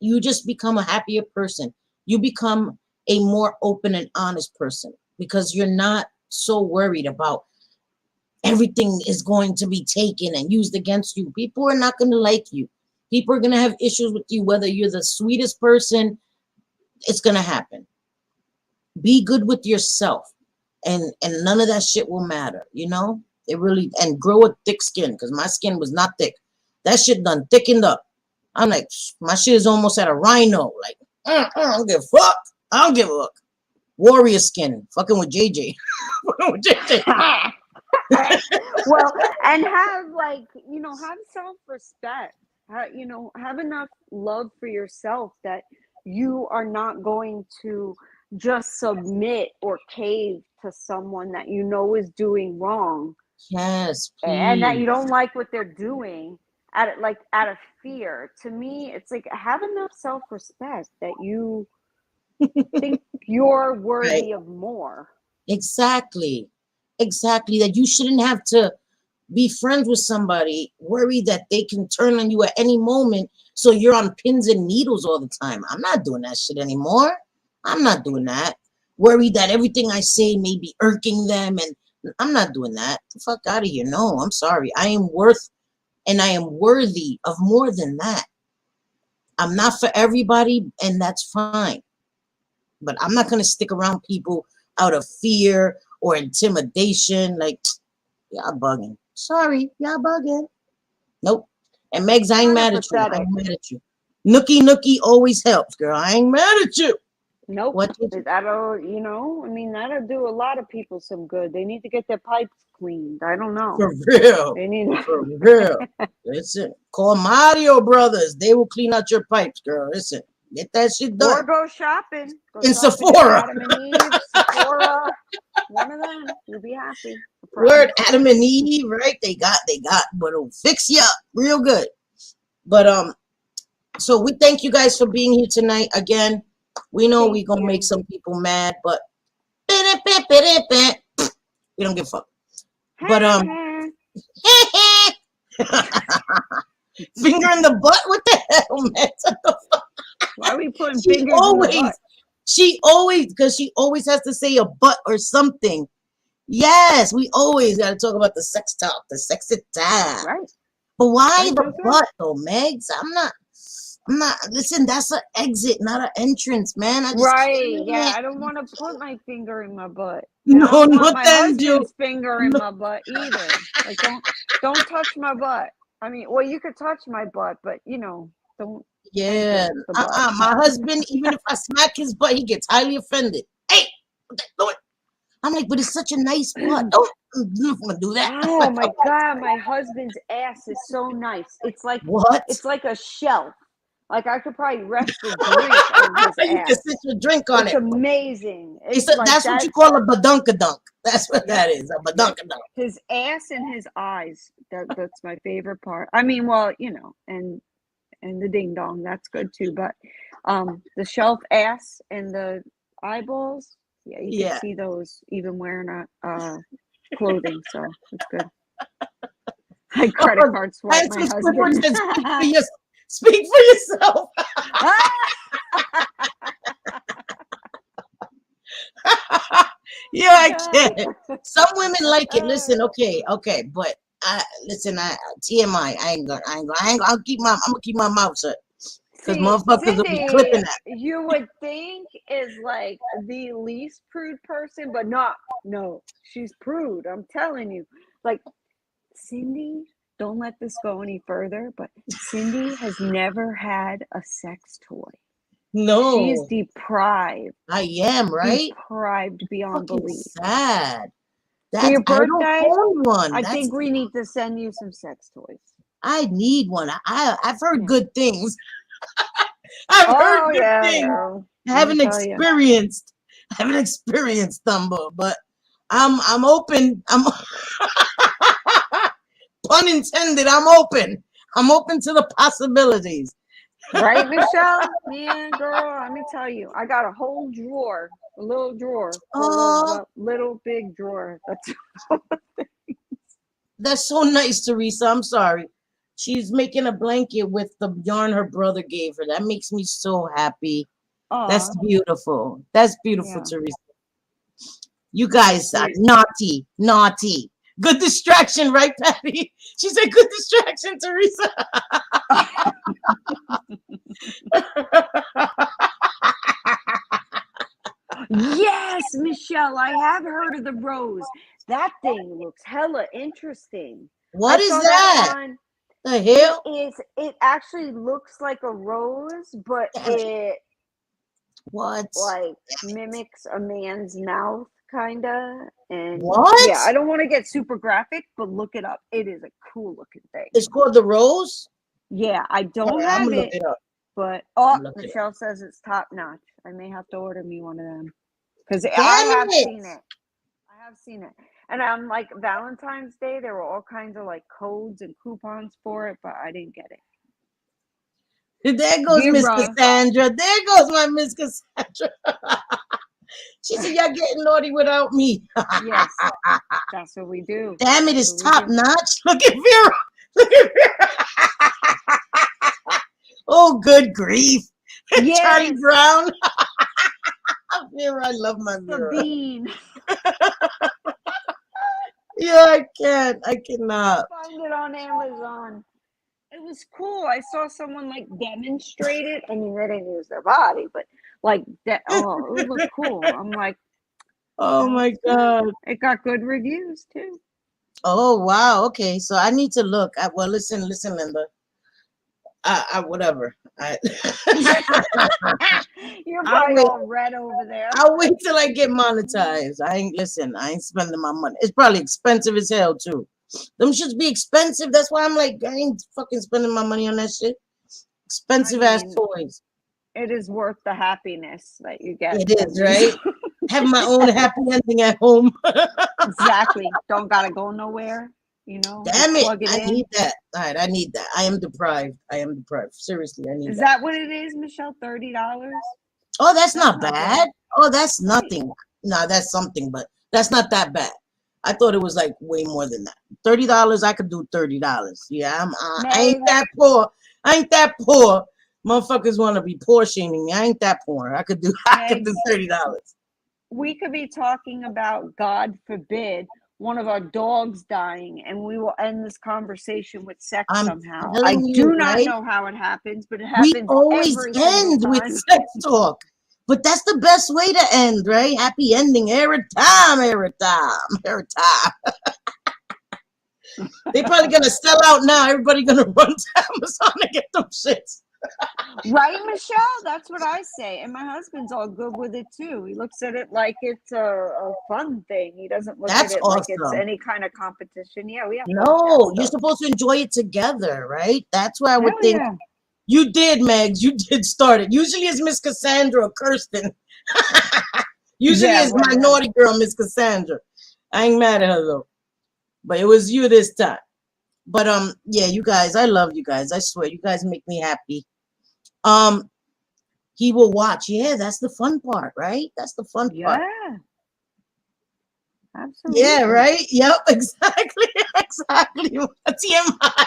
[SPEAKER 3] You just become a happier person. You become a more open and honest person because you're not so worried about everything is going to be taken and used against you. People are not going to like you. People are going to have issues with you, whether you're the sweetest person. It's going to happen. Be good with yourself, and none of that shit will matter. You know, it really, and grow a thick skin because my skin was not thick. That shit done thickened up. I'm like, my shit is almost at a rhino. Like, I don't give a fuck. I don't give a fuck. Warrior skin, fucking with JJ. Fucking with JJ.
[SPEAKER 4] Well, and have have self-respect. Have enough love for yourself that you are not going to just submit or cave to someone that you know is doing wrong
[SPEAKER 3] Yes,
[SPEAKER 4] and that
[SPEAKER 3] please.
[SPEAKER 4] you don't like what they're doing out of fear. To me, it's like have enough self-respect that you think you're
[SPEAKER 3] Right.
[SPEAKER 4] worthy of more.
[SPEAKER 3] Exactly. Exactly. That you shouldn't have to be friends with somebody, worried that they can turn on you at any moment. So you're on pins and needles all the time. I'm not doing that shit anymore. I'm not doing that. Worried that everything I say may be irking them. And I'm not doing that. The fuck out of here. No, I'm sorry. I am worth and I am worthy of more than that. I'm not for everybody, and that's fine. But I'm not going to stick around people out of fear or intimidation. Like, y'all bugging. Sorry, y'all bugging. Nope. And Megs, I ain't
[SPEAKER 4] Kind of
[SPEAKER 3] mad at you. I
[SPEAKER 4] pathetic.
[SPEAKER 3] ain't mad at you. Nookie always helps, girl. I ain't mad at you.
[SPEAKER 4] Nope.
[SPEAKER 3] What did you?
[SPEAKER 4] That'll do a lot of people some good. They need to get their pipes cleaned. I don't know.
[SPEAKER 3] For real.
[SPEAKER 4] They need
[SPEAKER 3] For real. Listen, call Mario Brothers. They will clean out your pipes, girl. Listen, get that shit done.
[SPEAKER 4] or go shopping. Go
[SPEAKER 3] In
[SPEAKER 4] shopping
[SPEAKER 3] Sephora.
[SPEAKER 4] at Adam and Eve, Sephora. One of them. You'll be happy.
[SPEAKER 3] Word, Adam and Eve, right? They got, but it'll fix you up real good. But so we thank you guys for being here tonight. Again, we know we're gonna make some people mad, but we don't give a fuck. But finger in the butt? What the hell, man?
[SPEAKER 4] Why are we putting fingers in the butt?
[SPEAKER 3] Because she always has to say a butt or something. Yes, we always got to talk about the sex talk, the sexy time.
[SPEAKER 4] Right.
[SPEAKER 3] But why
[SPEAKER 4] Right,
[SPEAKER 3] the
[SPEAKER 4] right.
[SPEAKER 3] butt though, Megs? I'm not. Listen, that's an exit, not an entrance, man. I just
[SPEAKER 4] Right.
[SPEAKER 3] can't.
[SPEAKER 4] Yeah, I don't want to put my finger in my butt. And I
[SPEAKER 3] No,
[SPEAKER 4] don't
[SPEAKER 3] no
[SPEAKER 4] want my
[SPEAKER 3] thank you.
[SPEAKER 4] husband's finger in my butt either. Like don't touch my butt. I mean, well, you could touch my butt, but don't
[SPEAKER 3] Yeah.
[SPEAKER 4] enter the butt.
[SPEAKER 3] My husband, even if I smack his butt, he gets highly offended. Hey, what the, do it. I'm like, but it's such a nice butt. I'm gonna do that.
[SPEAKER 4] Oh my God, my husband's ass is so nice. It's like
[SPEAKER 3] What?
[SPEAKER 4] a shelf. Like I could probably rest a drink on his
[SPEAKER 3] You can
[SPEAKER 4] ass.
[SPEAKER 3] sit your drink on
[SPEAKER 4] It's
[SPEAKER 3] it.
[SPEAKER 4] amazing. It's like
[SPEAKER 3] That's what you call a badunkadunk. That's what that is, a badunkadunk.
[SPEAKER 4] his ass and his eyes. That's my favorite part. I mean, well, and the ding dong, that's good too. But the shelf ass and the eyeballs, yeah, you can see those even wearing a clothing. So it's good. My credit card swipe my husband.
[SPEAKER 3] Speak for yourself. Yeah, I can't. Some women like it. Listen, okay, but listen, TMI. I'm gonna keep my mouth shut. Because
[SPEAKER 4] See,
[SPEAKER 3] motherfuckers will be clipping
[SPEAKER 4] Cindy,
[SPEAKER 3] that.
[SPEAKER 4] you would think is like the least prude person, but not. No, she's prude. I'm telling you. Like, Cindy, don't let this go any further, but Cindy has never had a sex toy. She is
[SPEAKER 3] No,
[SPEAKER 4] deprived.
[SPEAKER 3] I am, right?
[SPEAKER 4] Deprived beyond
[SPEAKER 3] Fucking
[SPEAKER 4] belief.
[SPEAKER 3] sad.
[SPEAKER 4] For your
[SPEAKER 3] I don't
[SPEAKER 4] birthday,
[SPEAKER 3] own one.
[SPEAKER 4] I think we need to send you some sex toys.
[SPEAKER 3] I need one. I've heard
[SPEAKER 4] Yeah.
[SPEAKER 3] good things. I've heard good things.
[SPEAKER 4] No.
[SPEAKER 3] I haven't experienced them, but I'm open. I'm pun intended. I'm open. I'm open to the possibilities.
[SPEAKER 4] Right, Michelle? Man, girl, let me tell you, I got a whole drawer, a little drawer full of little big drawer.
[SPEAKER 3] That's so nice, Teresa. I'm sorry. She's making a blanket with the yarn her brother gave her. That makes me so happy. That's beautiful. That's beautiful,
[SPEAKER 4] Yeah.
[SPEAKER 3] Teresa. You guys are naughty, naughty. Good distraction, right, Patty? She said good distraction, Teresa.
[SPEAKER 4] Yes, Michelle, I have heard of the rose. That thing looks hella interesting.
[SPEAKER 3] What is that? The hell?
[SPEAKER 4] It actually looks like a rose, but it like mimics a man's mouth kinda. And yeah, I don't want to get super graphic, but look it up. It is a cool looking thing.
[SPEAKER 3] It's called the rose?
[SPEAKER 4] Yeah, I don't have it, but Michelle says it's top notch. I may have to order me one of them. Because I have seen it. I have seen it. And on like Valentine's Day, there were all kinds of like codes and coupons for it, but I didn't get it.
[SPEAKER 3] There goes Miss Cassandra. There goes my Miss Cassandra. She said, y'all getting naughty without me.
[SPEAKER 4] Yes, that's what we do.
[SPEAKER 3] Damn it, it's top notch. Look at Vera. Look at Vera. Oh, good grief. Yes. Charlie Brown. Vera, I love my Vera.
[SPEAKER 4] Sabine.
[SPEAKER 3] Yeah, I can't. I cannot.
[SPEAKER 4] Find it on Amazon. It was cool. I saw someone like demonstrate it. I mean, they didn't use their body, but like that. Oh, it looked cool. I'm like,
[SPEAKER 3] oh my God.
[SPEAKER 4] It got good reviews too.
[SPEAKER 3] Oh wow. Okay, so I need to look. Well, listen, Linda. Whatever.
[SPEAKER 4] You're probably all red over there.
[SPEAKER 3] I'll wait till I get monetized. I ain't spending my money. It's probably expensive as hell too. Them should be expensive. That's why I'm like, I ain't fucking spending my money on that shit. Expensive ass toys.
[SPEAKER 4] It is worth the happiness that you get.
[SPEAKER 3] It is, right? Have my own happy ending at home.
[SPEAKER 4] Exactly. Don't gotta go nowhere. You know,
[SPEAKER 3] damn it, I need that. All right, I need that. I am deprived. Seriously, I need that.
[SPEAKER 4] Is that what it is, Michelle? $30?
[SPEAKER 3] Oh, that's not bad. Oh, that's nothing. No, that's something, but that's not that bad. I thought it was like way more than that. $30, I could do $30. Yeah, I ain't that poor. Motherfuckers want to be poor shaming me. I ain't that poor. I could do $30.
[SPEAKER 4] We could be talking about, God forbid, one of our dogs dying, and we will end this conversation with sex somehow. I do not know how it happens, but it happens. We
[SPEAKER 3] always end with sex talk, but that's the best way to end, right? Happy ending every time. They probably gonna sell out now. Everybody gonna run to Amazon to get them shits.
[SPEAKER 4] Right, Michelle? That's what I say. And my husband's all good with it too. He looks at it like it's a fun thing. He doesn't look at it like it's any kind of competition. Yeah, we have.
[SPEAKER 3] No, you're supposed to enjoy it together, right? That's why I would think. Yeah. You did, Megs. You did start it. Usually it's Miss Cassandra or Kirsten. Usually it's my naughty girl, Miss Cassandra. I ain't mad at her though. But it was you this time. But yeah, you guys, I love you guys. I swear, you guys make me happy. He will watch. Yeah, that's the fun part, right? That's the fun part.
[SPEAKER 4] Yeah. Absolutely.
[SPEAKER 3] Yeah, right? Yep, exactly. TMI.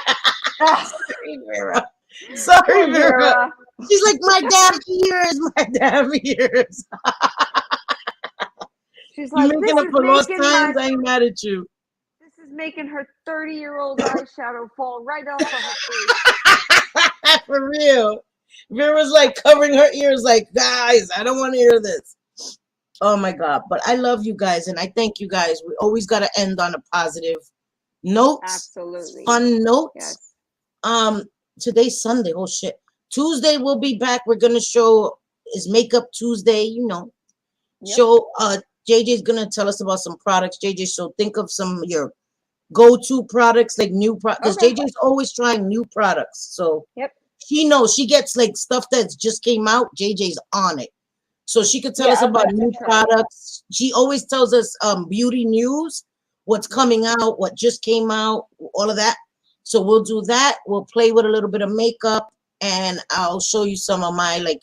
[SPEAKER 3] Sorry, Vera. Sorry, Vera. She's like, my damn ears. She's like, you're making up for lost times. I ain't mad at you.
[SPEAKER 4] This is making her 30-year-old eyeshadow fall right off of her face.
[SPEAKER 3] For real. Vera's like covering her ears like, guys, I don't want to hear this. Oh my God. But I love you guys and I thank you guys. We always got to end on a positive note.
[SPEAKER 4] Absolutely.
[SPEAKER 3] Fun notes.
[SPEAKER 4] Yes.
[SPEAKER 3] Today's Sunday. Oh shit. Tuesday we'll be back. We're gonna show is Makeup Tuesday, you know.
[SPEAKER 4] Yep.
[SPEAKER 3] Show JJ's gonna tell us about some products. JJ, so think of some of your go-to products, like new products. Because JJ's always trying new products. So
[SPEAKER 4] yep.
[SPEAKER 3] She knows she gets like stuff that's just came out. JJ's on it. So she could tell us about new products. She always tells us beauty news, what's coming out, what just came out, all of that. So we'll do that. We'll play with a little bit of makeup and I'll show you some of my like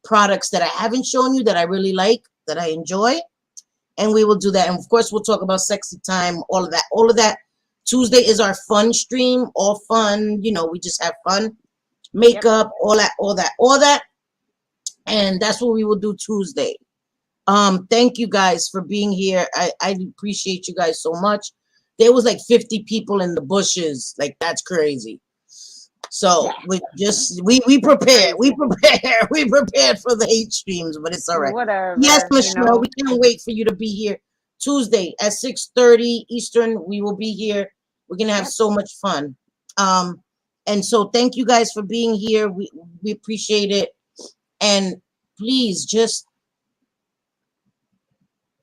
[SPEAKER 3] products that I haven't shown you that I really like, that I enjoy. And we will do that. And of course, we'll talk about sexy time, all of that. All of that. Tuesday is our fun stream, all fun. You know, we just have fun. Makeup, all that. And that's what we will do Tuesday. Thank you guys for being here. I appreciate you guys so much. There was like 50 people in the bushes. Like, that's crazy. So we prepared. We prepared for the hate streams, but it's all right.
[SPEAKER 4] Whatever.
[SPEAKER 3] Yes, Michelle, we can't wait for you to be here Tuesday at 6:30 Eastern. We will be here. We're gonna have so much fun. And so thank you guys for being here. We appreciate it. And please just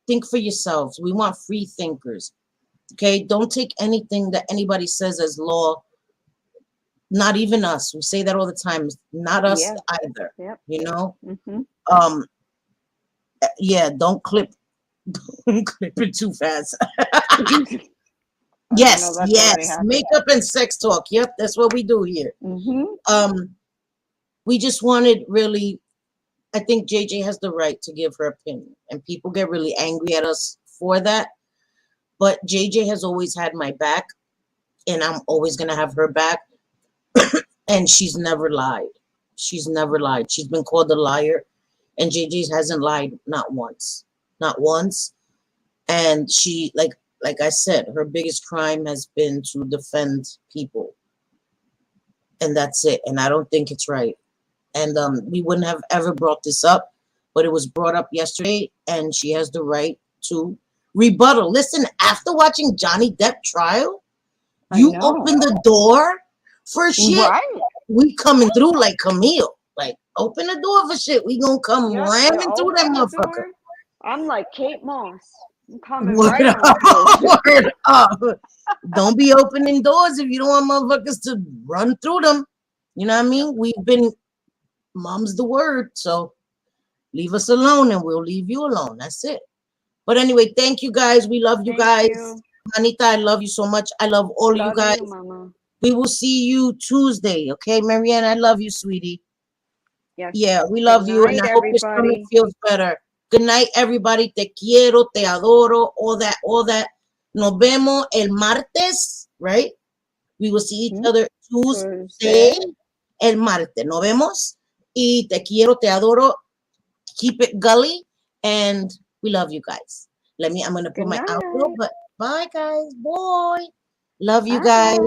[SPEAKER 3] think for yourselves. We want free thinkers. Okay, don't take anything that anybody says as law. Not even us. We say that all the time. Not us either. Yep. You know. Mm-hmm. Yeah. Don't clip it too fast. Yes. Makeup and sex talk. Yep, that's what we do here. Mm-hmm. We just wanted really. I think JJ has the right to give her opinion, and people get really angry at us for that. But JJ has always had my back, and I'm always gonna have her back. And she's never lied. She's never lied. She's been called a liar, and JJ hasn't lied not once. Not once. And she, like I said, her biggest crime has been to defend people. And that's it. And I don't think it's right. And we wouldn't have ever brought this up, but it was brought up yesterday, and she has the right to rebuttal. Listen, after watching Johnny Depp trial, you open the door for shit. Right. We coming through like Camille. Like, open the door for shit. We gonna come ramming through that motherfucker.
[SPEAKER 4] I'm like Kate Moss. I'm coming
[SPEAKER 3] Word up. Don't be opening doors if you don't want motherfuckers to run through them. You know what I mean? We've been, mom's the word. So leave us alone and we'll leave you alone. That's it. But anyway, thank you guys. We love you guys. Anita, I love you so much. I love all of you guys. Mama. We will see you Tuesday. Okay, Marianne, I love you, sweetie. Yes. Yeah, we love you. And I hope your stomach feels better. Good night, everybody. Te quiero, te adoro, all that, all that. Nos vemos el martes, right? We will see each other Tuesday, el martes. Nos vemos. Y te quiero, te adoro. Keep it gully. And we love you guys. I'm going to put my outro, but bye, guys. Boy. Love you guys.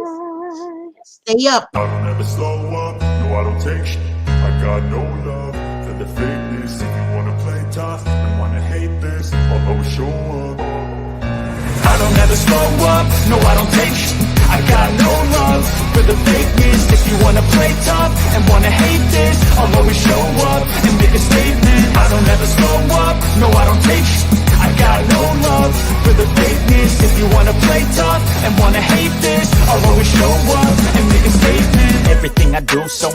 [SPEAKER 3] Stay up.
[SPEAKER 1] I don't ever slow up. No, I don't take shit. I got no love for the fakeness. If you wanna play tough and wanna hate this, I'll always show up.
[SPEAKER 2] I don't ever slow up. No, I don't take shit. I got no love for the fakeness. If you wanna play tough and wanna hate this, I'll always show up and make a statement. I don't ever slow up. No, I don't take shit. I got no love for the fakeness. If you wanna play tough and wanna hate this, I'll always show up and make a statement. Everything I do so